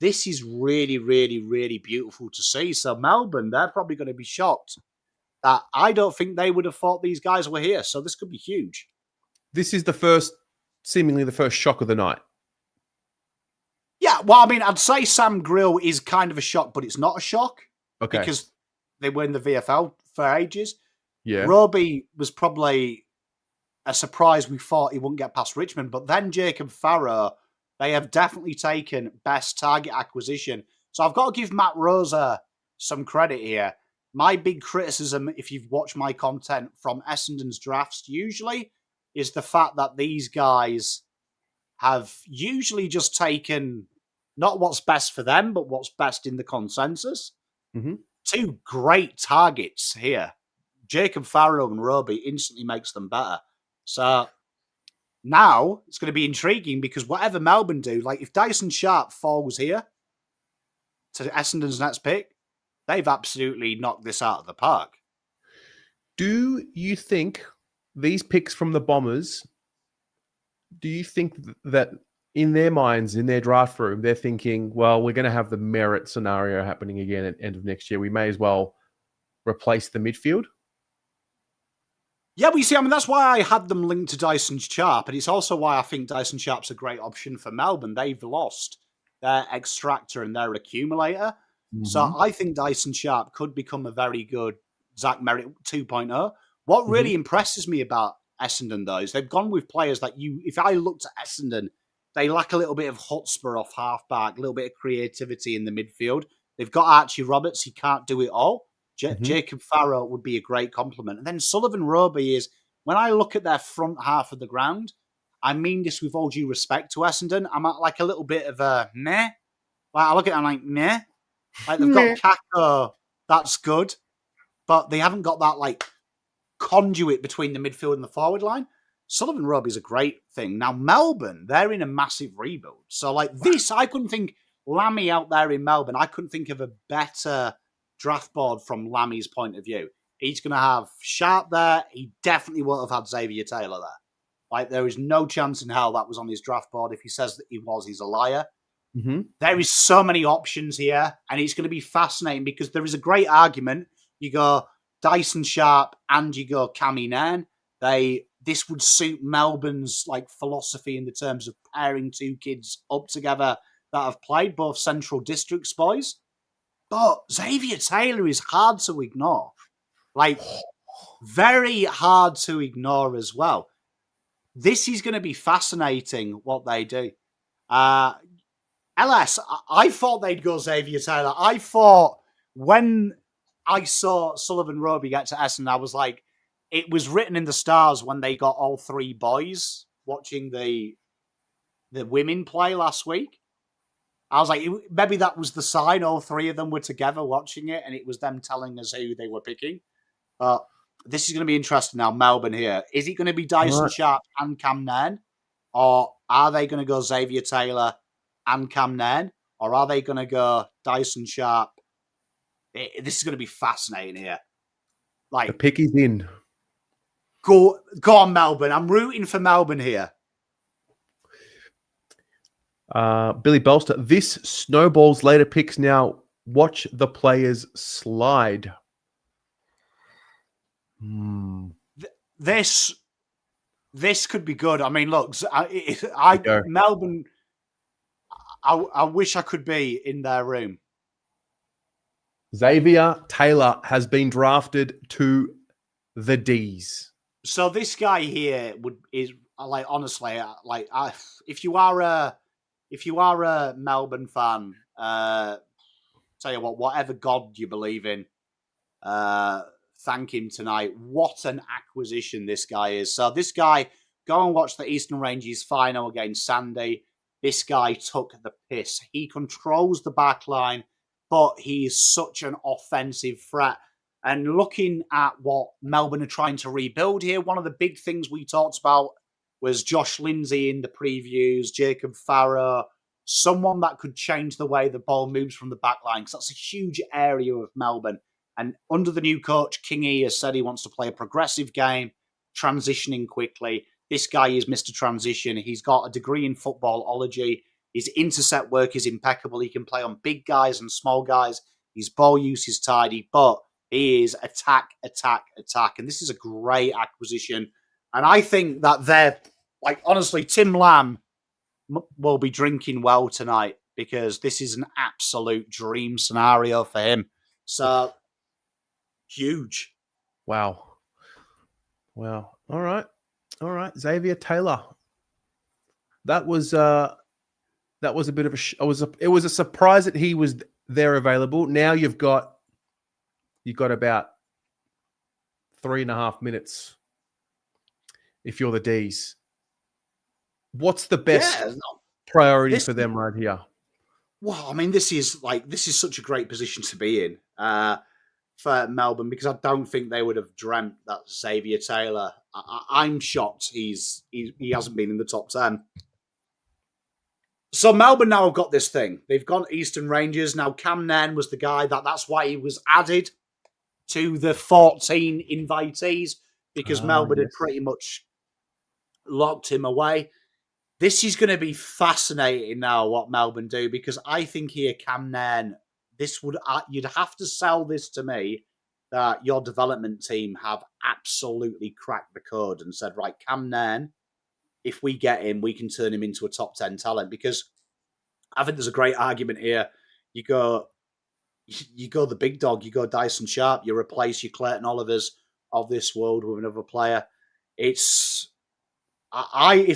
This is really, really, really beautiful to see. So Melbourne, they're probably going to be shocked that I don't think they would have thought these guys were here. So this could be huge.
This is seemingly the first shock of the night.
Yeah, well, I mean, I'd say Sam Grill is kind of a shock, but it's not a shock.
Okay.
Because they were in the VFL for ages.
Yeah.
Roby was probably a surprise. We thought he wouldn't get past Richmond. But then Jacob Farrow, they have definitely taken best target acquisition. So I've got to give Matt Rosa some credit here. My big criticism, if you've watched my content from Essendon's drafts, usually is the fact that these guys have usually just taken not what's best for them, but what's best in the consensus.
Mm-hmm.
Two great targets here. Jacob Farrow and Roby instantly makes them better. So now it's going to be intriguing because whatever Melbourne do, like if Dyson Sharp falls here to Essendon's next pick, they've absolutely knocked this out of the park.
Do you think these picks from the Bombers, do you think that in their minds, in their draft room, they're thinking, well, we're going to have the merit scenario happening again at the end of next year. We may as well replace the midfield?
Yeah, but you see, I mean, that's why I had them linked to Dyson Sharp, and it's also why I think Dyson Sharp's a great option for Melbourne. They've lost their extractor and their accumulator. Mm-hmm. So I think Dyson Sharp could become a very good Zach Merritt 2.0. What really impresses me about Essendon, though, is they've gone with players that if I looked at Essendon, they lack a little bit of chutzpah off halfback, a little bit of creativity in the midfield. They've got Archie Roberts. He can't do it all. Jacob Farrow would be a great compliment. And then Sullivan Roby is, when I look at their front half of the ground, I mean this with all due respect to Essendon, I'm at like a little bit of a meh. Like I look at it, I'm like, meh. Like they've got Kako, that's good. But they haven't got that like conduit between the midfield and the forward line. Sullivan Roby's a great thing. Now, Melbourne, they're in a massive rebuild. So, like this, I couldn't think Lammy out there in Melbourne. I couldn't think of a better draft board from Lammy's point of view. He's going to have Sharp there. He definitely won't have had Xavier Taylor there. Like, there is no chance in hell that was on his draft board. If he says that he was, he's a liar.
Mm-hmm.
There is so many options here, and it's going to be fascinating because there is a great argument. You go Dyson Sharp and you go Cammy Nairn. This would suit Melbourne's like philosophy in the terms of pairing two kids up together that have played both Central Districts boys. But Xavier Taylor is hard to ignore. Like, very hard to ignore as well. This is going to be fascinating what they do. LS, I thought they'd go Xavier Taylor. I thought when I saw Sullivan Roby get to Essendon, I was like, it was written in the stars when they got all three boys watching the women play last week. I was like, maybe that was the sign. All three of them were together watching it, and it was them telling us who they were picking. This is going to be interesting now, Melbourne here. Is it going to be Dyson Sharp and Cam Nairn? Or are they going to go Xavier Taylor and Cam Nairn? Or are they going to go Dyson Sharp? This is going to be fascinating here. Like,
the pick is in.
Go on, Melbourne. I'm rooting for Melbourne here.
Billy Bolster, this snowballs later picks now. Watch the players slide.
This could be good. I mean, look, Melbourne, I wish I could be in their room.
Xavier Taylor has been drafted to the D's.
So this guy here is like, honestly, like if you are a Melbourne fan, tell you what, whatever God you believe in, thank him tonight. What an acquisition this guy is. So this guy, go and watch the Eastern Ranges final against Sandy. This guy took the piss. He controls the back line, but he is such an offensive threat. And looking at what Melbourne are trying to rebuild here, one of the big things we talked about was Josh Lindsay in the previews, Jacob Farrow, someone that could change the way the ball moves from the back line, because that's a huge area of Melbourne. And under the new coach, Kingy has said he wants to play a progressive game, transitioning quickly. This guy is Mr. Transition. He's got a degree in footballology. His intercept work is impeccable. He can play on big guys and small guys. His ball use is tidy, but he is attack, attack, attack. And this is a great acquisition. And I think that they're, like, honestly, Tim Lamb will be drinking well tonight, because this is an absolute dream scenario for him. So, huge.
Wow. All right. Xavier Taylor. That was a bit of it was a surprise that he was there available. Now you've got about 3.5 minutes if you're the D's. What's the best priority for them right here?
Well, I mean, this is such a great position to be in for Melbourne, because I don't think they would have dreamt that Xavier Taylor. I'm shocked he hasn't been in the top 10. So Melbourne now have got this thing. They've gone Eastern Rangers. Now Cam Nairn was the guy that's why he was added to the 14 invitees, because Melbourne had pretty much locked him away. This is going to be fascinating now what Melbourne do, because I think here Cam Nairn, you'd have to sell this to me that your development team have absolutely cracked the code and said, right, Cam Nairn, if we get him, we can turn him into a top 10 talent. Because I think there's a great argument here. You go the big dog, you go Dyson Sharp, you replace your Clayton Olivers of this world with another player. If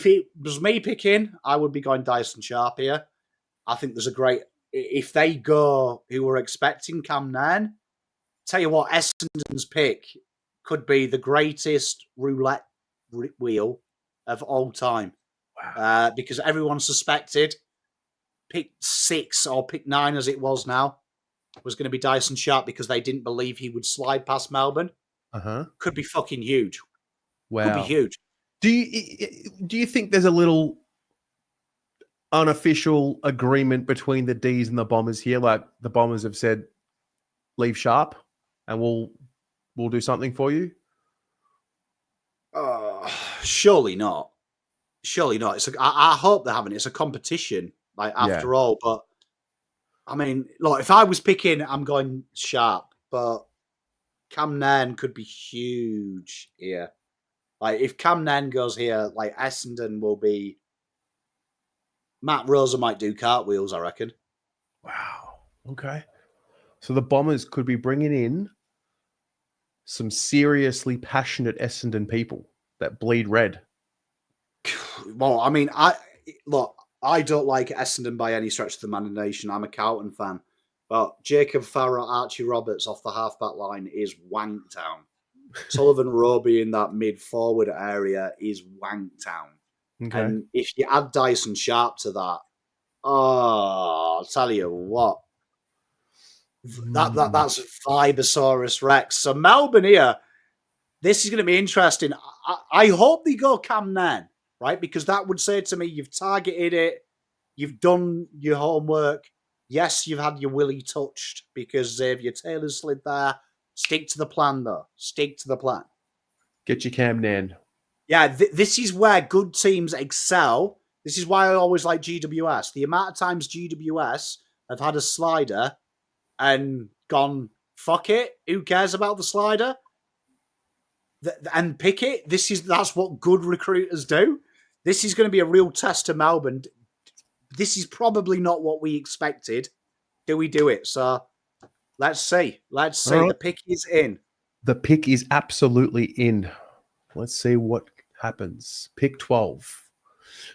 it was me picking, I would be going Dyson Sharp here. I think there's if they go who were expecting Cam Nairn, tell you what, Essendon's pick could be the greatest roulette wheel of all time. Wow. Because everyone suspected pick 6 or pick 9 as it was now was going to be Dyson Sharp, because they didn't believe he would slide past Melbourne. Could be fucking huge.
Wow.
Could be huge.
Do you think there's a little unofficial agreement between the D's and the Bombers here? Like the Bombers have said, leave Sharp and we'll do something for you?
Surely not. I hope they haven't. It's a competition, after all. But I mean, look, if I was picking, I'm going Sharp. But Cam Nairn could be huge here. Like, if Cam Nairn goes here, Essendon will be... Matt Rosa might do cartwheels, I reckon.
Wow. Okay. So the Bombers could be bringing in some seriously passionate Essendon people that bleed red.
Well, I mean, I don't like Essendon by any stretch of the imagination. I'm a Carlton fan. But Jacob Farrow, Archie Roberts off the halfback line is wank town. Sullivan Roby in that mid-forward area is wank town. Okay. And if you add Dyson Sharp to that, I'll tell you what. That's Vibosaurus Rex. So Melbourne here, this is going to be interesting. I hope they go Cam Nairn, right? Because that would say to me, you've targeted it, you've done your homework. Yes, you've had your willy touched because Xavier Taylor slid there. Stick to the plan, though. Stick to the plan.
Get your Cam Nairn.
Yeah, this is where good teams excel. This is why I always like GWS. The amount of times GWS have had a slider and gone, fuck it, who cares about the slider? And pick it. That's what good recruiters do. This is going to be a real test to Melbourne. This is probably not what we expected. Do we do it? So let's see. Let's see. Right. The pick is in.
The pick is absolutely in. Let's see what happens. Pick 12.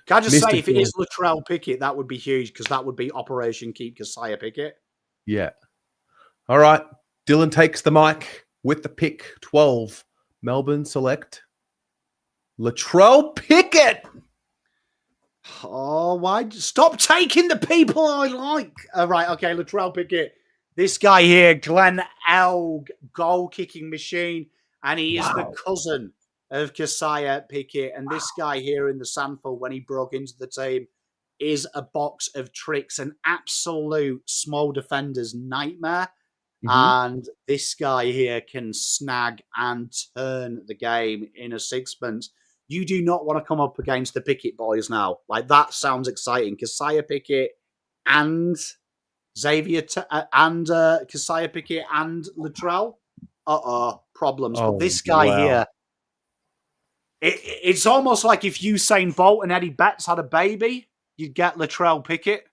Can I just say, if it is Latrell Pickett, that would be huge, because that would be Operation Keep Keziah Pickett.
Yeah. All right. Dylan takes the mic. With the pick 12, Melbourne select Latrell Pickett.
Oh, why? Stop taking the people I like. Right, okay, Latrell Pickett. This guy here, Glenn Elg, goal-kicking machine, and he is the cousin of Keziah Pickett. And this guy here in the Sandford, when he broke into the team, is a box of tricks, an absolute small defender's nightmare. And this guy here can snag and turn the game in a sixpence. You do not want to come up against the Pickett boys now. Like, that sounds exciting. Keziah Pickett and Keziah Pickett and Latrell. Problems. But this guy here, it's almost like if Usain Bolt and Eddie Betts had a baby, you'd get Latrell Pickett.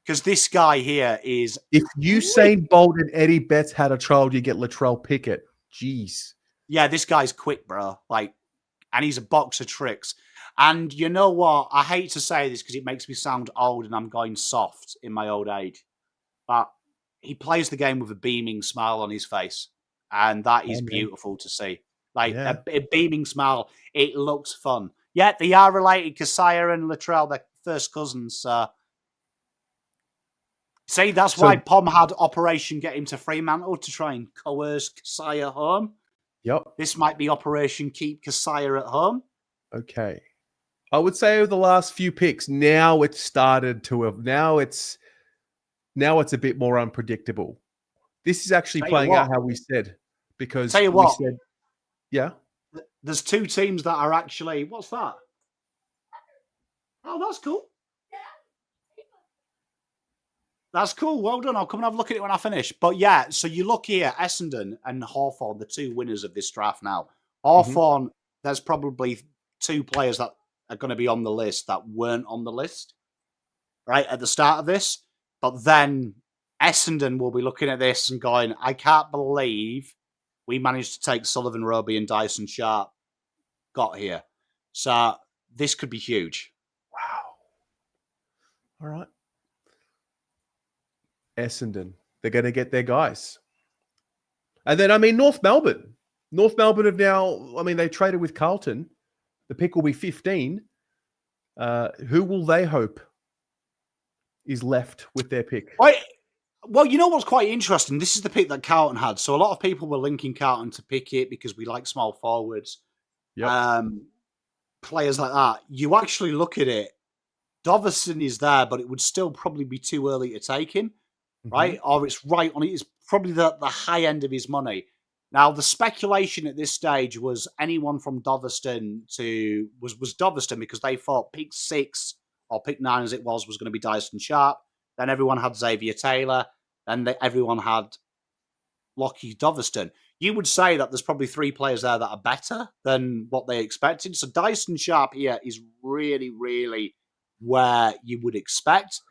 Because this guy here is...
If Usain Bolt and Eddie Betts had a child, you get Latrell Pickett. Jeez.
Yeah, this guy's quick, bro. Like, and he's a box of tricks. And you know what? I hate to say this because it makes me sound old and I'm going soft in my old age. But he plays the game with a beaming smile on his face. And that is beautiful to see. Like, a beaming smile. It looks fun. Yeah, they are related. Keziah and Latrell, they're first cousins. See, that's why Pom had Operation Get Him to Fremantle to try and coerce Keziah home.
Yep. This
might be Operation Keep Keziah at Home.
Okay. I would say over the last few picks, now it's started to have... Now it's a bit more unpredictable. This is actually playing out how we said. Because
Tell you what.
We said, yeah.
There's two teams that are actually... What's that? Oh, that's cool. That's cool. Well done. I'll come and have a look at it when I finish. But yeah, so you look here, Essendon and Hawthorn, the two winners of this draft now. Hawthorn, there's probably two players that are going to be on the list that weren't on the list, right, at the start of this. But then Essendon will be looking at this and going, I can't believe we managed to take Sullivan Roby and Dyson Sharp got here. So this could be huge.
Wow. All right. Essendon. They're going to get their guys. And then, I mean, North Melbourne. North Melbourne have now, I mean, they traded with Carlton. The pick will be 15. Who will they hope is left with their pick?
Well, you know what's quite interesting? This is the pick that Carlton had. So a lot of people were linking Carlton to Pickett because we like small forwards.
Yep.
Players like that. You actually look at it, Dovison is there, but it would still probably be too early to take him. Right? Or it's right on it. It's probably the high end of his money. Now, the speculation at this stage was anyone from Doveston was Doveston because they thought pick 6 or pick 9 as it was going to be Dyson Sharp. Then everyone had Xavier Taylor. Then everyone had Lockie Doveston. You would say that there's probably 3 players there that are better than what they expected. So Dyson Sharp here is really, really where you would expect.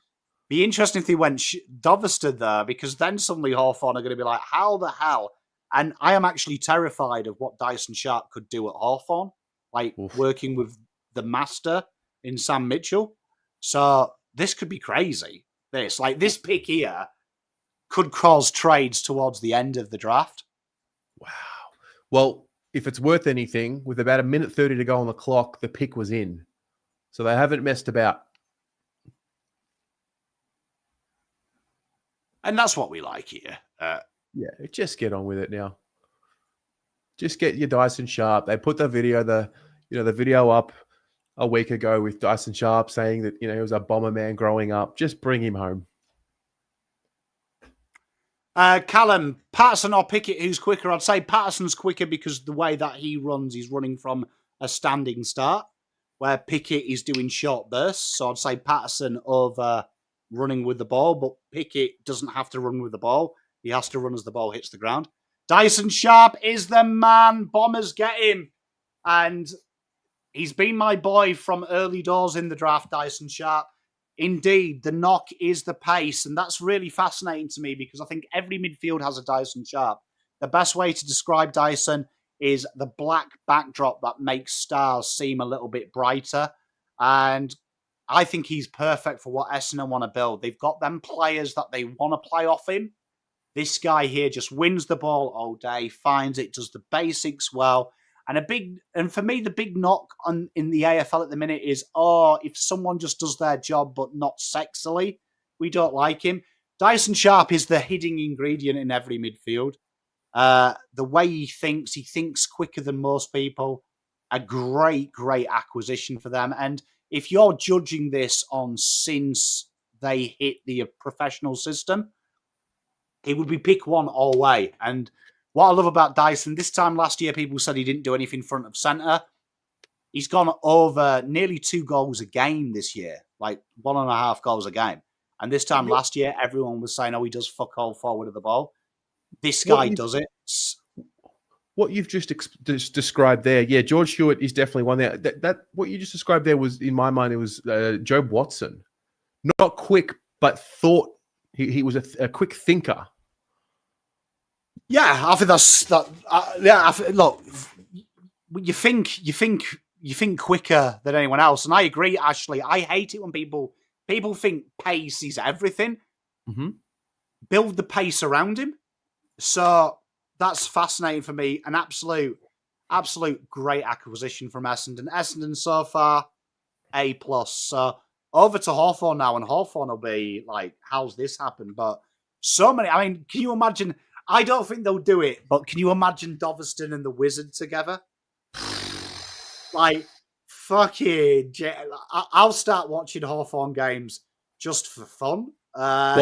Be interesting if they went Doveston there, because then suddenly Hawthorn are going to be like, how the hell? And I am actually terrified of what Dyson Sharp could do at Hawthorn, like working with the master in Sam Mitchell. So this could be crazy. This pick here could cause trades towards the end of the draft.
Wow. Well, if it's worth anything, with about a minute 30 to go on the clock, the pick was in. So they haven't messed about.
And that's what we like here.
Yeah, just get on with it now. Just get your Dyson Sharp. They put the video up a week ago with Dyson Sharp saying that, he was a bomber man growing up. Just bring him home.
Callum, Patterson or Pickett, who's quicker? I'd say Patterson's quicker because the way that he runs, he's running from a standing start, where Pickett is doing short bursts. So I'd say Patterson over running with the ball, but Pickett doesn't have to run with the ball. He has to run as the ball hits the ground. Dyson Sharp is the man. Bombers get him. And he's been my boy from early doors in the draft, Dyson Sharp. Indeed, the knock is the pace. And that's really fascinating to me because I think every midfield has a Dyson Sharp. The best way to describe Dyson is the black backdrop that makes stars seem a little bit brighter. And I think he's perfect for what Essendon want to build. They've got them players that they want to play off him. This guy here just wins the ball all day, finds it, does the basics well. And for me, the big knock in the AFL at the minute is, if someone just does their job but not sexily, we don't like him. Dyson Sharp is the hidden ingredient in every midfield. The way he thinks quicker than most people. A great, great acquisition for them. And if you're judging this on since they hit the professional system, it would be pick one all way. And what I love about Dyson, this time last year, people said he didn't do anything front of centre. He's gone over nearly 2 goals a game this year, like 1.5 goals a game. And this time last year, everyone was saying, he does fuck all forward of the ball. This guy does it.
What you've just described there, yeah, George Stewart is definitely one there. That what you just described there was, in my mind, it was Jobe Watson. Not quick, but thought. He was a quick thinker.
Yeah, I think that's that. Look, you think quicker than anyone else, and I agree. Ashley, I hate it when people think pace is everything.
Mm-hmm.
Build the pace around him. So that's fascinating for me. An absolute great acquisition from Essendon. Essendon so far A+. So over to Hawthorn now, and Hawthorn will be like, how's this happened? But so many. I mean, can you imagine? I don't think they'll do it, but can you imagine Doveston and the Wizard together? Like, fucking, I'll start watching Hawthorn games just for fun.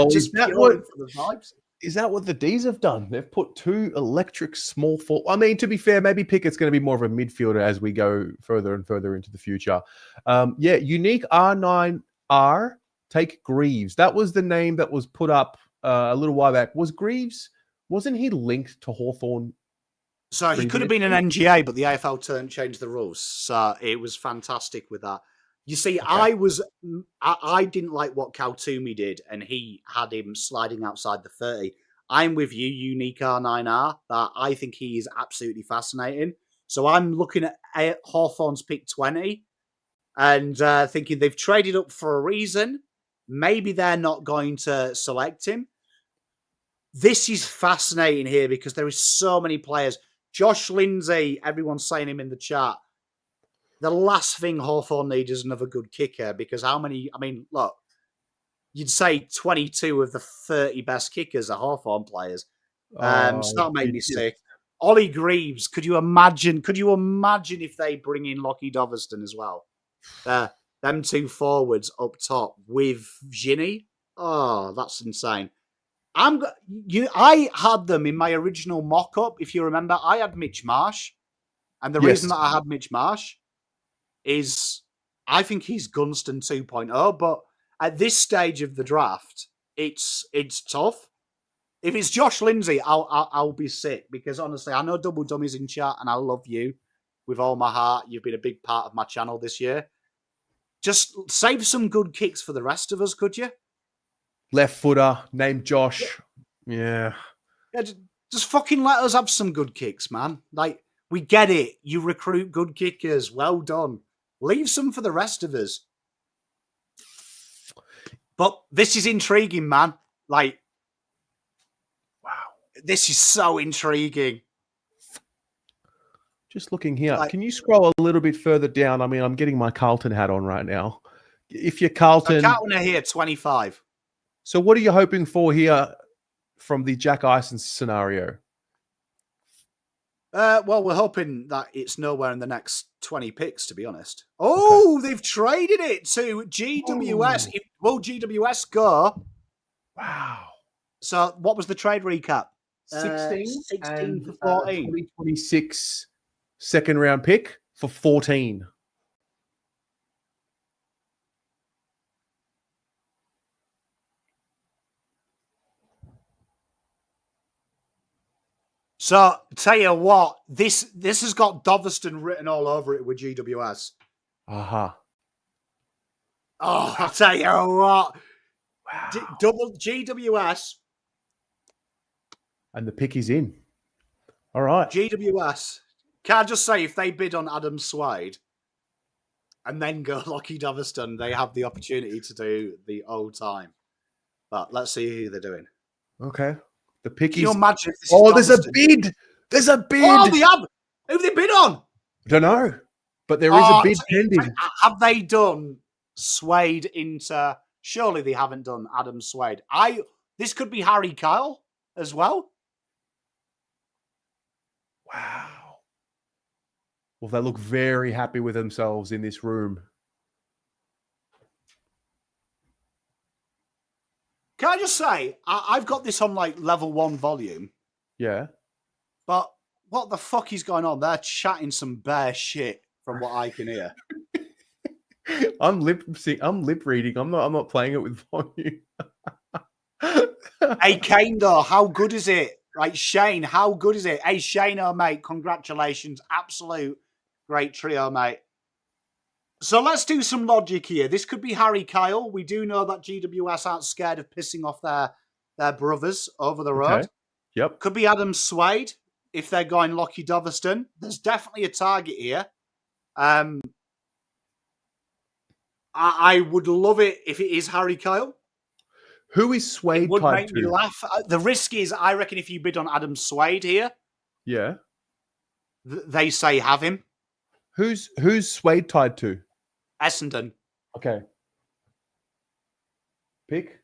Just for the vibes.
Is that what the D's have done? They've put 2 electric small forward. I mean, to be fair, maybe Pickett's going to be more of a midfielder as we go further and further into the future. Unique R9R, take Greaves. That was the name that was put up a little while back. Was Greaves, wasn't he linked to Hawthorn?
So he could have been an NGA, but the AFL changed the rules. So it was fantastic with that. You see, okay. I didn't like what Kaltoumi did, and he had him sliding outside the 30. I'm with you, Unique R9R, that I think he is absolutely fascinating. So I'm looking at Hawthorn's pick 20 and thinking they've traded up for a reason. Maybe they're not going to select him. This is fascinating here because there is so many players. Josh Lindsay, everyone's saying him in the chat. The last thing Hawthorn needs is another good kicker because look, you'd say 22 of the 30 best kickers are Hawthorn players. So that made me sick. Ollie Greaves, could you imagine if they bring in Lockie Doveston as well? Them 2 forwards up top with Ginny. Oh, that's insane. I had them in my original mock-up. If you remember, I had Mitch Marsh. And the reason that I had Mitch Marsh is I think he's Gunston 2.0, but at this stage of the draft, it's tough. If it's Josh Lindsay, I'll be sick because honestly, I know Double Dummy's in chat and I love you with all my heart. You've been a big part of my channel this year. Just save some good kicks for the rest of us, could you?
Left footer named Josh. Yeah.
Just fucking let us have some good kicks, man. Like, we get it. You recruit good kickers. Well done. Leave some for the rest of us. But this is intriguing, man. Like, wow. This is so intriguing.
Just looking here. Like, can you scroll a little bit further down? I mean, I'm getting my Carlton hat on right now. If you're Carlton...
Carlton are here, 25.
So what are you hoping for here from the Jack Ison scenario?
Well, we're hoping that it's nowhere in the next 20 picks, to be honest. Oh, okay. They've traded it to GWS. Oh. Will GWS go?
Wow.
So what was the trade recap?
16
for 14.
2026 second round pick for 14.
So, tell you what, this has got Doveston written all over it with GWS.
Uh-huh.
Oh, I'll tell you what. Wow. Double GWS.
And the pick is in. All right.
GWS. Can I just say, if they bid on Adam Swade and then go Lockie Doveston, they have the opportunity to do the old time. But let's see who they're doing.
Okay. The pick
Can you
is.
imagine if this
Oh,
is
there's a
Doverston?
bid. There's a bid.
Oh, they have. Who have they bid on?
Don't know, but there is a bid
So
pending.
have they done Swade into? Surely they haven't done Adam Swade. This could be Harry Kyle as well.
Wow. Well, they look very happy with themselves in this room.
Can I just say, I've got this on like level 1 volume,
Yeah.
but what the fuck is going on? They're chatting some bear shit from what I can hear.
I'm lip reading. I'm not playing it with volume.
Hey, Kane, though, how good is it? Right, Shane, how good is it? Hey, Shane, oh, mate, congratulations. Absolute great trio, mate. So let's do some logic here. This could be Harry Kyle. We do know that GWS aren't scared of pissing off their brothers over the road.
Okay. Yep.
Could be Adam Swade if they're going Lockie Doverston. There's definitely a target here. I would love it if it is Harry Kyle.
Who is Swade
It would
tied
make me
to?
laugh. The risk is, I reckon, if you bid on Adam Swade here,
Yeah.
they say have him.
Who's Swade tied to?
Essendon.
Okay. Pick.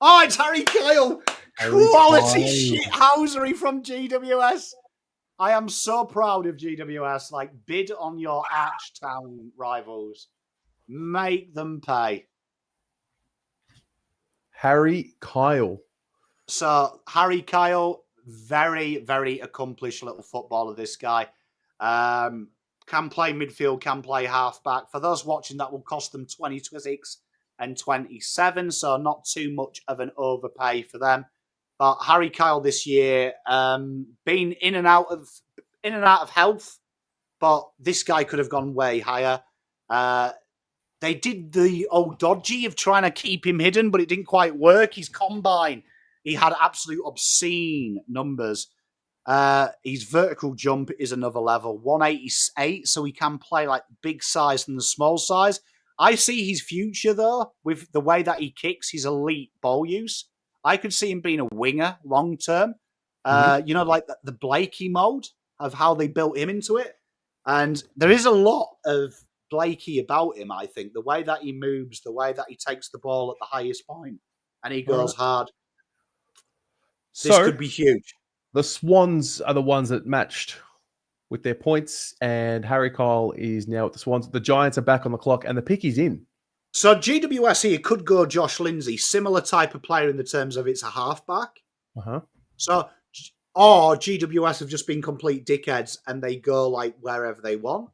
Oh, it's Harry Kyle.
Harry
Quality
Kyle.
shithousery from GWS. I am so proud of GWS. Like, bid on your Archtown rivals. Make them pay.
Harry Kyle.
So, Harry Kyle, very, very accomplished little footballer, this guy. Can play midfield, can play halfback. For those watching, that will cost them 26 and 27, so not too much of an overpay for them. But Harry Kyle this year, been in and out of health, but this guy could have gone way higher. They did the old dodgy of trying to keep him hidden, but it didn't quite work. His combine, he had absolute obscene numbers. His vertical jump is another level, 188, so he can play like big size and the small size. I see his future, though, with the way that he kicks, his elite ball use. I could see him being a winger long term. You know, like the Blakey mode of how they built him into it. And there is a lot of Blakey about him, I think. The way that he moves, the way that he takes the ball at the highest point, and he goes hard. This could be huge.
The Swans are the ones that matched with their points, and Harry Kyle is now at the Swans. The Giants are back on the clock, and the pick is in.
So GWS here could go Josh Lindsay, similar type of player in the terms of it's a halfback. So, or GWS have just been complete dickheads and they go like wherever they want.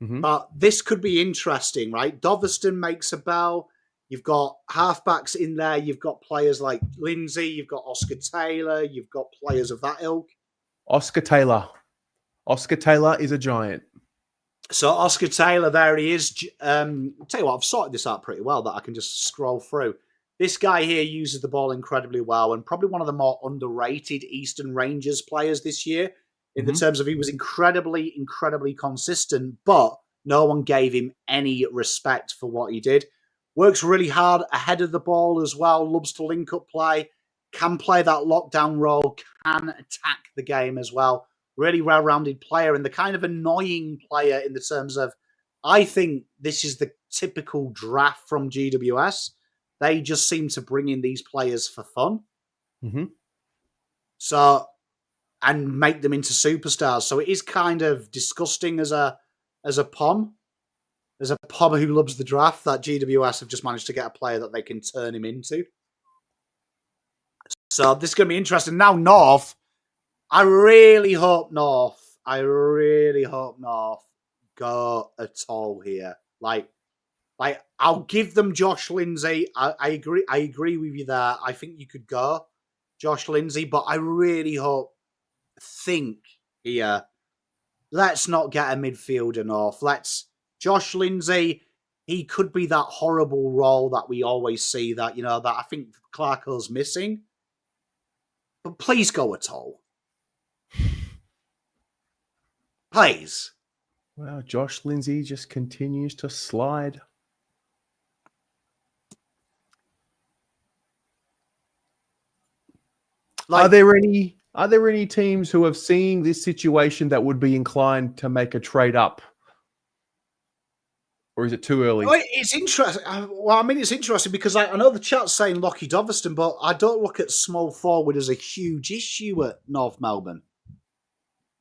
But this could be interesting, right? Doverston makes a bell. You've got halfbacks in there. You've got players like Lindsay. You've got Oscar Taylor. You've got players of that ilk.
Oscar Taylor. Oscar Taylor is a giant.
So Oscar Taylor, there he is. I'll tell you what, I've sorted this out pretty well that I can just scroll through. This guy here uses the ball incredibly well and probably one of the more underrated Eastern Rangers players this year in the terms of he was incredibly, incredibly consistent, but no one gave him any respect for what he did. Works really hard ahead of the ball as well, loves to link up play, can play that lockdown role, can attack the game as well. Really well-rounded player and the kind of annoying player in the terms of, I think this is the typical draft from GWS. They just seem to bring in these players for fun. So, and make them into superstars. So it is kind of disgusting as a POM. As a POM who loves the draft, that GWS have just managed to get a player that they can turn him into. So this is going to be interesting. Now North, I really hope North go at all here. Like I'll give them Josh Lindsay. I agree with you there. I think you could go Josh Lindsay, but I really think here, let's not get a midfielder North. Josh Lindsay, he could be that horrible role that we always see that, that I think Clarko's missing. But please go at all. Please.
Well, Josh Lindsay just continues to slide. Are there any teams who are seeing this situation that would be inclined to make a trade up? Or is it too early?
It's interesting. Well, I mean, it's interesting because I know the chat's saying Lockie Doverston, but I don't look at small forward as a huge issue at North Melbourne.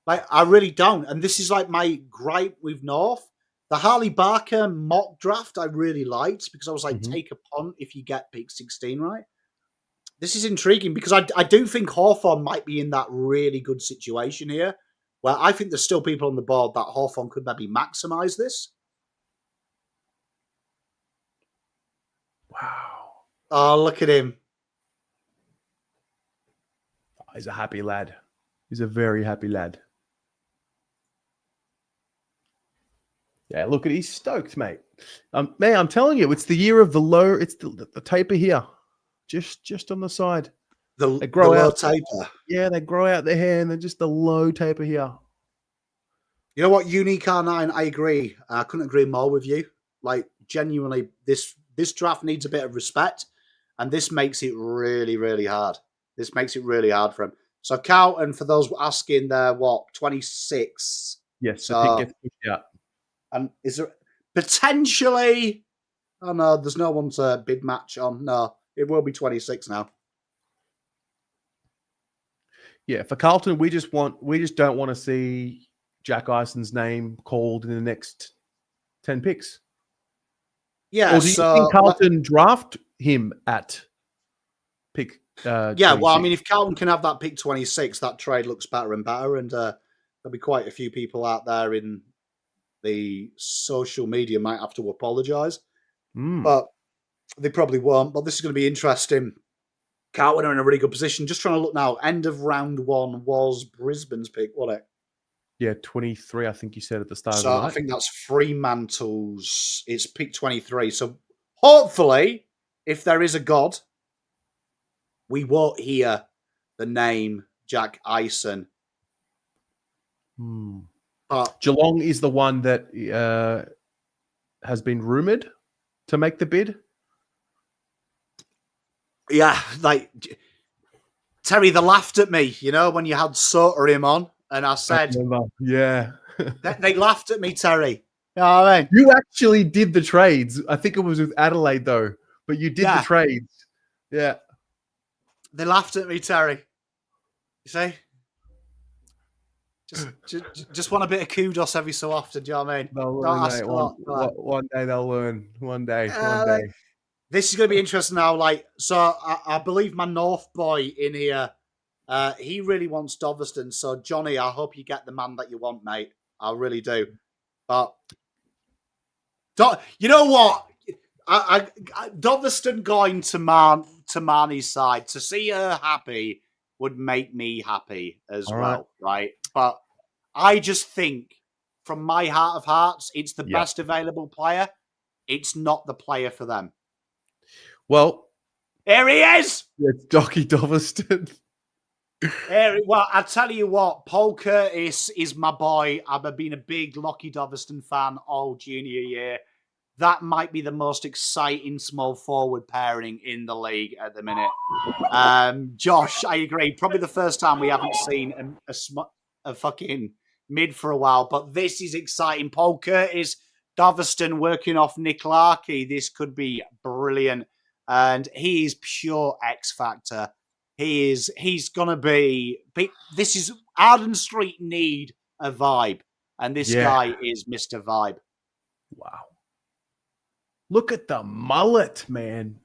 Like, I really don't. And this is like my gripe with North. The Harley Barker mock draft I really liked because I was like, take a punt if you get pick 16 right. This is intriguing because I do think Hawthorn might be in that really good situation here where I think there's still people on the board that Hawthorn could maybe maximise this.
Wow.
Oh, look at him.
He's a happy lad. He's a very happy lad. Yeah, look at he's stoked, mate. Man, I'm telling you, it's the year of the low. It's the taper here, just on the side.
They grow the low out taper.
Yeah, they grow out their hair, and they're just the low taper here.
You know what, Unique R9? I agree. I couldn't agree more with you. Like, genuinely, this draft needs a bit of respect, and this makes it really, really hard. This makes it really hard for him. So Carlton, for those asking, they're what, 26?
Yes,
so
the pick gets pushed out.
And is there potentially? Oh no, there's no one to bid match on. No, it will be 26 now.
Yeah, for Carlton, we just don't want to see Jack Ison's name called in the next 10 picks.
Yeah,
or do you think Carlton draft him at pick?
26? Well, I mean, if Carlton can have that pick 26, that trade looks better and better, and there'll be quite a few people out there in the social media might have to apologise, but they probably won't. But this is going to be interesting. Carlton are in a really good position. Just trying to look now. End of round 1 was Brisbane's pick, wasn't it?
Yeah, 23, I think you said at the start
so
of the night.
I think that's Fremantle's. It's pick 23. So hopefully, if there is a God, we won't hear the name Jack Ison. But
Geelong is the one that has been rumoured to make the bid.
Yeah, like Terry, they laughed at me, when you had Soterim on, and I said,
yeah.
they laughed at me, Terry. You know what I mean?
You actually did the trades. I think it was with Adelaide, though, but you did the trades. Yeah.
They laughed at me, Terry. You see? Just want a bit of kudos every so often, do you know what I mean?
Don't ask a lot. One day they'll learn. One day.
This is going to be interesting now. So I believe my North boy in here, he really wants Doverston. So, Johnny, I hope you get the man that you want, mate. I really do. But, you know what? Doverston going to Marnie's side, to see her happy would make me happy as well, right? But I just think, from my heart of hearts, it's the best available player. It's not the player for them.
Well,
here he is.
It's Docky Doverston.
Well, I tell you what, Paul Curtis is my boy. I've been a big Lockie Doverston fan all junior year. That might be the most exciting small forward pairing in the league at the minute. Josh, I agree. Probably the first time we haven't seen a fucking mid for a while, but this is exciting. Paul Curtis, Doverston working off Nick Larkey. This could be brilliant. And he is pure X Factor. He's going to be... This is... Arden Street need a vibe. And this guy is Mr. Vibe.
Wow. Look at the mullet, man.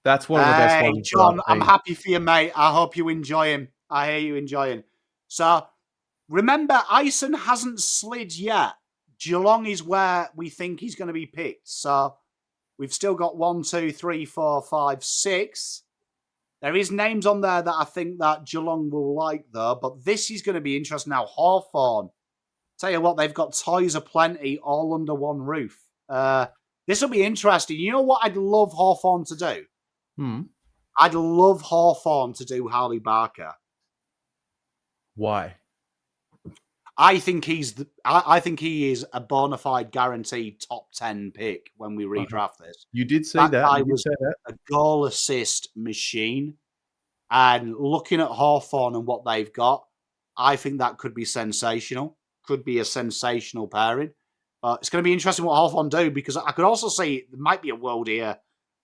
That's one of the best ones.
John, I'm happy for you, mate. I hope you enjoy him. I hear you enjoy him. So, remember, Ison hasn't slid yet. Geelong is where we think he's going to be picked. So, we've still got 1, 2, 3, 4, 5, 6. There is names on there that I think that Geelong will like, though. But this is going to be interesting now. Hawthorn. Tell you what, they've got toys aplenty all under one roof. This will be interesting. You know what I'd love Hawthorn to do? I'd love Hawthorn to do Harley Barker.
Why?
I think I think he is a bona fide guaranteed top 10 pick when we redraft this.
You did say
That
that.
guy
You did
was
say that.
a goal assist machine. And looking at Hawthorn and what they've got, I think that could be sensational. Could be a sensational pairing. It's going to be interesting what Hawthorn do, because I could also see there might be a world here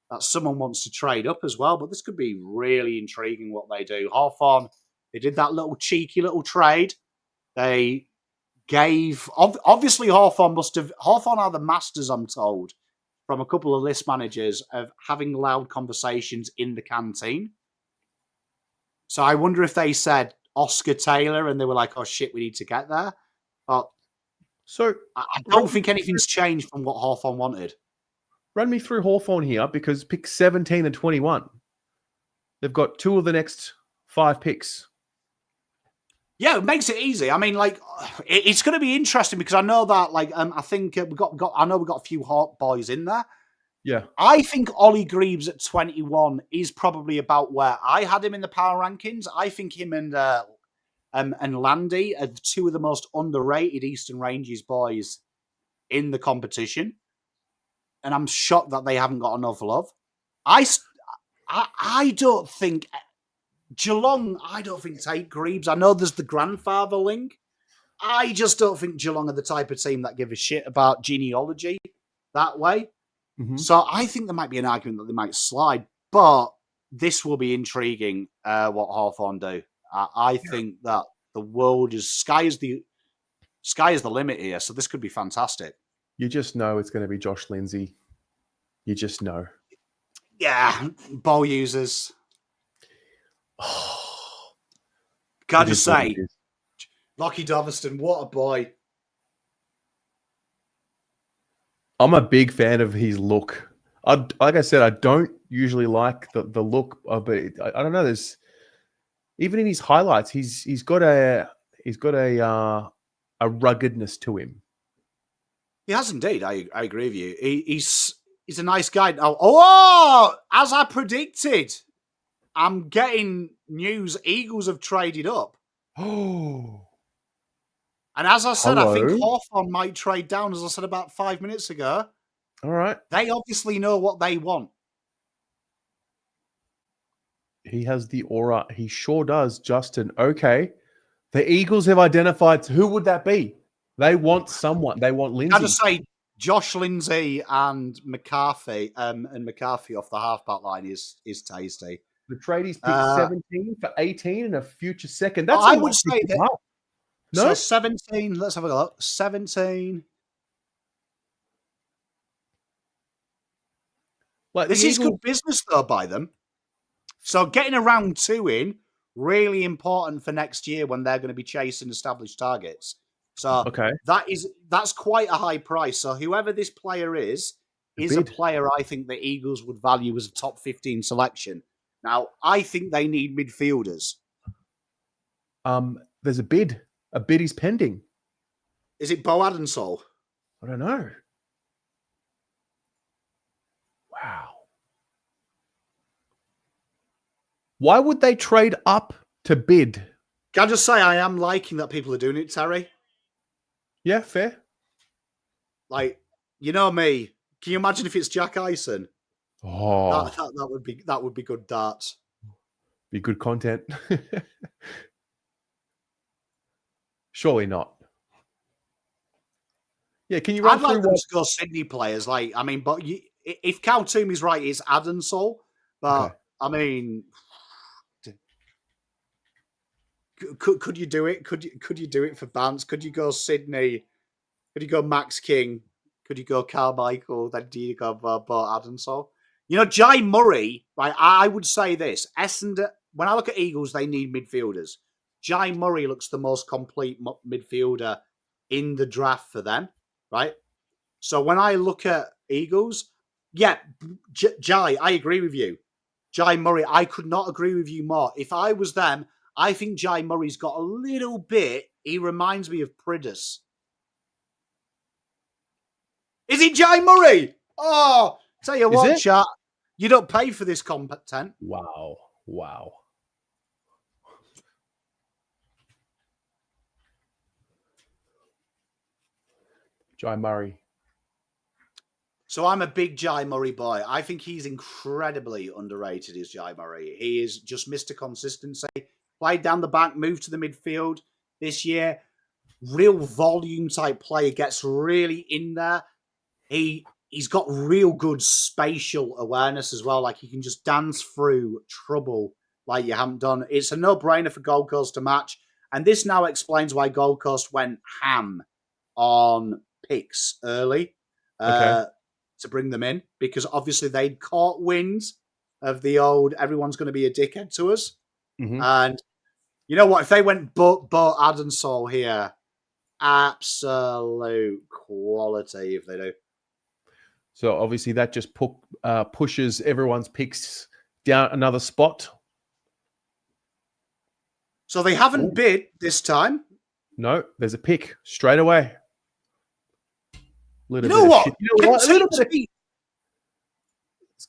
that someone wants to trade up as well. But this could be really intriguing what they do. Hawthorn, they did that little cheeky little trade. They gave obviously Hawthorn are the masters, I'm told, from a couple of list managers of having loud conversations in the canteen. So I wonder if they said Oscar Taylor and they were like, oh shit, we need to get there. But
So
I don't think anything's changed from what Hawthorn wanted.
run me through Hawthorn here, because pick 17 and 21. They've got 2 of the next 5 picks.
Yeah, it makes it easy. I mean, like, it's going to be interesting because I know that, like, I think we've got a few Hawk boys in there.
Yeah.
I think Ollie Greaves at 21 is probably about where I had him in the power rankings. I think him and Landy are 2 of the most underrated Eastern Ranges boys in the competition. And I'm shocked that they haven't got enough love. I don't think Geelong, take Greaves. I know there's the grandfather link. I just don't think Geelong are the type of team that give a shit about genealogy that way.
Mm-hmm.
So I think there might be an argument that they might slide, but this will be intriguing what Hawthorn do. I think that the world is sky is the limit here, so this could be fantastic.
You just know it's going to be Josh Lindsay. You just know.
Yeah, ball users. Can I just say, Lockie Doverston, what a boy.
I'm a big fan of his look. Like I said, I don't usually like the look of it. I don't know. There's even in his highlights, he's got a ruggedness to him.
He has indeed. I agree with you. He's a nice guy. Oh, as I predicted, I'm getting news. Eagles have traded up.
Oh.
And as I said,
Hello?
I think Hawthorn might trade down, as I said about 5 minutes ago.
All right.
They obviously know what they want.
He has the aura. He sure does, Justin. Okay. The Eagles have identified who would that be? They want someone. They want Lindsay.
I just say Josh Lindsay and McCarthy off the halfback line is tasty.
The tradies picked 17 for 18 and a future second. That's
I would say that.
No?
So 17, let's have a look. 17.
Like
this is good business, though, by them. So getting a round 2 in, really important for next year when they're going to be chasing established targets. So that's quite a high price. So whoever this player is a player I think the Eagles would value as a top 15 selection. Now, I think they need midfielders.
There's a bid. A bid is pending.
Is it Bo Adensol?
I don't know. Wow. Why would they trade up to bid?
Can I just say I am liking that people are doing it, Terry?
Yeah, fair.
Like, you know me. Can you imagine if it's Jack Eisen?
Oh,
that would be good darts.
Be good content. Surely not. Yeah, can you run
I'd like
through
them to go Sydney players. Like, I mean, but if Cal Toomey's right, it's Adensol. But
okay.
I mean, could you do it? Could you do it for Bance? Could you go Sydney? Could you go Max King? Could you go Carmichael? Then do you go Bo Adensol? You know, Jai Murray. Right, I would say this: Essendon. When I look at Eagles, they need midfielders. Jai Murray looks the most complete midfielder in the draft for them, right? So when I look at Eagles, yeah, Jai, I agree with you. Jai Murray, I could not agree with you more. If I was them, I think Jai Murray's got a little bit, he reminds me of Pridus. Is it Jai Murray? Oh, tell you what, chat, you don't pay for this content.
Wow. Jai Murray.
So I'm a big Jai Murray boy. I think he's incredibly underrated, is Jai Murray. He is just Mr. Consistency. Played down the back, moved to the midfield this year. Real volume type player, gets really in there. He's got real good spatial awareness as well. Like he can just dance through trouble like you haven't done. It's a no-brainer for Gold Coast to match. And this now explains why Gold Coast went ham on picks early. To bring them in, because obviously they'd caught wind of the old everyone's going to be a dickhead to us.
Mm-hmm.
And you know what? If they went Bo Adensol here, absolute quality if they do.
So obviously that just pushes everyone's picks down another spot.
So they haven't bid this time.
No, there's a pick straight away.
You know what?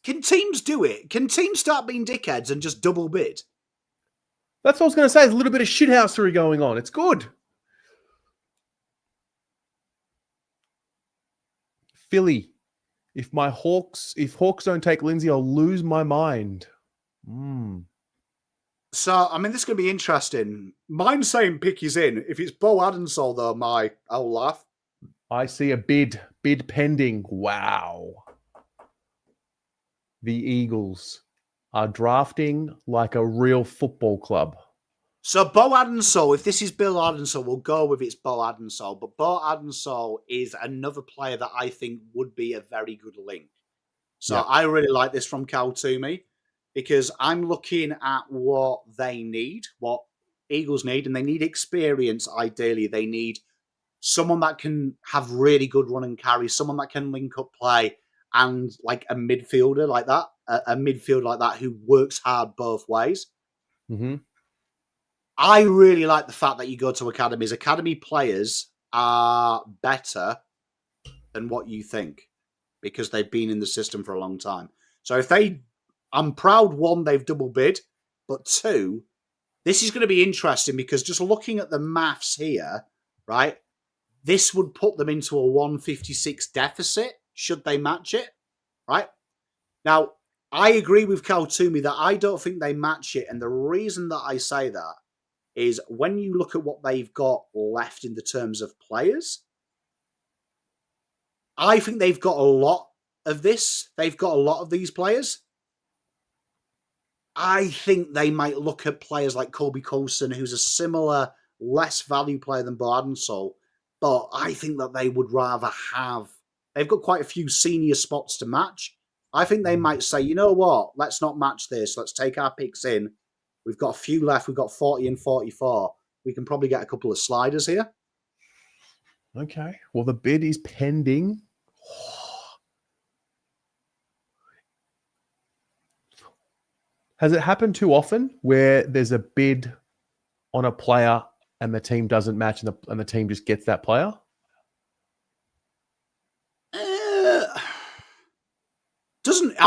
Can teams do it? Can teams start being dickheads and just double bid?
That's what I was going to say. There's a little bit of shithousery going on. It's good. Philly. If Hawks don't take Lindsay, I'll lose my mind.
So, I mean, this is going to be interesting. Mine's saying pick is in. If it's Bo Adensol, though, I'll laugh.
I see a bid pending. Wow. The Eagles are drafting like a real football club.
So Bo Adensol, if this is Bill Adensol, we'll go with it's Bo Adensol. But Bo Adensol is another player that I think would be a very good link. So yeah. I really like this from Cal Toomey because I'm looking at what they need, what Eagles need, and they need experience, ideally. They need someone that can have really good run and carry, someone that can link up play, and like a midfielder like that, a midfielder like that who works hard both ways.
Mm-hmm.
I really like the fact that you go to academies. Academy players are better than what you think because they've been in the system for a long time. So I'm proud, one, they've double bid, but two, this is going to be interesting because just looking at the maths here, right, this would put them into a 156 deficit should they match it, right? Now, I agree with Cal Toomey that I don't think they match it. And the reason that I say that is when you look at what they've got left in the terms of players, I think they've got a lot of this. They've got a lot of these players. I think they might look at players like Colby Coulson, who's a similar, less value player than Bo Adensol, but I think that they would rather have... They've got quite a few senior spots to match. I think they might say, you know what? Let's not match this. Let's take our picks in. We've got a few left. We've got 40 and 44. We can probably get a couple of sliders here.
Okay. Well, the bid is pending. Has it happened too often where there's a bid on a player and the team doesn't match and the team just gets that player?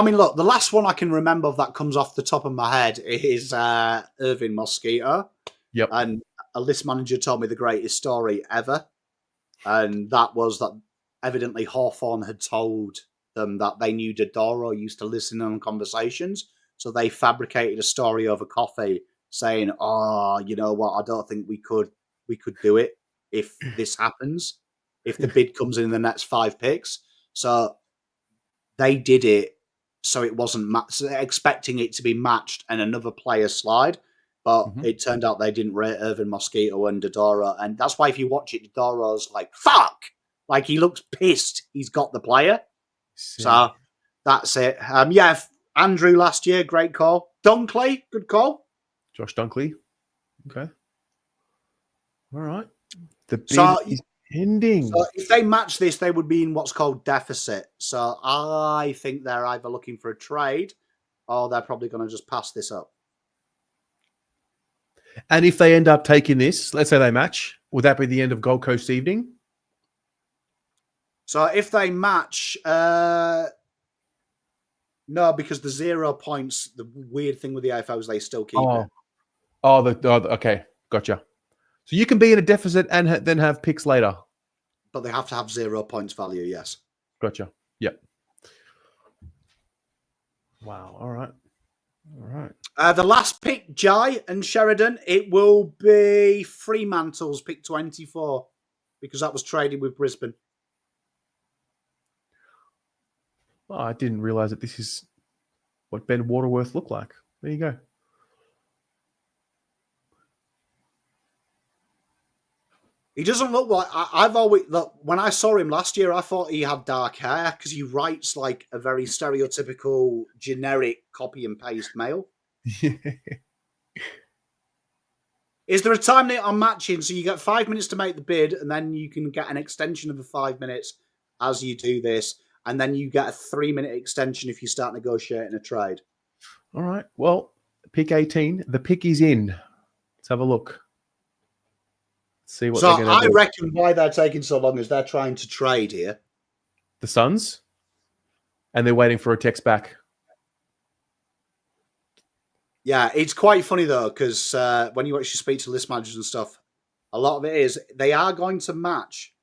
Look, the last one I can remember that comes off the top of my head is Irvin Mosquito.
Yep.
And a list manager told me the greatest story ever. And that was that evidently Hawthorne had told them that they knew Dodoro used to listen on conversations. So they fabricated a story over coffee saying, oh, you know what, I don't think we could do it if this happens, if the bid comes in the next 5 picks. So they did it so it wasn't expecting it to be matched and another player slide. But it turned out they didn't rate Irvin Mosquito and Dodoro. And that's why if you watch it, Dodoro's like, fuck! Like, he looks pissed he's got the player. So that's it. Andrew last year, great call. Dunkley, good call.
Josh Dunkley. Okay. All right. The bid is pending.
So if they match this, they would be in what's called deficit. So I think they're either looking for a trade or they're probably going to just pass this up.
And if they end up taking this, let's say they match, would that be the end of Gold Coast evening?
So if they match, no, because the 0 points, the weird thing with the AFL is they still keep it.
Okay, gotcha. So you can be in a deficit and then have picks later.
But they have to have 0 points value, yes.
Gotcha. Yep. Wow. All right. All right.
The last pick, Jai and Sheridan, it will be Fremantle's pick 24 because that was traded with Brisbane.
Oh, I didn't realize that this is what Ben Waterworth looked like. There you go.
He doesn't look like... I've always... Look, when I saw him last year, I thought he had dark hair because he writes like a very stereotypical, generic copy and paste male. Is there a time limit on matching? So you get 5 minutes to make the bid, and then you can get an extension of the 5 minutes as you do this, and then you get a 3-minute extension if you start negotiating a trade.
All right. Well, pick 18. The pick is in. Let's have a look. See what
So
they're going to do.
I reckon why they're taking so long is they're trying to trade here.
The Suns, and they're waiting for a text back.
Yeah, it's quite funny though, because when you actually speak to list managers and stuff, a lot of it is they are going to match.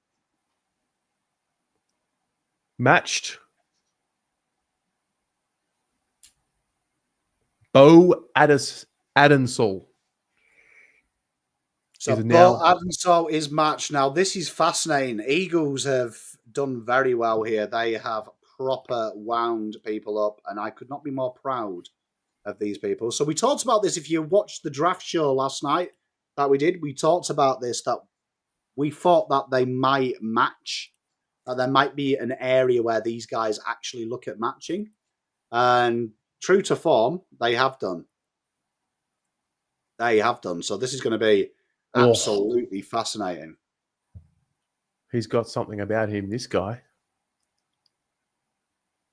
Matched. Bo Adensall.
So
Is now-
Bo Adensall is matched. Now, this is fascinating. Eagles have done very well here. They have proper wound people up, and I could not be more proud of these people. So we talked about this. If you watched the draft show last night that we did, we talked about this, that we thought that they might match, that there might be an area where these guys actually look at matching. And true to form, they have done. They have done. So this is going to be absolutely fascinating.
He's got something about him, this guy.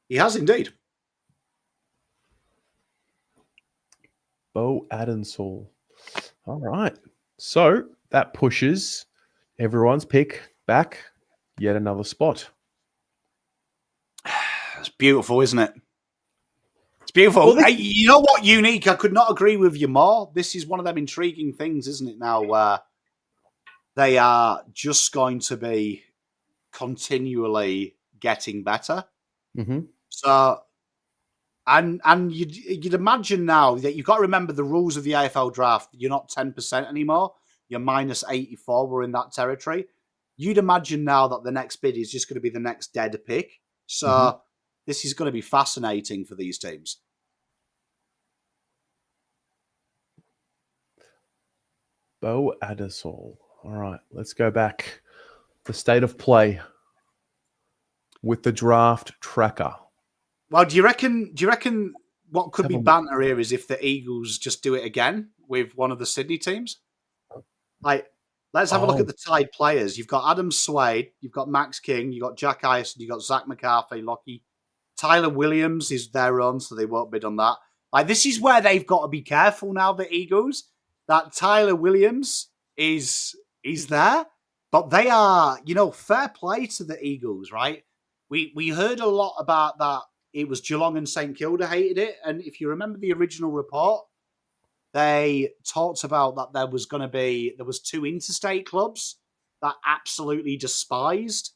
He has indeed.
Bo Adensall. All right. So that pushes everyone's pick back yet another spot.
It's beautiful, isn't it? It's beautiful.
Well,
Hey, you know what, Unique? I could not agree with you more. This is one of them intriguing things, isn't it, now, where they are just going to be continually getting better.
Mm-hmm.
So, and you'd imagine now that you've got to remember the rules of the AFL draft. You're not 10% anymore. You're minus 84. We're in that territory. You'd imagine now that the next bid is just going to be the next dead pick. So this is going to be fascinating for these teams.
Bo Adensall. All right, let's go back. The state of play with the draft tracker.
Well, do you reckon what could be banter here is if the Eagles just do it again with one of the Sydney teams? Like, let's have a look at the tied players. You've got Adam Swade, you've got Max King, you've got Jack Ison, you've got Zach McCarthy, Lockie. Tyler Williams is their own, so they won't bid on that. Like, this is where they've got to be careful now, the Eagles, that Tyler Williams is there. But they are, fair play to the Eagles, right? We heard a lot about that. It was Geelong and St Kilda hated it. And if you remember the original report, they talked about that there was 2 interstate clubs that absolutely despised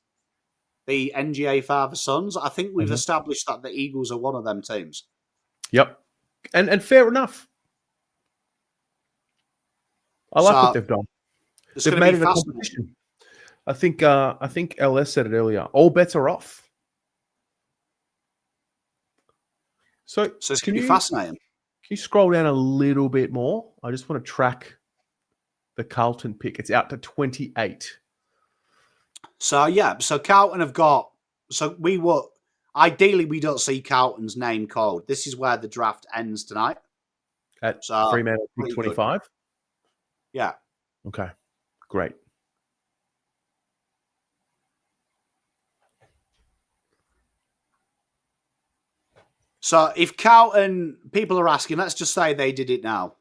the NGA father-sons. I think we've established that the Eagles are one of them teams.
Yep. And fair enough. I like what they've done. They've made it a competition. I think LS said it earlier. All bets are off. So
it's going to be fascinating.
Can you scroll down a little bit more? I just want to track the Carlton pick. It's out to 28.
So Carlton have got... So ideally, we don't see Carlton's name called. This is where the draft ends tonight.
At Fremantle pick 25?
Yeah.
Okay, great.
So if Carlton, people are asking, let's just say they did it now.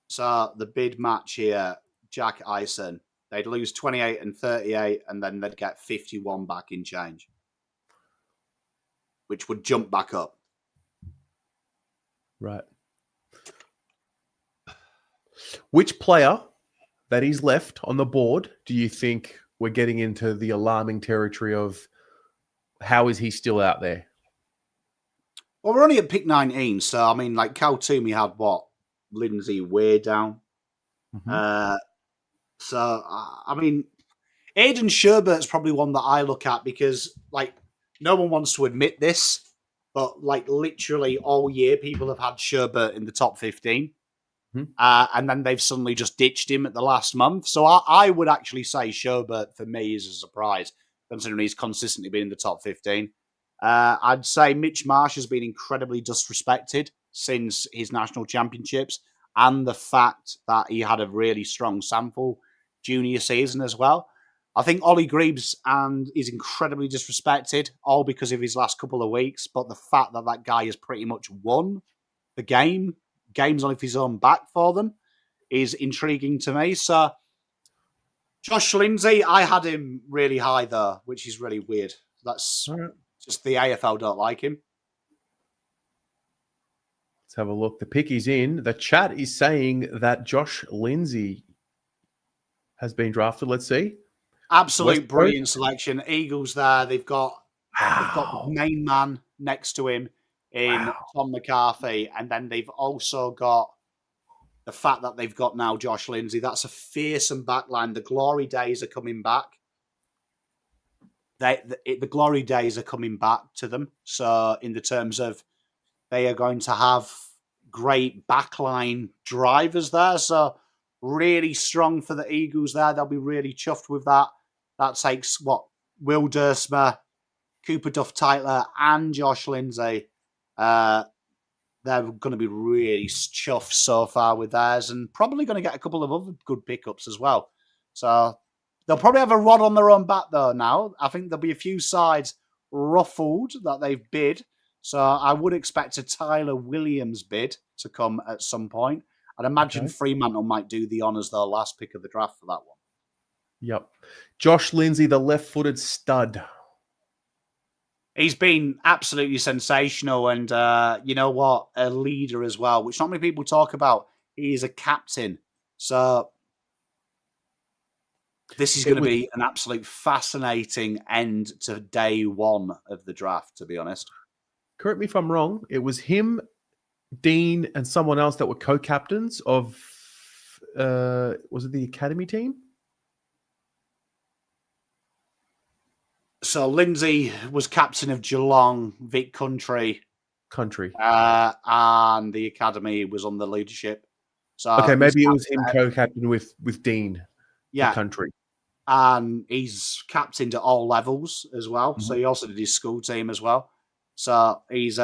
So the bid match here, Jack Ison, they'd lose 28 and 38, and then they'd get 51 back in change, which would jump back up.
Right. Which player that is left on the board do you think we're getting into the alarming territory of how is he still out there?
Well, we're only at pick 19, so I mean, like Cal Toomey had what? Lindsay way down.
Mhm.
I mean, Aidan Sherbert's probably one that I look at because, like, no one wants to admit this, but like literally all year, people have had Sherbert in the top 15.
Mhm.
And then they've suddenly just ditched him at the last month. So I would actually say Sherbert for me is a surprise, considering he's consistently been in the top 15. I'd say Mitch Marsh has been incredibly disrespected since his national championships, and the fact that he had a really strong sample junior season as well. I think Ollie Greaves and is incredibly disrespected, all because of his last couple of weeks. But the fact that that guy has pretty much won the games on his own back for them, is intriguing to me. So Josh Lindsay, I had him really high there, which is really weird. That's
All right.
just the AFL don't like him.
Let's have a look. The pick is in. The chat is saying that Josh Lindsay has been drafted. Let's see.
Absolute
West
brilliant selection. Eagles there. They've got the
Wow.
main man next to him in
Wow.
Tom McCarthy, and then they've also got the fact that they've got now Josh Lindsay. That's a fearsome backline. The glory days are coming back. The glory days are coming back to them. So in the terms of they are going to have great backline drivers there. So really strong for the Eagles there. They'll be really chuffed with that. That takes what? Will Dersma, Cooper Duff-Tytler, and Josh Lindsay. They're going to be really chuffed so far with theirs, and probably going to get a couple of other good pickups as well. So they'll probably have a rod on their own back though now. I think there'll be a few sides ruffled that they've bid. So I would expect a Tyler Williams bid to come at some point. I'd imagine
Okay.
Fremantle might do the honours their last pick of the draft for that one.
Yep. Josh Lindsay, the left-footed stud.
He's been absolutely sensational, and you know what? A leader as well, which not many people talk about. He's a captain. So this is going to be an absolute fascinating end to day one of the draft, to be honest.
Correct me if I'm wrong. It was him, Dean, and someone else that were co-captains of, was it the academy team?
So Lindsay was captain of Geelong, Vic Country, and the academy was on the leadership. So
Okay, maybe it was him co-captain with Dean,
yeah,
Country.
And he's captained at all levels as well. So he also did his school team as well. So he's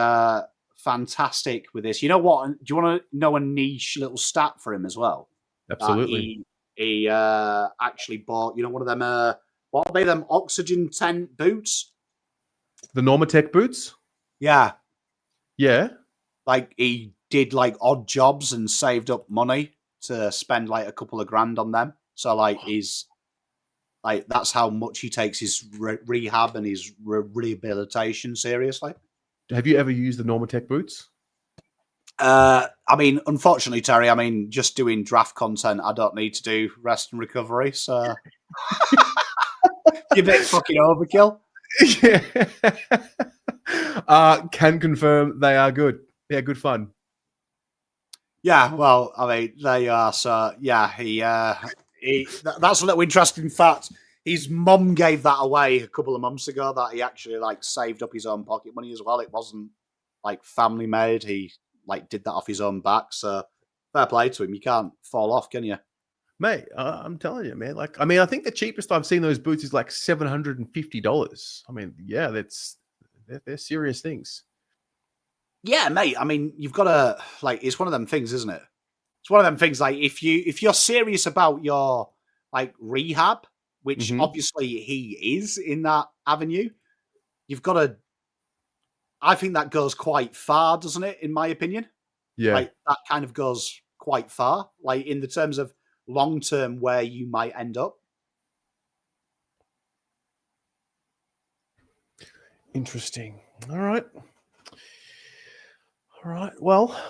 fantastic with this. You know what? Do you want to know a niche little stat for him as well?
Absolutely.
He actually bought, one of them, what are they, them oxygen tent boots?
The Normatec boots?
Yeah.
Yeah.
Like he did like odd jobs and saved up money to spend like a couple of grand on them. So like he's like, that's how much he takes his rehab and his rehabilitation seriously.
Have you ever used the Normatec boots?
I mean, unfortunately, Terry, just doing draft content, I don't need to do rest and recovery. So you're a bit fucking overkill.
Yeah. Can confirm they are good. They're good fun.
Yeah, well, they are. So yeah, that's a little interesting fact. His mum gave that away a couple of months ago, that he actually like saved up his own pocket money as well. It wasn't like family made. He like did that off his own back. So fair play to him. You can't fall off, can you?
Mate, I'm telling you, man. I think the cheapest I've seen those boots is like $750. I mean, yeah, they're serious things.
Yeah, mate. You've got to it's one of them things, isn't it? It's one of them things. Like if you're serious about your like rehab, which obviously he is in that avenue, you've got to. I think that goes quite far, doesn't it? In my opinion,
Yeah.
like that kind of goes quite far, like in the terms of long term where you might end up.
Interesting. All right. Well,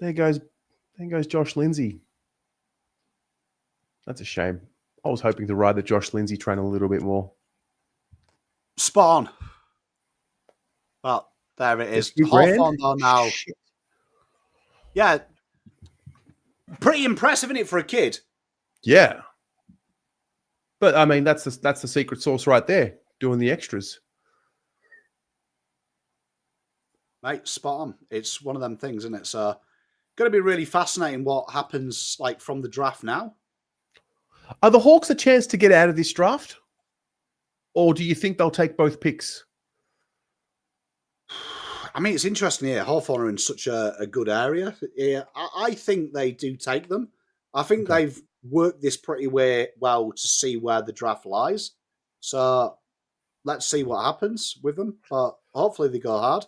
there goes Josh Lindsay. That's a shame. I was hoping to ride the Josh Lindsay train a little bit more.
Spot on. Well, there it is. Hawthorn though now.
Shit.
Yeah. Pretty impressive, isn't it, for a kid?
Yeah. But I mean, that's the secret sauce right there, doing the extras.
Mate, spot on. It's one of them things, isn't it? So going to be really fascinating what happens like from the draft now.
Are the Hawks a chance to get out of this draft? Or do you think they'll take both picks?
I mean, it's interesting here. Hawthorn are in such a good area. Yeah, I think they do take them. I think they've worked this pretty well to see where the draft lies. So let's see what happens with them. But hopefully they go hard.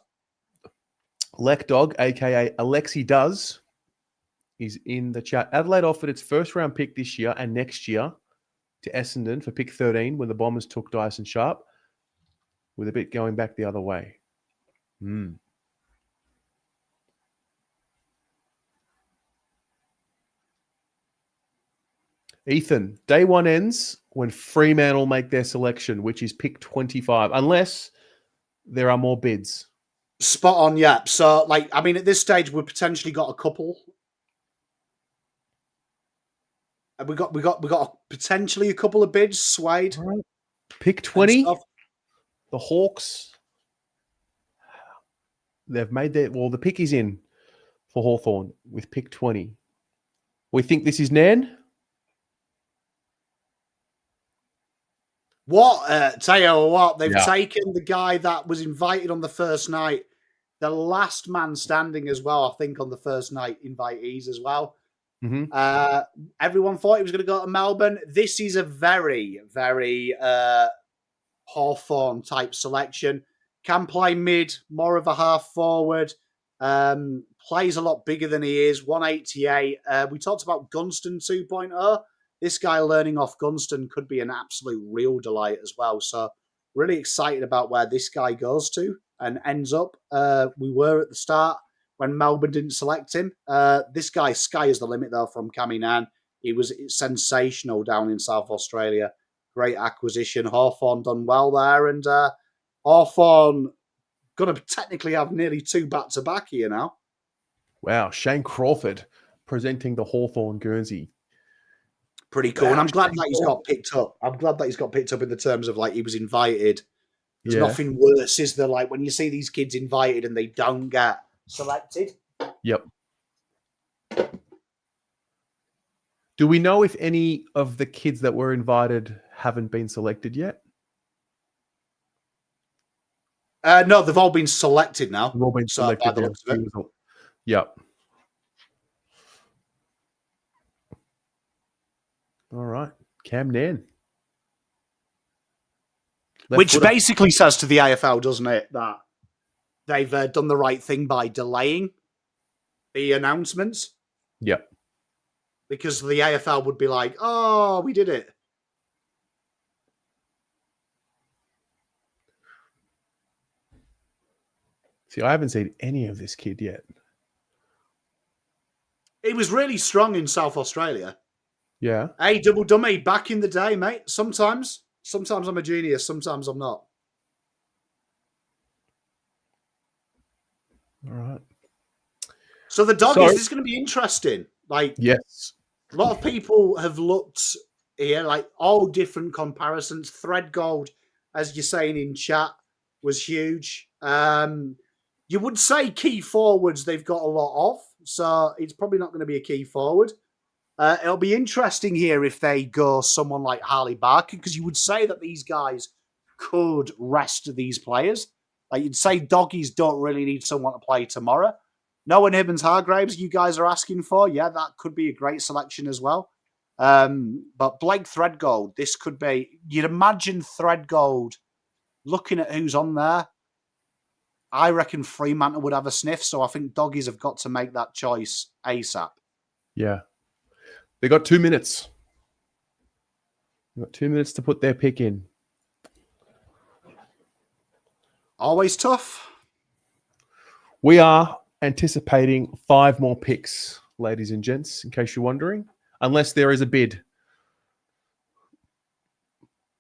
Lek Dog, a.k.a. Alexi Does, is in the chat. Adelaide offered its first-round pick this year and next year to Essendon for pick 13 when the Bombers took Dyson Sharp, with a bit going back the other way. Ethan, day one ends when Fremantle make their selection, which is pick 25, unless there are more bids.
Spot on, yeah. So, I mean, at this stage, we've potentially got a couple. And we got potentially a couple of bids swayed.
Right. Pick 20, the Hawks. They've made the pick is in for Hawthorn with pick 20. We think this is Nan.
Tell you what, they've taken the guy that was invited on the first night, the last man standing as well, I think, on the first night invitees as well.
Mm-hmm.
Everyone thought he was going to go to Melbourne. This is a very, very Hawthorn type selection. Can play mid, more of a half forward. Plays a lot bigger than he is, 188. We talked about Gunston 2.0. This guy learning off Gunston could be an absolute real delight as well. So really excited about where this guy goes to and ends up. We were at the start when Melbourne didn't select him. This guy, sky is the limit, though, from Caminan. He was sensational down in South Australia. Great acquisition. Hawthorn done well there. And Hawthorn going to technically have nearly 2 back-to-back here now.
Wow. Shane Crawford presenting the Hawthorn Guernsey.
Pretty cool. And I'm glad that he's got picked up. I'm glad that he's got picked up in the terms of, he was invited. There's nothing worse, is there? When you see these kids invited and they don't get selected.
Yep. Do we know if any of the kids that were invited haven't been selected yet?
No, they've all been selected now.
They've all been selected.
By the looks of it.
Yep. All right. Cam Nan.
Which basically says to the AFL, doesn't it, that they've done the right thing by delaying the announcements?
Yep.
Because the AFL would be like, oh, we did it.
See, I haven't seen any of this kid yet.
He was really strong in South Australia.
Yeah.
Hey, double dummy, back in the day, mate. Sometimes I'm a genius, sometimes I'm not.
All right.
So the doggies, this is going to be interesting.
Yes.
A lot of people have looked here, all different comparisons. Thread gold, as you're saying in chat, was huge. You would say key forwards they've got a lot of, so it's probably not going to be a key forward. It'll be interesting here if they go someone like Harley Barker, because you would say that these guys could rest these players. You'd say doggies don't really need someone to play tomorrow. Noah Hibbins-Hargraves, you guys are asking for. Yeah, that could be a great selection as well. But Blake Threadgold, this could be... You'd imagine Threadgold, looking at who's on there, I reckon Fremantle would have a sniff, so I think doggies have got to make that choice ASAP.
Yeah. They got 2 minutes. They've got 2 minutes to put their pick in.
Always tough.
We are anticipating 5 more picks, ladies and gents, in case you're wondering, unless there is a bid.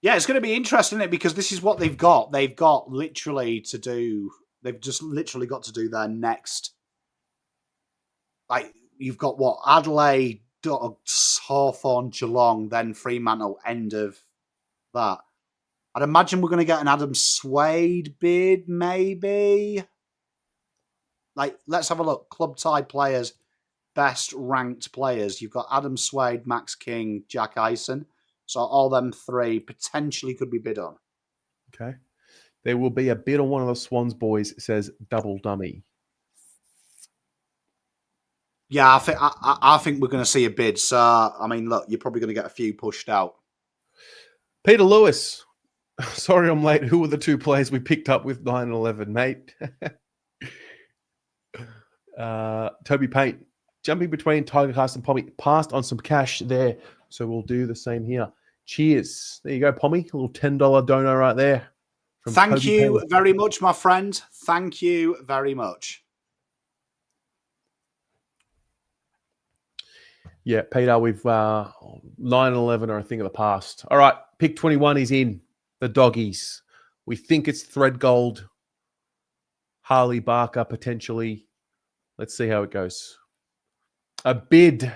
Yeah, it's going to be interesting, isn't it? Because this is what they've got. They've got literally to do. They've just literally got to do their next. Like you've got what Adelaide, Dogs, Hawthorn, Geelong, then Fremantle. End of that. I'd imagine we're going to get an Adam Swade bid, maybe. Like, let's have a look. Club tie players, best ranked players. You've got Adam Swade, Max King, Jack Eisen. So all them three potentially could be bid on.
Okay. There will be a bid on one of the Swans boys, says Double Dummy.
Yeah, I think we're going to see a bid. So, I mean, look, you're probably going to get a few pushed out.
Peter Lewis. Sorry I'm late. Who were the two players we picked up with 9 and 11, mate? Toby Paint. Jumping between Tiger Cast and Pommy. Passed on some cash there. So we'll do the same here. Cheers. There you go, Pommy. A little $10 dono right there.
Thank you very much, my friend. Thank you very much.
Yeah, Peter, we've 9 and 11 are a thing of the past. All right, pick 21 is in. The doggies. We think it's Thread Gold. Harley Barker, potentially. Let's see how it goes. A bid.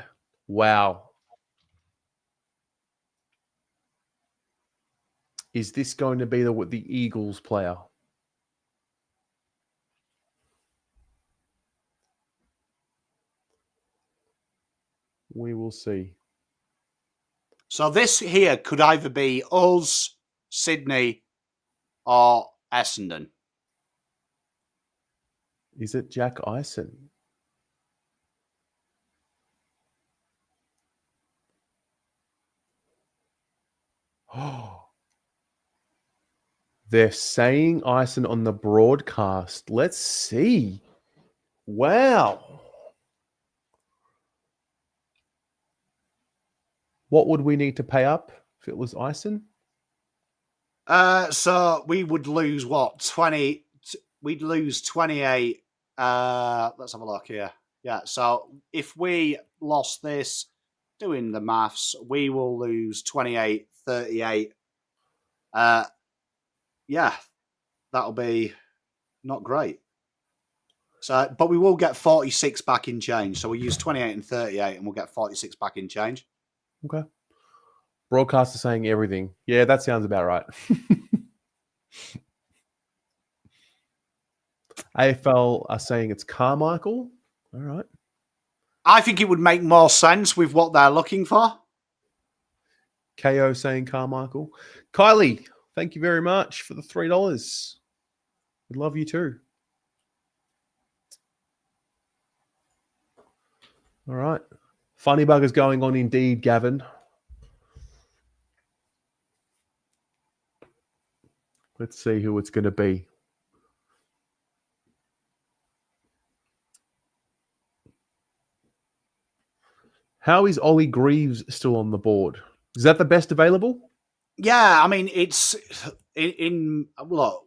Wow. Is this going to be the Eagles player? We will see.
So this here could either be us, Sydney, or Essendon.
Is it Jack Eisen? Oh. They're saying Eisen on the broadcast. Let's see. Wow. What would we need to pay up if it was Eisen?
So we would lose what? 20. We'd lose 28. Let's have a look here. Yeah. So if we lost this, doing the maths, we will lose 28, 38. Yeah, that'll be not great. So, but we will get 46 back in change. So we use 28 and 38 and we'll get 46 back in change.
Okay. Broadcaster saying everything. Yeah, that sounds about right. AFL are saying it's Carmichael. All right.
I think it would make more sense with what they're looking for.
KO saying Carmichael. Kylie, thank you very much for the $3. We love you too. All right. Funny buggers going on indeed, Gavin. Let's see who it's going to be. How is Ollie Greaves still on the board? Is that the best available?
Yeah, I mean, it's in look,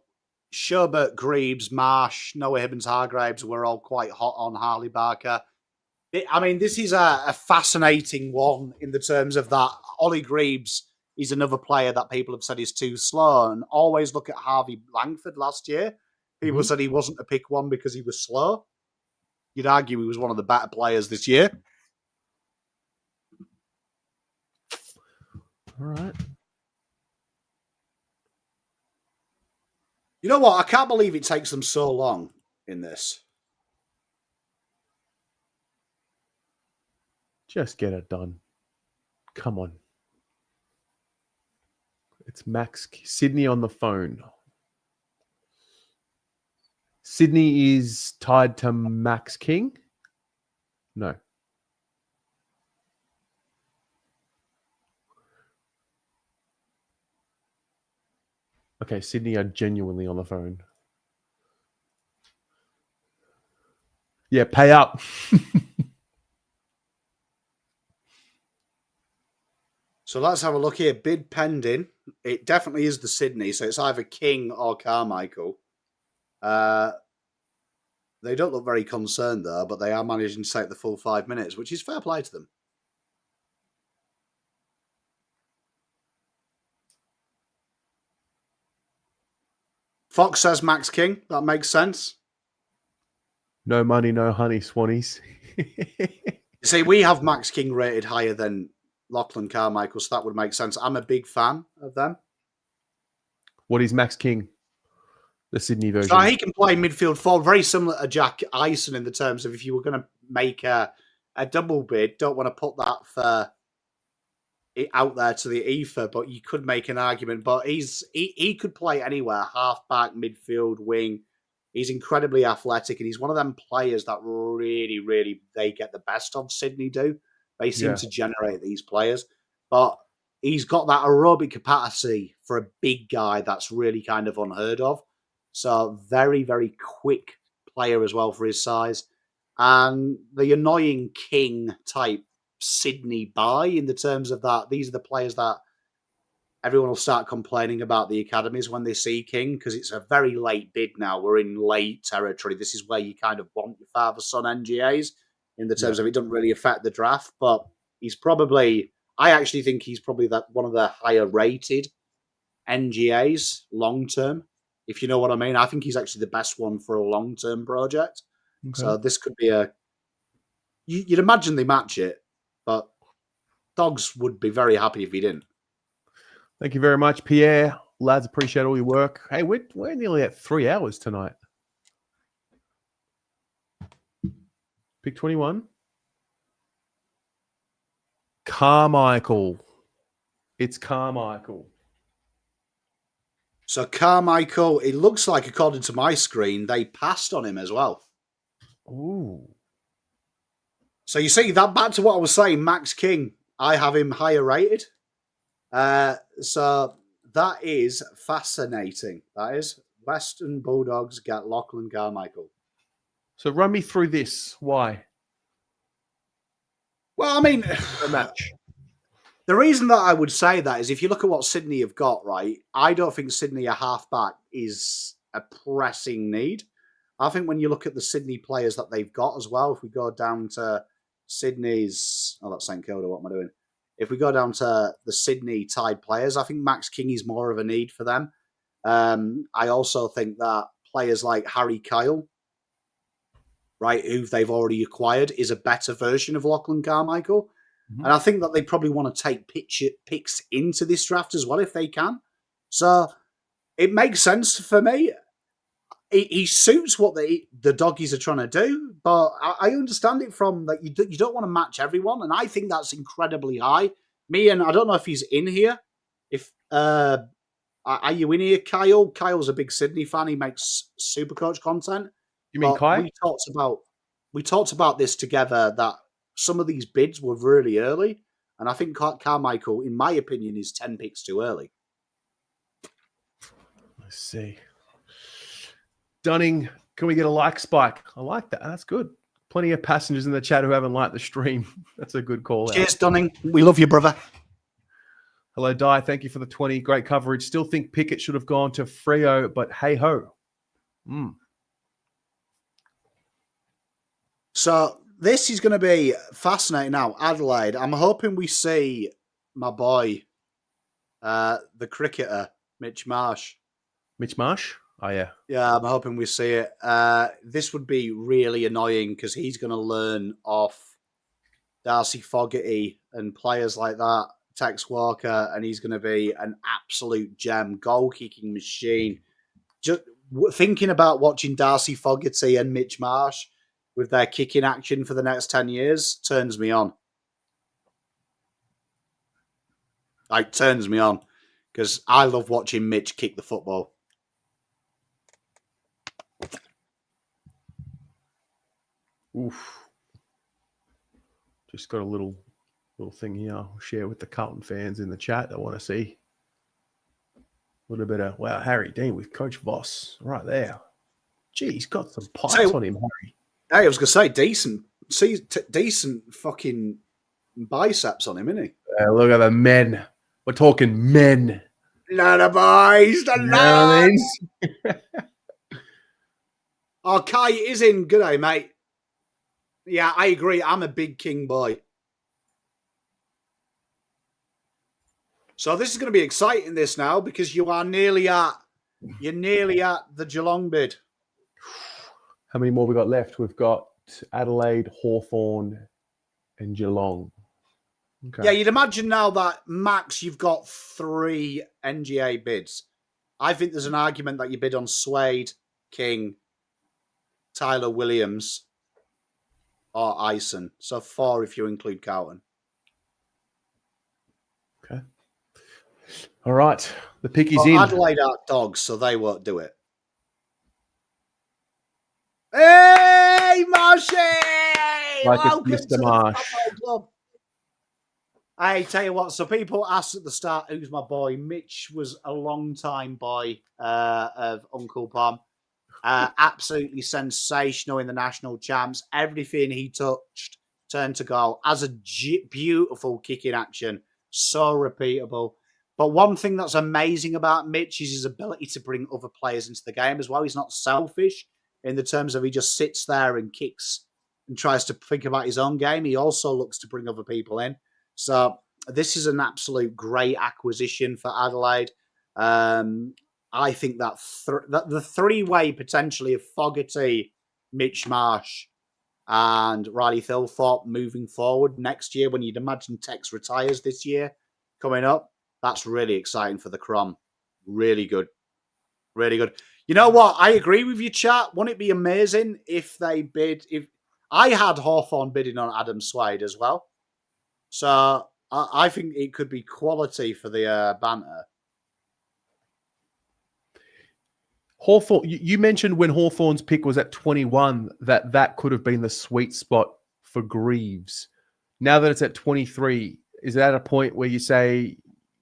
Sherbert, Greaves, Marsh, Noah Hibbins-Hargraves were all quite hot on Harley Barker. I mean, this is a fascinating one in the terms of that Ollie Greaves is another player that people have said is too slow. And always look at Harvey Langford last year. People said he wasn't a pick one because he was slow. You'd argue he was one of the better players this year.
All right.
You know what? I can't believe it takes them so long in this.
Just get it done. Come on. It's Max Sydney on the phone. Sydney is tied to Max King? No. Okay, Sydney are genuinely on the phone. Yeah, pay up.
So let's have a look here. Bid pending. It definitely is the Sydney, so it's either King or Carmichael. They don't look very concerned, though, but they are managing to take the full 5 minutes, which is fair play to them. Fox says Max King. That makes sense.
No money, no honey, Swannies.
See, we have Max King rated higher than Lachlan Carmichael, so that would make sense. I'm a big fan of them.
What is Max King? The Sydney version.
So he can play midfield forward, very similar to Jack Eisen in the terms of if you were going to make a double bid, don't want to put that for it out there to the ether, but you could make an argument. But he could play anywhere, halfback, midfield, wing. He's incredibly athletic, and he's one of them players that really, they get the best of. Sydney do. They seem to generate these players. But he's got that aerobic capacity for a big guy that's really kind of unheard of. So very, very quick player as well for his size. And the annoying King type Sydney buy in the terms of that. These are the players that everyone will start complaining about the academies when they see King, because it's a very late bid now. We're in late territory. This is where you kind of want your father-son NGAs in the terms of it doesn't really affect the draft. But he's probably, I actually think he's probably one of the higher rated NGAs long-term, if you know what I mean. I think he's actually the best one for a long-term project. Okay. So this could be you'd imagine they match it, but Dogs would be very happy if he didn't.
Thank you very much, Pierre. Lads, appreciate all your work. Hey, we're nearly at 3 hours tonight. Pick 21. Carmichael. It's Carmichael.
So Carmichael, it looks like, according to my screen, they passed on him as well.
Ooh.
So you see, that back to what I was saying, Max King, I have him higher rated. So that is fascinating. That is Western Bulldogs get Lachlan Carmichael.
So run me through this. Why?
Well, I mean,
a match.
The reason that I would say that is if you look at what Sydney have got, right, I don't think Sydney a halfback is a pressing need. I think when you look at the Sydney players that they've got as well, if we go down to Sydney's, that's St Kilda, what am I doing? If we go down to the Sydney Tide players, I think Max King is more of a need for them. I also think that players like Harry Kyle, right, who they've already acquired, is a better version of Lachlan Carmichael. Mm-hmm. And I think that they probably want to take picks into this draft as well if they can. So it makes sense for me. He suits what the doggies are trying to do, but I understand it from that you don't want to match everyone, and I think that's incredibly high. And I don't know if he's in here. If are you in here, Kyle? Kyle's a big Sydney fan. He makes Supercoach content.
You mean Kyle?
We talked about this together, that some of these bids were really early, and I think Carmichael, in my opinion, is 10 picks too early.
Let's see. Dunning, can we get a like spike? I like that. That's good. Plenty of passengers in the chat who haven't liked the stream. That's a good call.
Cheers, Dunning. We love you, brother.
Hello, Di. Thank you for the 20. Great coverage. Still think Pickett should have gone to Freo, but hey-ho.
So this is going to be fascinating now. Adelaide, I'm hoping we see my boy, the cricketer, Mitch Marsh.
Mitch Marsh? Oh, yeah.
Yeah, I'm hoping we see it. This would be really annoying because he's going to learn off Darcy Fogarty and players like that, Tex Walker, and he's going to be an absolute gem, goal-kicking machine. Just thinking about watching Darcy Fogarty and Mitch Marsh with their kicking action for the next 10 years turns me on. Like, turns me on because I love watching Mitch kick the football.
Oof. Just got a little thing here I'll share with the Carlton fans in the chat that want to see. A little bit of, wow, Harry Dean with Coach Voss right there. Gee, he's got some pipes on him, Harry.
Hey, I was going to say, decent fucking biceps on him, isn't he?
Look at the men. We're talking men.
Not the boys, the lads. Oh, Kai is in. Good day, mate. Yeah, I agree. I'm a big King boy. So this is going to be exciting, this now, because you are nearly at You're nearly at the Geelong bid.
How many more we got left? We've got Adelaide, Hawthorn, and Geelong. Okay.
Yeah, you'd imagine now that max you've got 3 NGA bids. I think there's an argument that you bid on Swade, King, Tyler Williams, or Ison. So 4 if you include Carlton.
Okay. All right. The pick is in.
Adelaide aren't dogs, so they won't do it. Hey, Marshy!
Like
Welcome
it's
to
Mr.
the
Marsh.
Football Club. I tell you what, so people asked at the start, who's my boy? Mitch was a long-time boy of Uncle Pom. Absolutely sensational in the national champs. Everything he touched turned to goal. As a beautiful kicking action. So repeatable. But one thing that's amazing about Mitch is his ability to bring other players into the game as well. He's not selfish in the terms of he just sits there and kicks and tries to think about his own game. He also looks to bring other people in. So this is an absolute great acquisition for Adelaide. I think that the 3-way potentially of Fogarty, Mitch Marsh, and Riley Thilthorpe moving forward next year, when you'd imagine Tex retires this year coming up, that's really exciting for the Crom. Really good. Really good. You know what? I agree with you, chat. Wouldn't it be amazing if they bid? If I had Hawthorn bidding on Adam Swade as well. So I think it could be quality for the banter.
Hawthorn, you mentioned when Hawthorn's pick was at 21 that could have been the sweet spot for Greaves. Now that it's at 23, is that a point where you say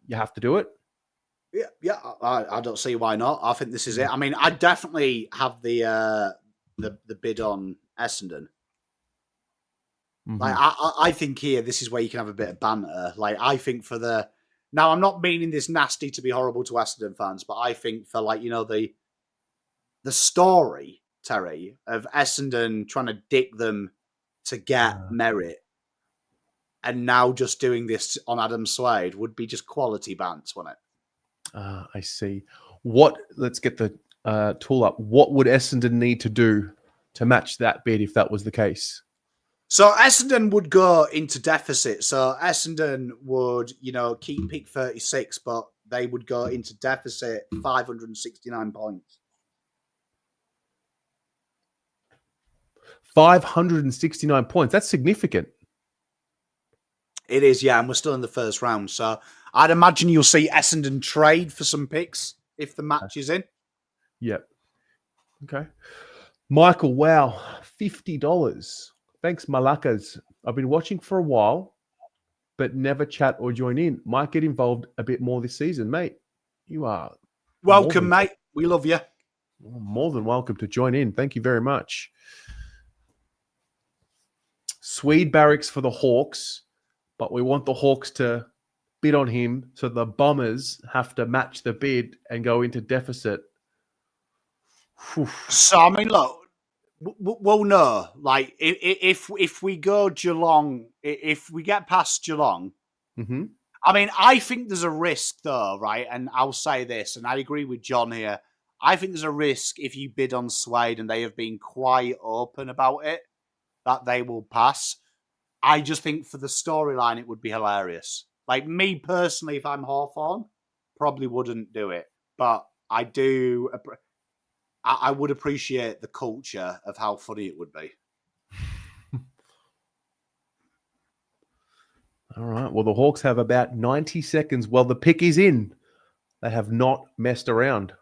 you have to do it?
Yeah, I don't see why not. I think this is it. I mean, I definitely have the bid on Essendon. Mm-hmm. Like, I think here, this is where you can have a bit of banter. Like, I think for the... Now, I'm not meaning this nasty to be horrible to Essendon fans, but I think for, like, you know, the story, Terry, of Essendon trying to dick them to get merit and now just doing this on Adam Swade would be just quality bants, wouldn't it?
I see. Let's get the tool up. What would Essendon need to do to match that bid if that was the case?
So Essendon would go into deficit. So Essendon would, keep pick 36, but they would go into deficit 569 points.
569 points. That's significant.
It is, yeah, and we're still in the first round. So I'd imagine you'll see Essendon trade for some picks if the match is in.
Yep. Okay. Michael, wow, $50. Thanks, Malakas. I've been watching for a while, but never chat or join in. Might get involved a bit more this season, mate. You are
welcome, mate. We love you.
More than welcome to join in. Thank you very much. Swede barracks for the Hawks, but we want the Hawks to bid on him, so the Bombers have to match the bid and go into deficit.
So, I mean, look, well, no. Like, if we go Geelong, if we get past Geelong,
mm-hmm.
I mean, I think there's a risk, though, right? And I'll say this, and I agree with John here. I think there's a risk if you bid on Swade, and they have been quite open about it, that they will pass. I just think for the storyline, it would be hilarious. Like, me personally, if I'm Hawthorn, probably wouldn't do it. But I do... I would appreciate the culture of how funny it would be.
All right. Well, the Hawks have about 90 seconds. Well, the pick is in. They have not messed around.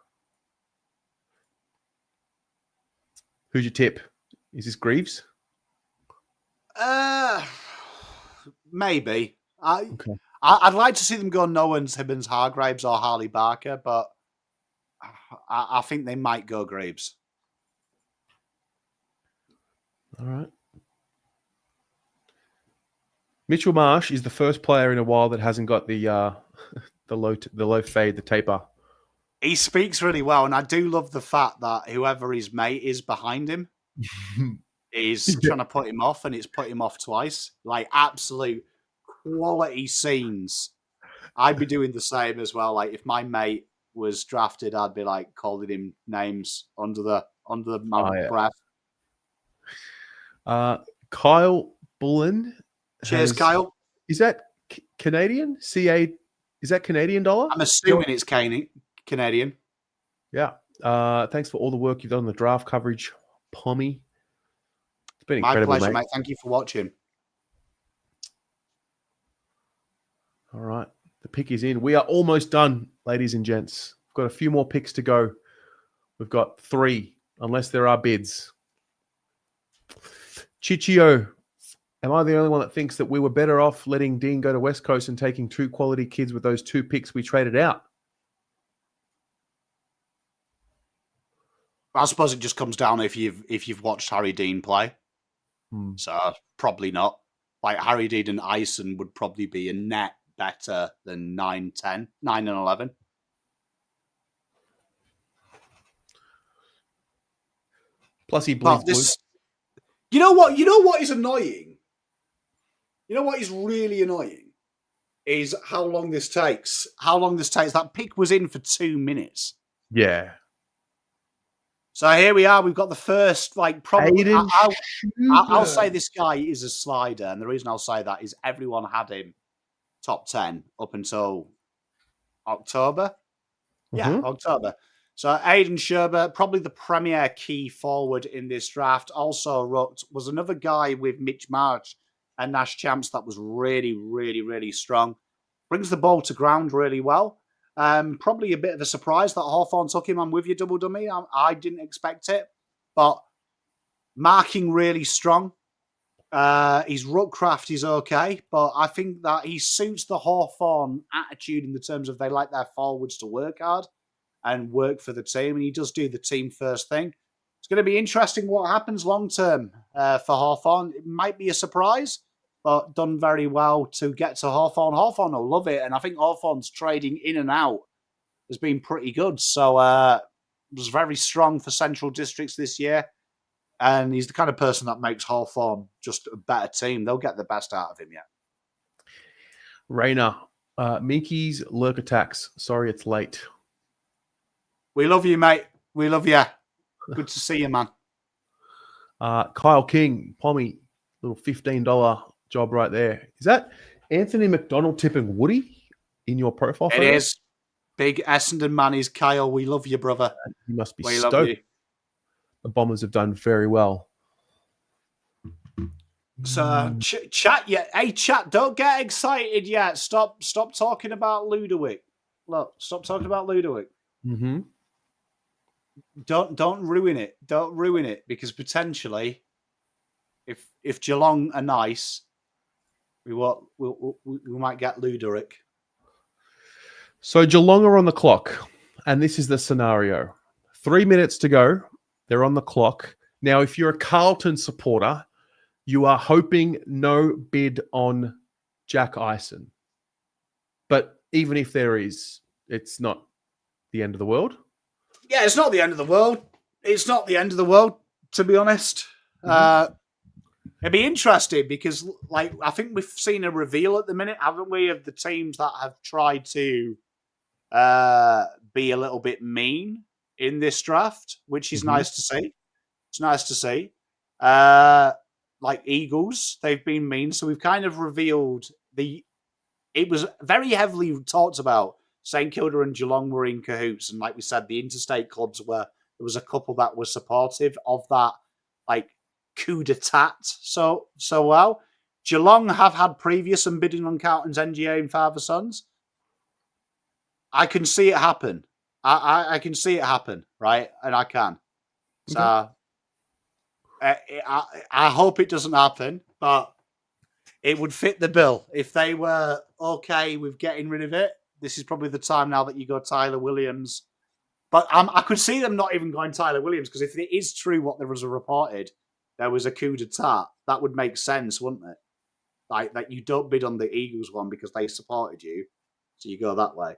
Who's your tip? Is this Greaves?
Maybe.
Okay.
I'd like to see them go Nowens, Hibbins, Hargraves, or Harley Barker, but I think they might go Graves.
All right. Mitchell Marsh is the first player in a while that hasn't got the low fade, the taper.
He speaks really well, and I do love the fact that whoever his mate is behind him is trying to put him off, and it's put him off twice. Like, absolute quality scenes. I'd be doing the same as well. Like, if my mate was drafted, I'd be like calling him names under my breath.
Kyle Bullen.
Cheers, Kyle.
Is that Canadian? CA? Is that Canadian dollar?
I'm assuming it's Canadian.
Yeah. Thanks for all the work you've done on the draft coverage, Pommy. It's been incredible,
My pleasure, mate. Thank you for watching.
All right. The pick is in. We are almost done, ladies and gents. We've got a few more picks to go. We've got 3, unless there are bids. Chichio, am I the only one that thinks that we were better off letting Dean go to West Coast and taking 2 quality kids with those 2 picks we traded out?
I suppose it just comes down if you've watched Harry Dean play. So probably not. Like Harry Dean and Ison would probably be a net better than 9 and 11.
Plus he bleeds blue.
You know what is annoying? You know what is really annoying? Is how long this takes. That pick was in for 2 minutes.
Yeah.
So here we are. We've got the first, like, probably. I'll say this guy is a slider, and the reason I'll say that is everyone had him top 10 up until October. Yeah, October. So Aidan Sherbert, probably the premier key forward in this draft. Also, Rucked was another guy with Mitch Marsh and Nash Champs that was really, really, really strong. Brings the ball to ground really well. Probably a bit of a surprise that Hawthorn took him on with your double dummy. I didn't expect it, but marking really strong. His ruckcraft is okay, but I think that he suits the Hawthorn attitude in the terms of they like their forwards to work hard and work for the team, and he does do the team first thing. It's going to be interesting what happens long term for Hawthorn. It might be a surprise, but done very well to get to Hawthorn. Hawthorn will love it, and I think Hawthorn's trading in and out has been pretty good. So was very strong for Central Districts this year, and he's the kind of person that makes Hawthorn just a better team. They'll get the best out of him, yeah.
Rainer, Minky's lurk attacks. Sorry it's late.
We love you, mate. We love you. Good to see you, man.
Kyle King, Pommy, little $15 job right there. Is that Anthony McDonald tipping Woody in your profile photo?
It is. Big Essendon man is Kyle. We love you, brother.
You must be
we
stoked.
Love you.
The Bombers have done very well.
So, chat yet? Hey, chat, don't get excited yet. Stop talking about Ludowick. Look, stop talking about Ludowick.
Mm-hmm.
Don't ruin it. Don't ruin it, because potentially, if Geelong are nice, we might get Luderick.
So Geelong are on the clock, and this is the scenario: 3 minutes to go. They're on the clock now. If you're a Carlton supporter, you are hoping no bid on Jack Ison. But even if there is, it's not the end of the world.
Yeah, it's not the end of the world. It's not the end of the world, to be honest. Mm-hmm. It'd be interesting because, like, I think we've seen a reveal at the minute, haven't we, of the teams that have tried to be a little bit mean in this draft, which is nice to see. It's nice to see. Like Eagles, they've been mean. So we've kind of revealed it was very heavily talked about. St Kilda and Geelong were in cahoots. And like we said, the interstate clubs there was a couple that were supportive of that, like, coup d'etat so well. Geelong have had previous and bidding on Carlton's NGA and Father Sons. I can see it happen. I can see it happen, right? And I can. So I hope it doesn't happen, but it would fit the bill. If they were okay with getting rid of it, this is probably the time now that you go Tyler Williams. But I could see them not even going Tyler Williams, because if it is true what there was reported, there was a coup d'etat, that would make sense, wouldn't it? Like, that you don't bid on the Eagles one because they supported you, so you go that way.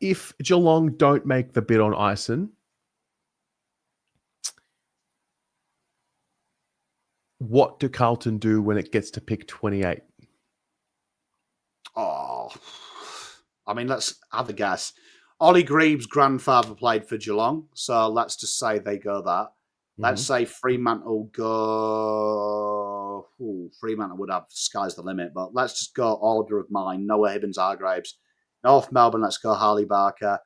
If Geelong don't make the bid on Ison, what do Carlton do when it gets to pick 28?
Oh, I mean, let's have a guess. Ollie Greaves' grandfather played for Geelong, so let's just say they go that. Let's say Fremantle go. Fremantle would have sky's the limit, but let's just go order of mine. Noah Hibbins-Hargraves. North Melbourne, let's go Harley Barker.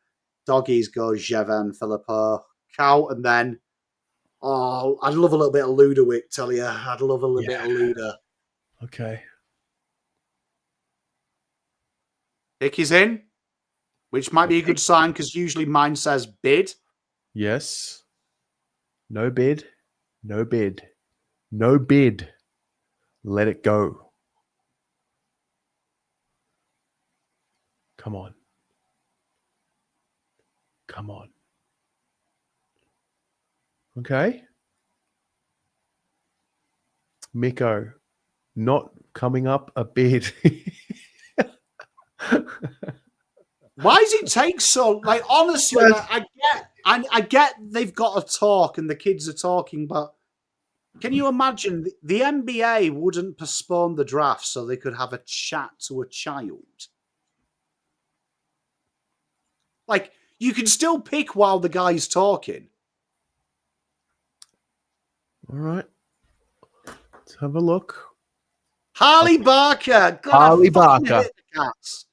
Doggies go Jevan Philippou. Carlton then. Oh, I'd love a little bit of Ludovic, tell you. I'd love a little bit of Luda.
Okay.
Hickey's in, which might be a good sign because usually mine says bid.
Yes. No bid. No bid. No bid. Let it go. Come on. Come on. Okay. Miko, not coming up a bid.
Why does it take so? Like, honestly, I get they've got to talk and the kids are talking, but can you imagine the NBA wouldn't postpone the draft so they could have a chat to a child? Like, you can still pick while the guy's talking.
All right. Let's have a look.
Harley Barker. God,
Harley Barker.
hit the cats.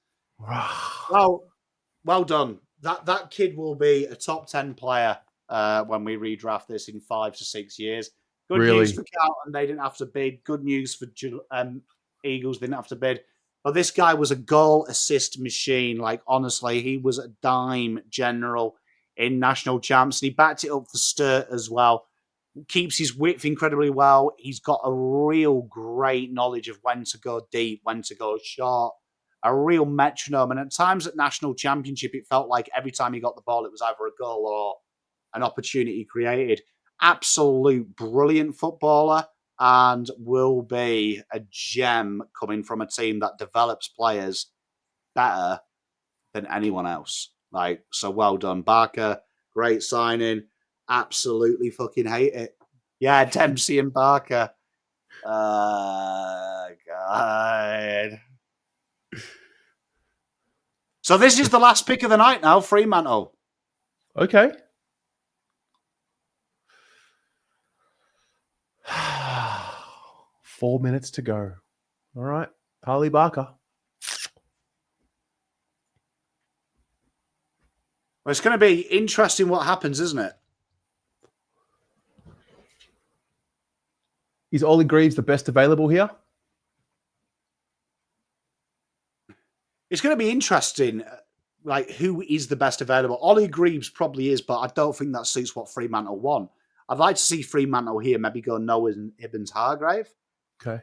Well done. That kid will be a top 10 player when we redraft this in 5 to 6 years. Good news for Carlton, they didn't have to bid. Good news for Eagles, they didn't have to bid. But this guy was a goal assist machine. Like, honestly, he was a dime general in national champs. And he backed it up for Sturt as well. Keeps his width incredibly well. He's got a real great knowledge of when to go deep, when to go short. A real metronome. And at times at national championship, it felt like every time he got the ball, it was either a goal or an opportunity created. Absolute brilliant footballer and will be a gem coming from a team that develops players better than anyone else. Like, so well done. Barker, great signing. Absolutely fucking hate it. Yeah, Dempsey and Barker. God. So this is the last pick of the night now, Fremantle.
Okay. Four minutes to go. All right. Harley Barker.
Well, it's going to be interesting what happens, isn't it?
Is Ollie Greaves the best available here?
It's going to be interesting, like, who is the best available. Ollie Greaves probably is, but I don't think that suits what Fremantle want. I'd like to see Fremantle here maybe go Noah Hibbins-Hargrave.
Okay.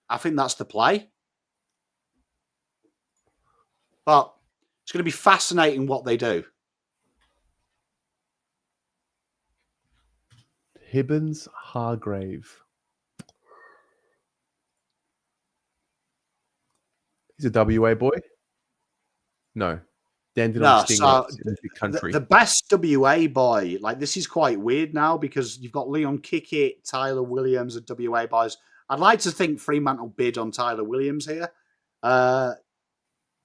I think that's the play. But it's going to be fascinating what they do.
Hibbins-Hargrave. He's a WA boy? No. Dandenong Stingrays in the country.
The best WA boy, like, this is quite weird now because you've got Leon Kickett, Tyler Williams, and WA boys. I'd like to think Fremantle bid on Tyler Williams here. But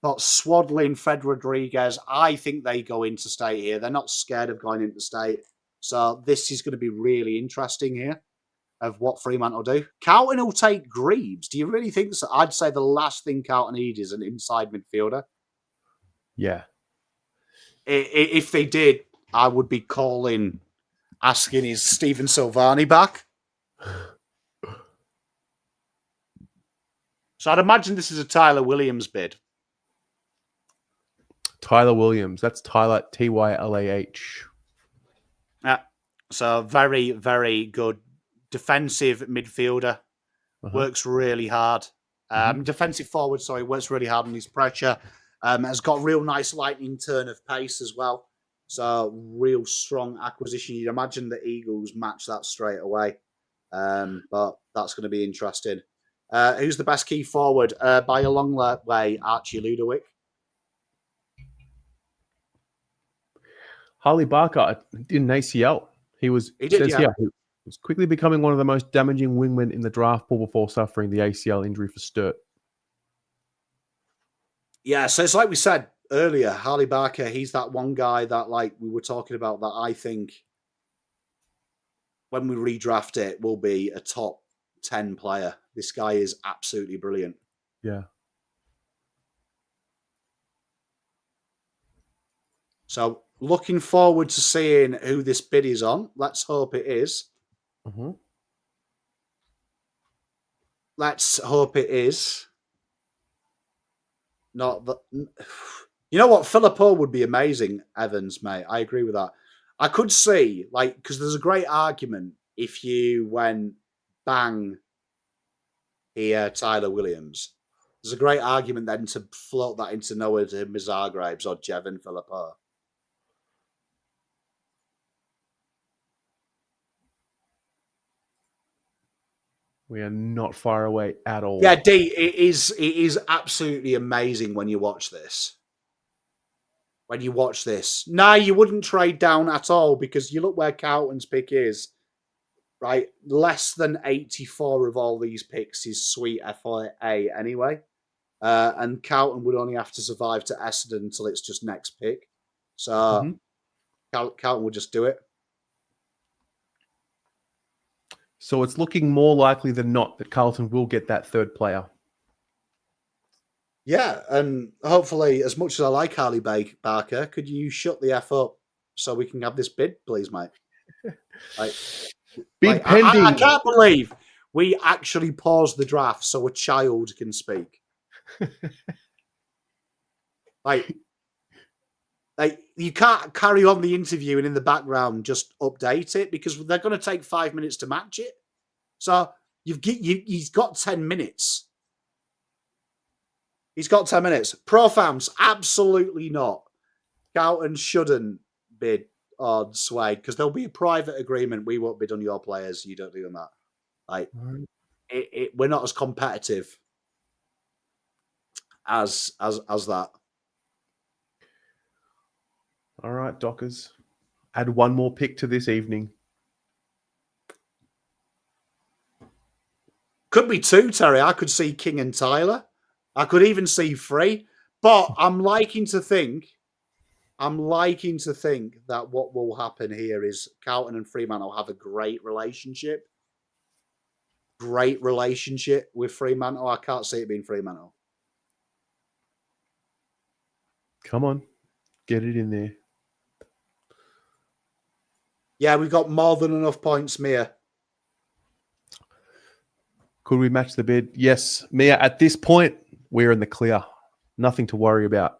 Swadlin, Fred Rodriguez, I think they go into state here. They're not scared of going into state. So this is going to be really interesting here of what Fremantle do. Carlton will take Greaves. Do you really think so? I'd say the last thing Carlton need is an inside midfielder.
Yeah.
If they did, I would be calling, asking, is Stephen Silvani back? So I'd imagine this is a Tyler Williams bid.
Tyler Williams. That's Tyler, Tylah.
Yeah. So very, very good defensive midfielder. Works really hard. Defensive forward, sorry, works really hard on his pressure. Has got real nice lightning turn of pace as well. So real strong acquisition. You'd imagine the Eagles match that straight away. But that's going to be interesting. Who's the best key forward? By a long way, Archie Ludovic.
Harley Barker did an ACL. He was quickly becoming one of the most damaging wingmen in the draft pool before suffering the ACL injury for Sturt.
Yeah, so it's like we said, earlier, Harley Barker, he's that one guy that, like, we were talking about, that I think when we redraft it will be a top 10 player. This guy is absolutely brilliant.
Yeah.
So looking forward to seeing who this bid is on. Let's hope it is.
Mm-hmm.
Let's hope it is. Not that. You know what? Philippo would be amazing, Evans, mate. I agree with that. I could see, like, because there's a great argument if you went bang here, Tyler Williams. There's a great argument then to float that into Noah Mizargraves or Jevon Philippo.
We are not far away at all.
Yeah, D, it is absolutely amazing when you watch this. When you watch this. No, you wouldn't trade down at all because you look where Carlton's pick is, right? Less than 84 of all these picks is sweet FA anyway. And Carlton would only have to survive to Essendon until it's just next pick. So Carlton would just do it.
So it's looking more likely than not that Carlton will get that third player.
Yeah, and hopefully, as much as I like Harley Barker, could you shut the F up so we can have this bid, please, mate?
Bid pending.
I can't believe we actually paused the draft so a child can speak. like you can't carry on the interview and in the background just update it because they're going to take 5 minutes to match it. So he's got 10 minutes. He's got 10 minutes. Pro fans, absolutely not. Carlton shouldn't bid on Swade because there'll be a private agreement. We won't bid on your players. You don't do that. Like, we're not as competitive as that.
All right, Dockers. Add one more pick to this evening.
Could be two, Terry. I could see King and Tyler. I could even see three. But I'm liking to think that what will happen here is Carlton and Fremantle have a great relationship. Great relationship with Fremantle. I can't see it being Fremantle.
Come on. Get it in there.
Yeah, we've got more than enough points, Mia.
Could we match the bid? Yes. Mia, at this point, we're in the clear. Nothing to worry about.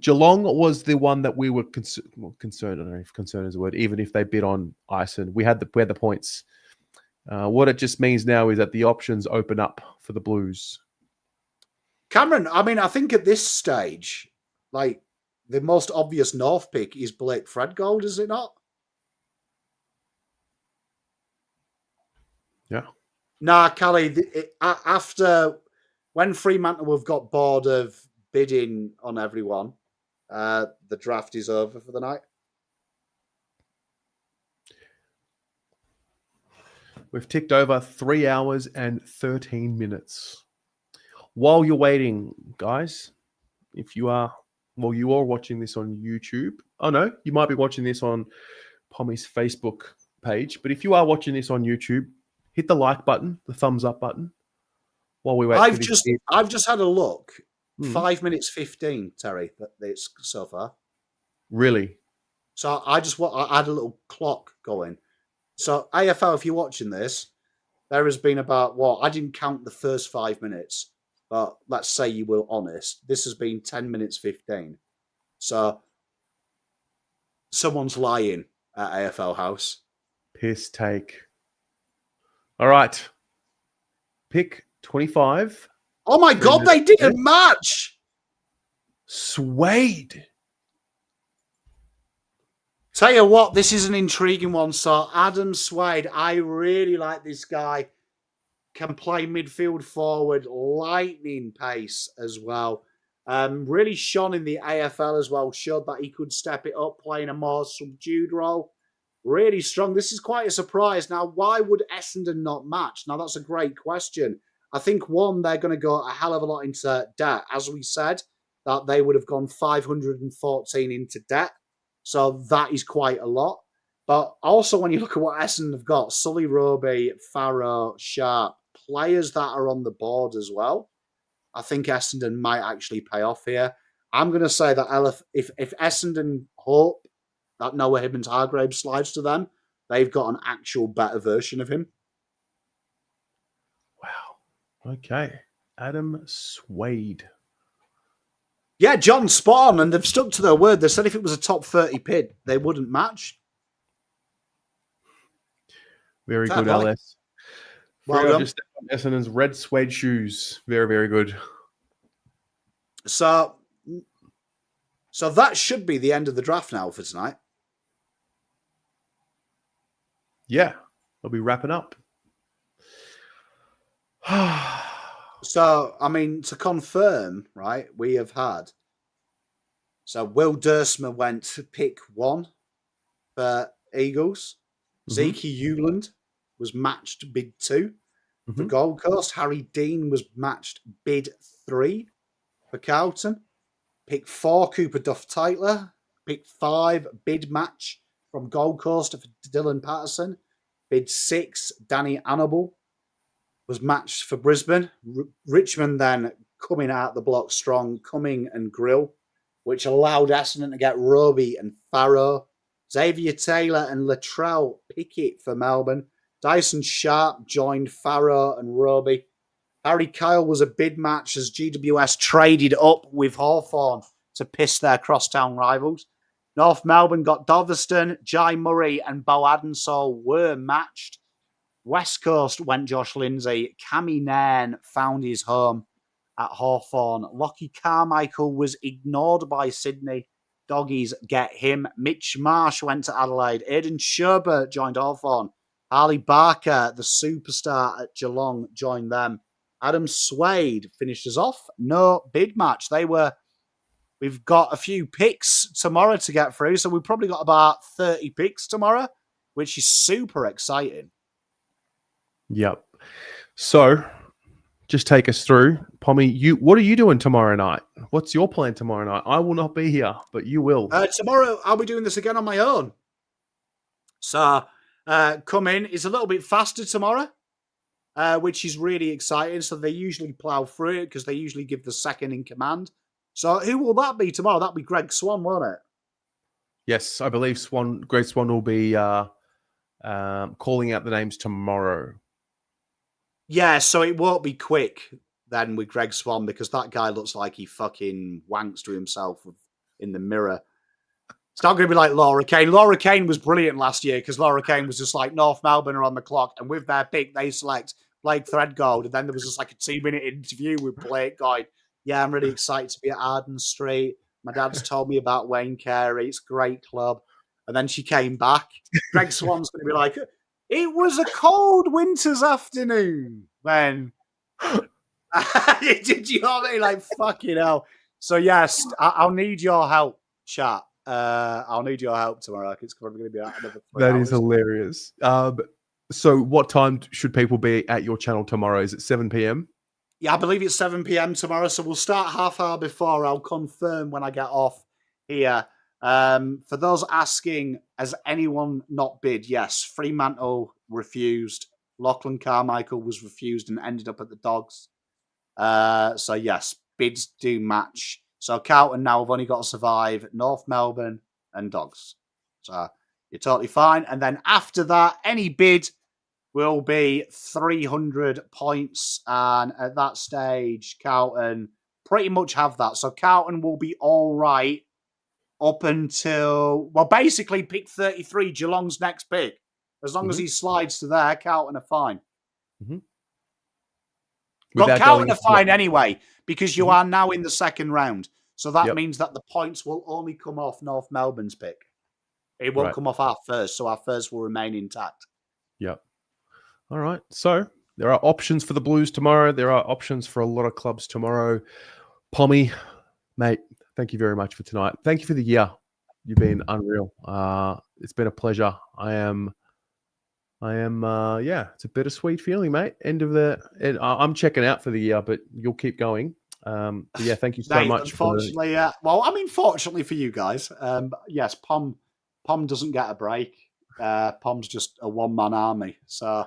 Geelong was the one that we were concerned. I don't know if concern is a word. Even if they bid on Ison, we had the points. What it just means now is that the options open up for the Blues.
Cameron, I mean, I think at this stage, like, the most obvious North pick is Blake Fredgold, is it not?
Yeah.
Nah, Callie, after when Fremantle have got bored of bidding on everyone, the draft is over for the night.
We've ticked over 3 hours and 13 minutes. While you're waiting, guys, if you are, well, you are watching this on YouTube. Oh, no, you might be watching this on Pommy's Facebook page. But if you are watching this on YouTube, hit the like button, the thumbs up button, while we wait.
I've just had a look. 5 minutes 15, Terry. It's so far.
Really?
So I had a little clock going. So AFL, if you're watching this, there has been about I didn't count the first 5 minutes, but let's say you were honest. This has been 10 minutes 15. So someone's lying at AFL House.
Piss take. All right. Pick 25.
Oh my God, they didn't match.
Swade.
Tell you what, this is an intriguing one. So Adam Swade, I really like this guy. Can play midfield forward, lightning pace as well. Really shone in the AFL as well. Showed that he could step it up, playing a more subdued role. Really strong. This is quite a surprise. Now, why would Essendon not match? Now, that's a great question. I think, one, they're going to go a hell of a lot into debt. As we said, that they would have gone 514 into debt. So that is quite a lot. But also when you look at what Essendon have got, Sully, Roby, Farrow, Sharp, players that are on the board as well, I think Essendon might actually pay off here. I'm going to say that if Essendon hope that Noah Hibbins-Hargraves slides to them, they've got an actual better version of him.
Wow. Okay. Adam Swade.
Yeah, John, spot on, and they've stuck to their word. They said if it was a top 30 bid, they wouldn't match.
Very
Fair
good,
play.
LS.
Well
Freo
done.
just stepped on Essendon's red suede shoes. Very, very good.
So that should be the end of the draft now for tonight.
Yeah, I'll be wrapping up.
So, I mean, to confirm, right, we have had. So, Will Dersma went to pick 1 for Eagles. Zeke Hewland was matched bid 2 for Gold Coast. Harry Dean was matched bid 3 for Carlton. Pick 4, Cooper Duff-Tytler. Pick 5, bid match from Gold Coast for Dylan Patterson. Bid 6, Danny Annable was matched for Brisbane. Richmond then coming out the block strong, Cumming and Grill, which allowed Essendon to get Roby and Farrow. Xavier Taylor and Latrell Pickett for Melbourne. Dyson Sharp joined Farrow and Roby. Harry Kyle was a bid match as GWS traded up with Hawthorn to piss their crosstown rivals. North Melbourne got Doverston, Jai Murray and Bo Adensall were matched. West Coast went Josh Lindsay. Cammy Nairn found his home at Hawthorn. Lockie Carmichael was ignored by Sydney. Doggies get him. Mitch Marsh went to Adelaide. Aidan Sherbert joined Hawthorn. Harley Barker, the superstar at Geelong, joined them. Adam Swade finishes off. No bid match. We've got a few picks tomorrow to get through, so we've probably got about 30 picks tomorrow, which is super exciting.
Yep. So, just take us through, Pommy. What are you doing tomorrow night? What's your plan tomorrow night? I will not be here, but you will.
Tomorrow, I'll be doing this again on my own. So, come in. It's a little bit faster tomorrow, which is really exciting. So they usually plough through it because they usually give the second in command. So who will that be tomorrow? That'll be Greg Swan, won't it?
Yes, I believe Greg Swan will be calling out the names tomorrow.
Yeah, so it won't be quick then with Greg Swan because that guy looks like he fucking wanks to himself in the mirror. It's not going to be like Laura Kane. Laura Kane was brilliant last year because Laura Kane was just like North Melbourne are on the clock, and with their pick, they select Blake Threadgold, and then there was just like a 2-minute interview with Blake going, yeah, I'm really excited to be at Arden Street. My dad's told me about Wayne Carey. It's a great club. And then she came back. Greg Swan's going to be like, it was a cold winter's afternoon when... Did you know what I mean? Like, fucking hell. So, yes, I'll need your help, chat. I'll need your help tomorrow. It's probably going to be another 3
That
hours.
is hilarious. So what time should people be at your channel tomorrow? Is it 7 p.m.?
Yeah, I believe it's 7 p.m. tomorrow. So we'll start half hour before. I'll confirm when I get off here. For those asking, has anyone not bid? Yes, Fremantle refused. Lachlan Carmichael was refused and ended up at the Dogs. So yes, bids do match. So Carlton now have only got to survive North Melbourne and Dogs. So you're totally fine. And then after that, any bid will be 300 points. And at that stage, Carlton pretty much have that. So Carlton will be all right up until, well, basically pick 33, Geelong's next pick. As long as he slides to there, Carlton are fine. But Carlton are fine anyway, because you are now in the second round. So that means that the points will only come off North Melbourne's pick. It won't come off our first, so our first will remain intact.
Yep. All right. So there are options for the Blues tomorrow. There are options for a lot of clubs tomorrow. Pommy, mate, thank you very much for tonight. Thank you for the year. You've been unreal. It's been a pleasure. Yeah, it's a bittersweet feeling, mate. I'm checking out for the year, but you'll keep going. But yeah, thank you so
Mate,
much.
unfortunately, fortunately for you guys, yes, Pom doesn't get a break. Pom's just a one-man army. So,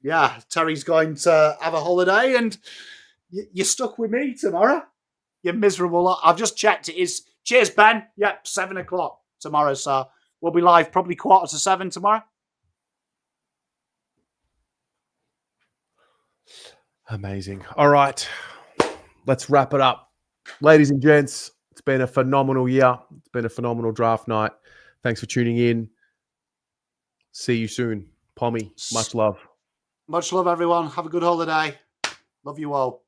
yeah, Terry's going to have a holiday, and you're stuck with me tomorrow. You miserable lot. I've just checked. It is. Cheers, Ben. Yep, 7 o'clock tomorrow. So we'll be live probably 6:45 tomorrow.
Amazing. All right, let's wrap it up. Ladies and gents, it's been a phenomenal year. It's been a phenomenal draft night. Thanks for tuning in. See you soon. Pommy, much love.
Much love, everyone. Have a good holiday. Love you all.